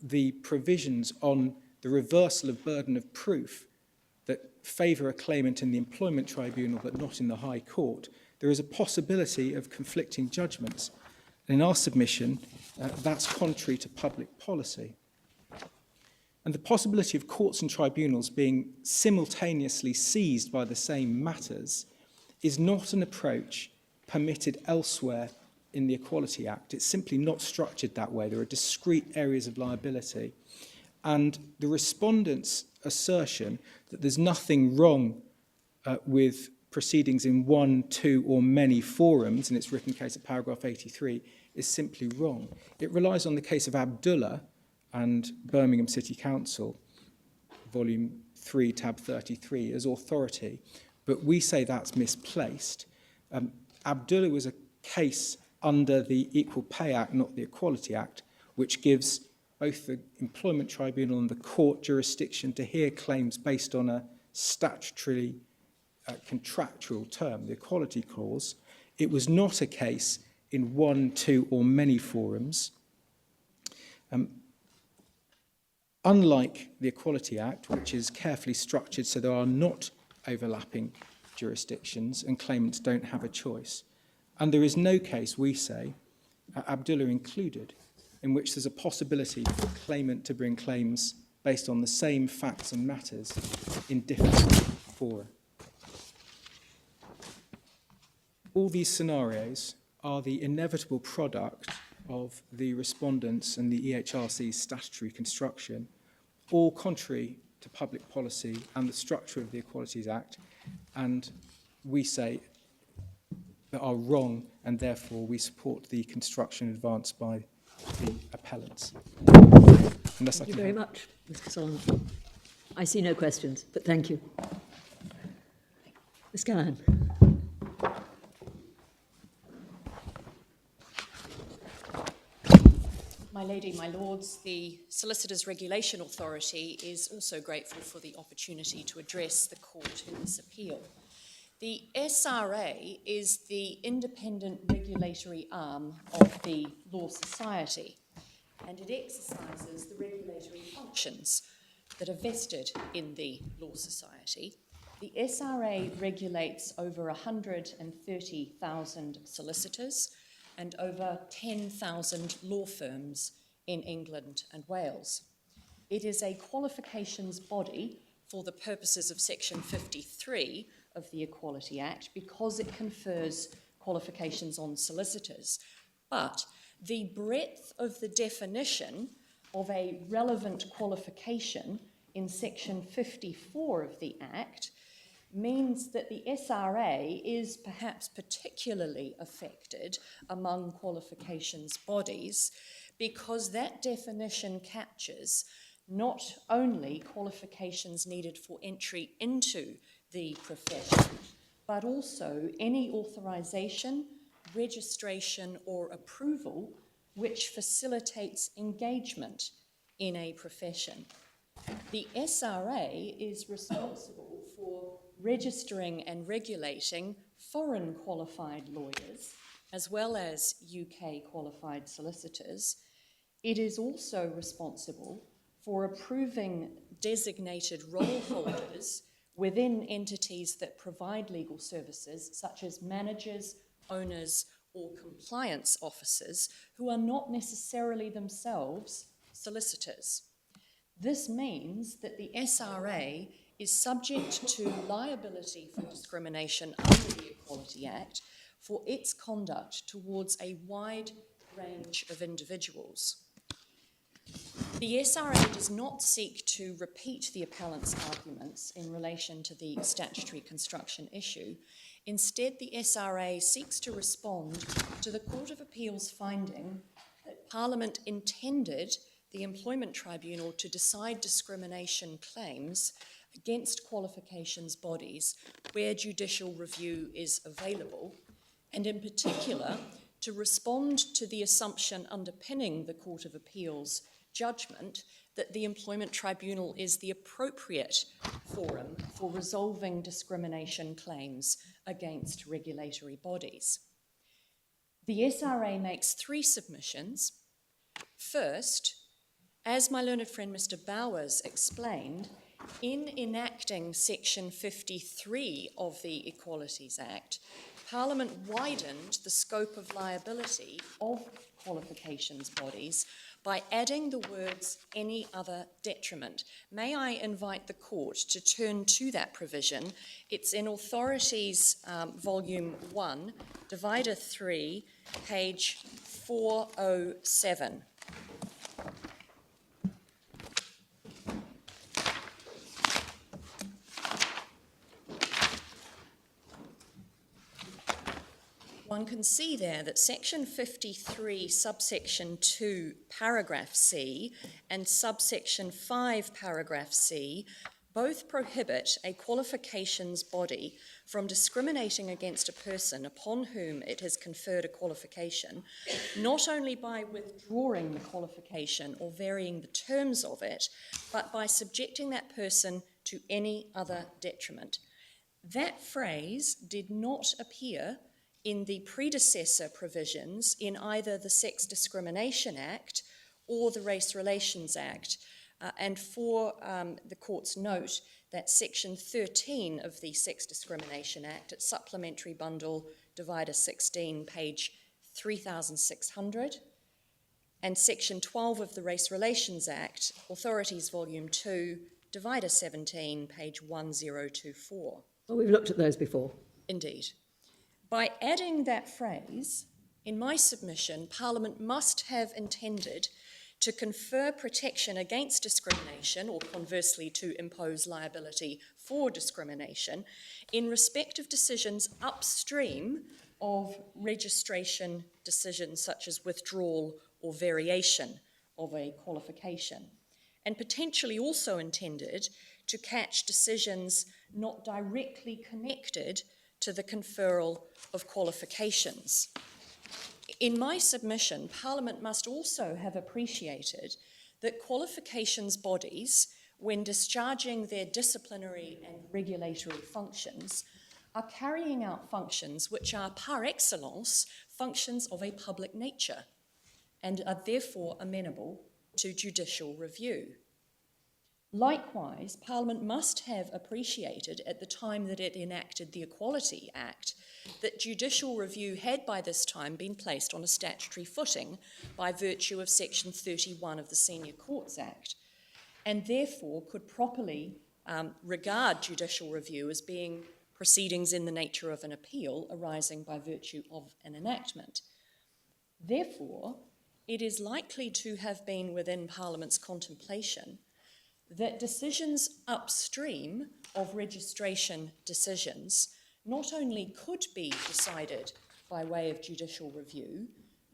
the provisions on the reversal of burden of proof that favour a claimant in the Employment Tribunal but not in the High Court, there is a possibility of conflicting judgments. And in our submission, that's contrary to public policy. And the possibility of courts and tribunals being simultaneously seized by the same matters is not an approach permitted elsewhere in the Equality Act. It's simply not structured that way. There are discrete areas of liability. And the respondent's assertion that there's nothing wrong with proceedings in one, two, or many forums, in its written case at paragraph 83, is simply wrong. It relies on the case of Abdullah and Birmingham City Council, volume 3, tab 33, as authority, but we say that's misplaced. Abdullah was a case under the Equal Pay Act, not the Equality Act, which gives both the Employment Tribunal and the court jurisdiction to hear claims based on a statutory contractual term, the Equality Clause. It was not a case in one, two, or many forums. Unlike the Equality Act, which is carefully structured so there are not overlapping jurisdictions and claimants don't have a choice. And there is no case, we say, Abdullah included, in which there's a possibility for a claimant to bring claims based on the same facts and matters in different fora. All these scenarios are the inevitable product of the respondents and the EHRC's statutory construction, all contrary to public policy and the structure of the Equalities Act, and we say that are wrong, and therefore we support the construction advanced by the appellants. Thank you very much, Mr. Solomon. I see no questions, but thank you. Ms. Callahan. My Lady, my Lords, the Solicitors Regulation Authority is also grateful for the opportunity to address the court in this appeal. The SRA is the independent regulatory arm of the Law Society, and it exercises the regulatory functions that are vested in the Law Society. The SRA regulates over 130,000 solicitors and over 10,000 law firms in England and Wales. It is a qualifications body for the purposes of Section 53 of the Equality Act because it confers qualifications on solicitors. But the breadth of the definition of a relevant qualification in section 54 of the Act means that the SRA is perhaps particularly affected among qualifications bodies, because that definition captures not only qualifications needed for entry into the profession, but also any authorization, registration, or approval which facilitates engagement in a profession. The SRA is responsible for registering and regulating foreign qualified lawyers, as well as UK qualified solicitors. It is also responsible for approving designated role holders within entities that provide legal services, such as managers, owners, or compliance officers, who are not necessarily themselves solicitors. This means that the SRA is subject to liability for discrimination under the Equality Act for its conduct towards a wide range of individuals. The SRA does not seek to repeat the appellant's arguments in relation to the statutory construction issue. Instead, the SRA seeks to respond to the Court of Appeal's finding that Parliament intended the Employment Tribunal to decide discrimination claims against qualifications bodies where judicial review is available, and in particular, to respond to the assumption underpinning the Court of Appeal's judgment that the Employment Tribunal is the appropriate forum for resolving discrimination claims against regulatory bodies. The SRA makes three submissions. First, as my learned friend Mr. Bowers explained, in enacting Section 53 of the Equalities Act, Parliament widened the scope of liability of qualifications bodies by adding the words "any other detriment." May I invite the Court to turn to that provision? It's in Authorities, Volume 1, Divider 3, page 407. One can see there that Section 53, subsection 2, paragraph C, and subsection 5, paragraph C, both prohibit a qualifications body from discriminating against a person upon whom it has conferred a qualification, not only by withdrawing the qualification or varying the terms of it, but by subjecting that person to any other detriment. That phrase did not appear in the predecessor provisions in either the Sex Discrimination Act or the Race Relations Act. And for the Court's note that Section 13 of the Sex Discrimination Act, at Supplementary Bundle, Divider 16, page 3600, and Section 12 of the Race Relations Act, Authorities Volume 2, Divider 17, page 1024. Well, we've looked at those before. Indeed. By adding that phrase, in my submission, Parliament must have intended to confer protection against discrimination, or conversely to impose liability for discrimination, in respect of decisions upstream of registration decisions such as withdrawal or variation of a qualification, and potentially also intended to catch decisions not directly connected to the conferral of qualifications. In my submission, Parliament must also have appreciated that qualifications bodies, when discharging their disciplinary and regulatory functions, are carrying out functions which are par excellence functions of a public nature and are therefore amenable to judicial review. Likewise, Parliament must have appreciated at the time that it enacted the Equality Act that judicial review had by this time been placed on a statutory footing by virtue of Section 31 of the Senior Courts Act, and therefore could properly regard judicial review as being proceedings in the nature of an appeal arising by virtue of an enactment. Therefore, it is likely to have been within Parliament's contemplation that decisions upstream of registration decisions not only could be decided by way of judicial review,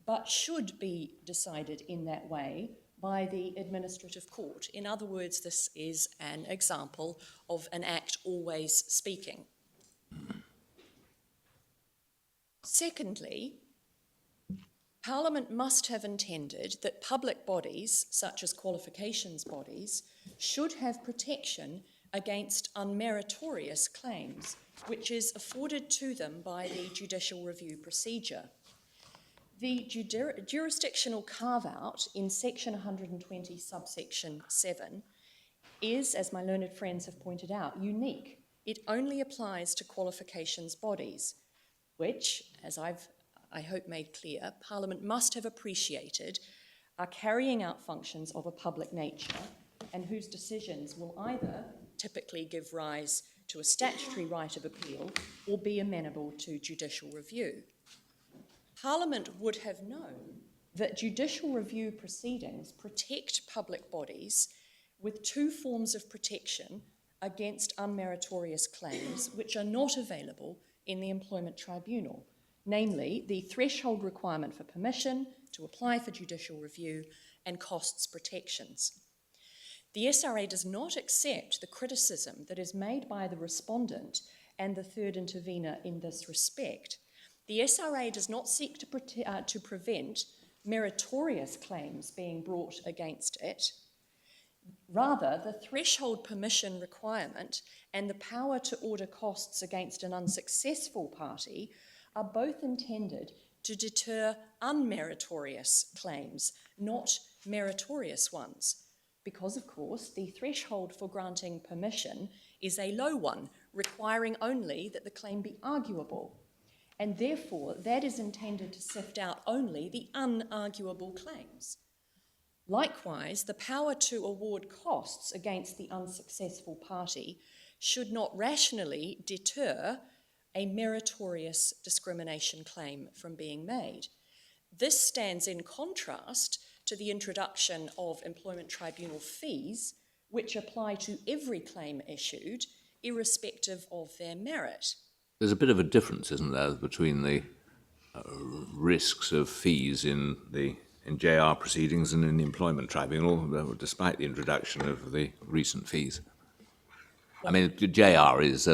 but should be decided in that way by the administrative court. In other words, this is an example of an act always speaking. Secondly, Parliament must have intended that public bodies, such as qualifications bodies, should have protection against unmeritorious claims, which is afforded to them by the judicial review procedure. The jurisdictional carve-out in section 120, subsection 7, is, as my learned friends have pointed out, unique. It only applies to qualifications bodies, which, as I hope made clear, Parliament must have appreciated are carrying out functions of a public nature and whose decisions will either typically give rise to a statutory right of appeal or be amenable to judicial review. Parliament would have known that judicial review proceedings protect public bodies with two forms of protection against unmeritorious claims which are not available in the Employment Tribunal, namely the threshold requirement for permission to apply for judicial review and costs protections. The SRA does not accept the criticism that is made by the respondent and the third intervener in this respect. The SRA does not seek to prevent meritorious claims being brought against it. Rather, the threshold permission requirement and the power to order costs against an unsuccessful party are both intended to deter unmeritorious claims, not meritorious ones. Because, of course, the threshold for granting permission is a low one, requiring only that the claim be arguable. And therefore, that is intended to sift out only the unarguable claims. Likewise, the power to award costs against the unsuccessful party should not rationally deter a meritorious discrimination claim from being made. This stands in contrast to the introduction of Employment Tribunal fees, which apply to every claim issued, irrespective of their merit. There's a bit of a difference, isn't there, between the risks of fees in JR proceedings and in the Employment Tribunal, despite the introduction of the recent fees. I mean, JR is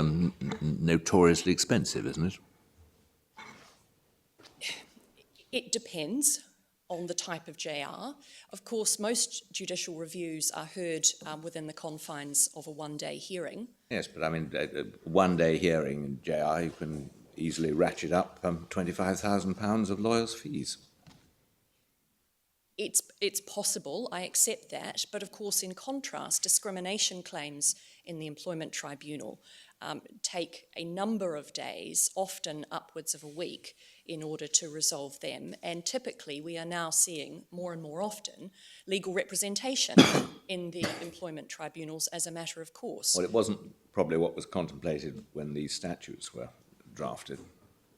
notoriously expensive, isn't it? It depends on the type of JR. Of course, most judicial reviews are heard within the confines of a one-day hearing. Yes, but I mean, a one-day hearing in JR, you can easily ratchet up £25,000 of lawyers' fees. It's possible, I accept that, but of course, in contrast, discrimination claims in the Employment Tribunal take a number of days, often upwards of a week, in order to resolve them. And typically, we are now seeing more and more often legal representation in the employment tribunals as a matter of course. Well, it wasn't probably what was contemplated when these statutes were drafted.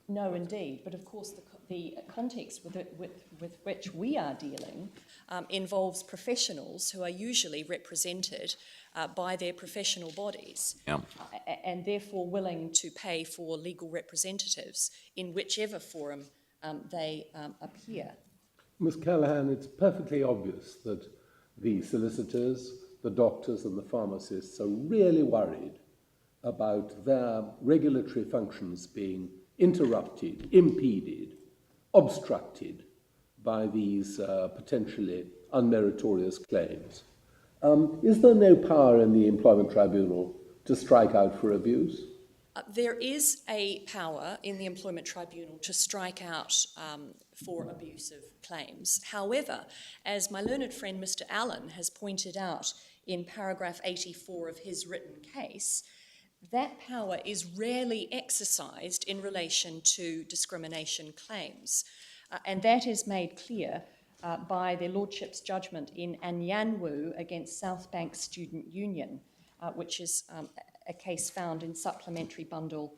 No, indeed. But of course, the context with which we are dealing involves professionals who are usually represented by their professional bodies, and therefore willing to pay for legal representatives in whichever forum they appear. Ms. Callaghan, it's perfectly obvious that the solicitors, the doctors and the pharmacists are really worried about their regulatory functions being interrupted, impeded, obstructed by these potentially unmeritorious claims. Is there no power in the Employment Tribunal to strike out for abuse? There is a power in the Employment Tribunal to strike out for abusive claims. However, as my learned friend Mr. Allen has pointed out in paragraph 84 of his written case, that power is rarely exercised in relation to discrimination claims. And that is made clear by their Lordship's judgment in Anyanwu against South Bank Student Union, which is a case found in Supplementary Bundle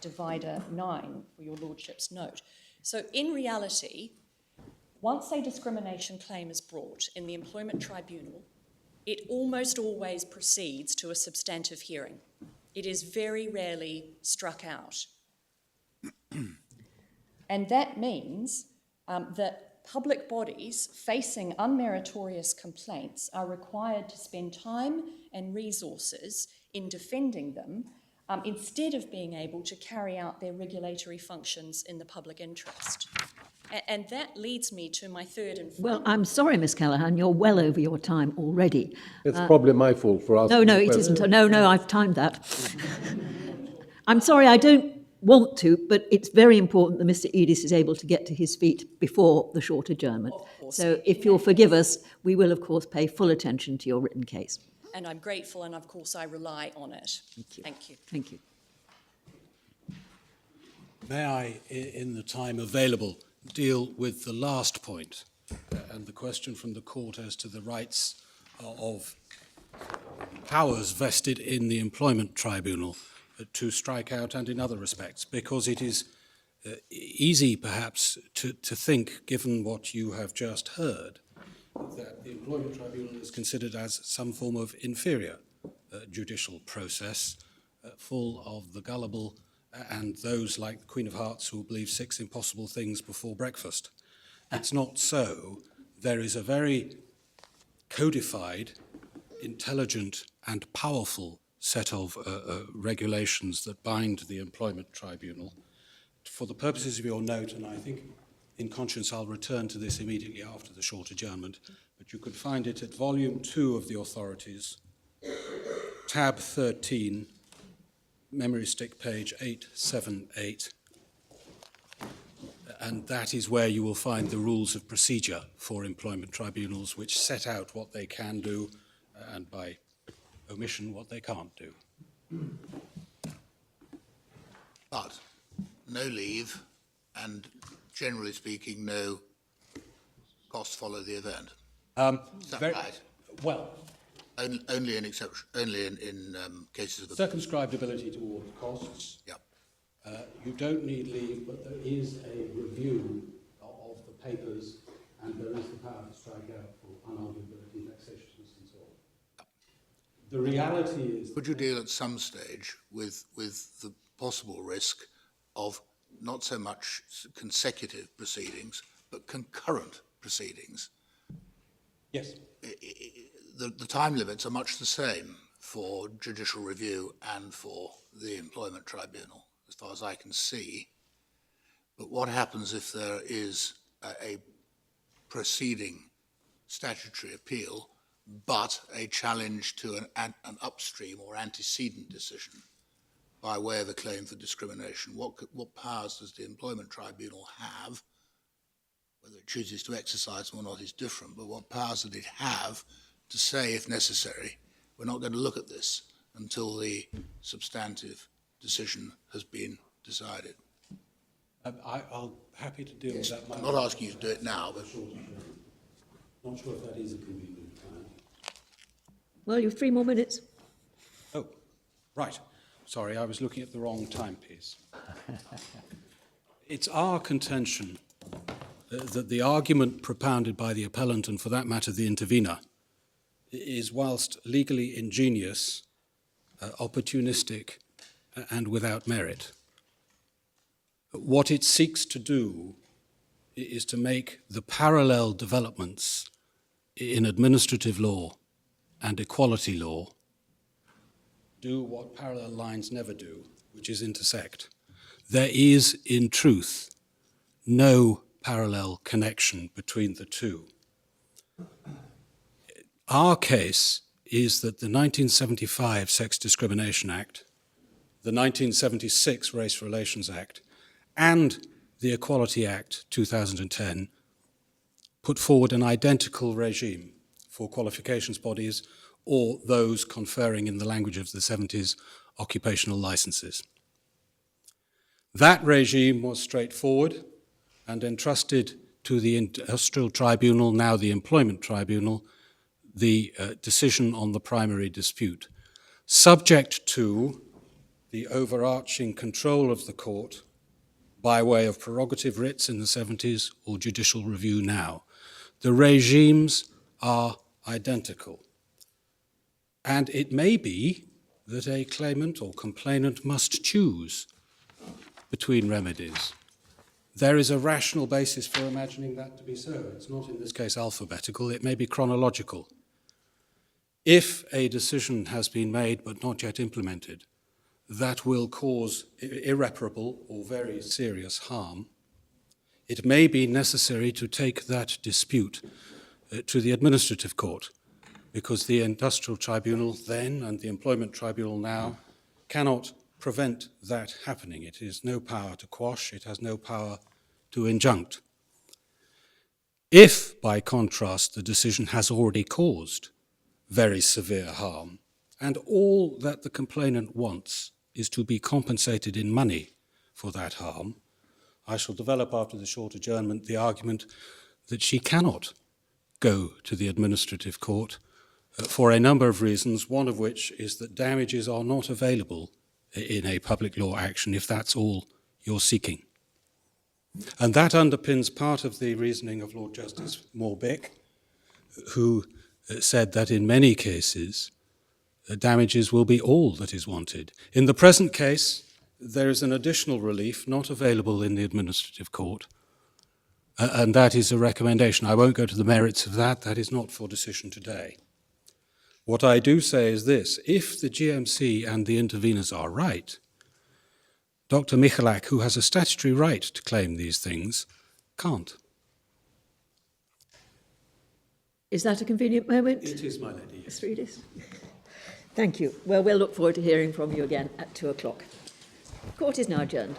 Divider 9, for your Lordship's note. So in reality, Once a discrimination claim is brought in the employment tribunal, it almost always proceeds to a substantive hearing. It is very rarely struck out. And that means that public bodies facing unmeritorious complaints are required to spend time and resources in defending them instead of being able to carry out their regulatory functions in the public interest. And that leads me to my third and final... Well, I'm sorry, Miss Callaghan, you're well over your time already. It's probably my fault for asking. No, it isn't. No, I've timed that. I'm sorry, I don't want to, but it's very important that Mr. Edis is able to get to his feet before the short adjournment. So if you'll forgive us, we will, of course, pay full attention to your written case. And I'm grateful, and of course I rely on it. Thank you. Thank you. Thank you. May I, in the time available, deal with the last point and the question from the court as to the rights of powers vested in the employment tribunal to strike out and in other respects, because it is easy perhaps to think, given what you have just heard, that the employment tribunal is considered as some form of inferior judicial process, full of the gullible and those like the Queen of Hearts who believe 6 impossible things before breakfast. It's not so. There is a very codified, intelligent and powerful set of regulations that bind the employment tribunal. For the purposes of your note, and I think in conscience I'll return to this immediately after the short adjournment, but you could find it at volume 2 of the authorities, tab 13, memory stick page 878, and that is where you will find the rules of procedure for employment tribunals, which set out what they can do and by omission what they can't do. But no leave and, generally speaking, no costs follow the event. Is that right? Well, only in exception, only in cases of the circumscribed ability toward costs. Yep. You don't need leave, but there is a review of the papers, and there is the power to strike out for unarguability, vexatiousness, and so on. The reality is... Would you deal at some stage with the possible risk of not so much consecutive proceedings, but concurrent proceedings? Yes. The time limits are much the same for judicial review and for the employment tribunal, as far as I can see. But what happens if there is a preceding statutory appeal, but a challenge to an upstream or antecedent decision by way of a claim for discrimination? What powers does the employment tribunal have? Whether it chooses to exercise them or not is different, but what powers did it have to say, if necessary, we're not going to look at this until the substantive decision has been decided? I'll happy to deal with that. I'm not asking you to do it now, but... Not sure if that is a convenient time. Well, you've 3 more minutes. Oh, right. Sorry, I was looking at the wrong timepiece. It's our contention that the argument propounded by the appellant, and for that matter the intervener, is, whilst legally ingenious, opportunistic, and without merit. What it seeks to do is to make the parallel developments in administrative law and equality law do what parallel lines never do, which is intersect. There is, in truth, no parallel connection between the two. Our case is that the 1975 Sex Discrimination Act, the 1976 Race Relations Act, and the Equality Act 2010 put forward an identical regime for qualifications bodies or those conferring, in the language of the 70s, occupational licenses. That regime was straightforward and entrusted to the Industrial Tribunal, now the Employment Tribunal, the decision on the primary dispute, subject to the overarching control of the court by way of prerogative writs in the 70s or judicial review now. The regimes are identical. And it may be that a claimant or complainant must choose between remedies. There is a rational basis for imagining that to be so. It's not in this case alphabetical, it may be chronological. If a decision has been made but not yet implemented, that will cause irreparable or very serious harm, it may be necessary to take that dispute to the administrative court, because the industrial tribunal then and the employment tribunal now cannot prevent that happening. It has no power to quash, it has no power to injunct. If, by contrast, the decision has already caused very severe harm, and all that the complainant wants is to be compensated in money for that harm, I shall develop after the short adjournment the argument that she cannot go to the administrative court for a number of reasons, one of which is that damages are not available in a public law action if that's all you're seeking. And that underpins part of the reasoning of Lord Justice Morbeck, who said that in many cases, damages will be all that is wanted. In the present case, there is an additional relief not available in the administrative court, and that is a recommendation. I won't go to the merits of that. That is not for decision today. What I do say is this: if the GMC and the interveners are right, Dr. Michalak, who has a statutory right to claim these things, can't. Is that a convenient moment? It is, my lady. Yes. Mr. Edis? Thank you. Well, we'll look forward to hearing from you again at 2:00. Court is now adjourned.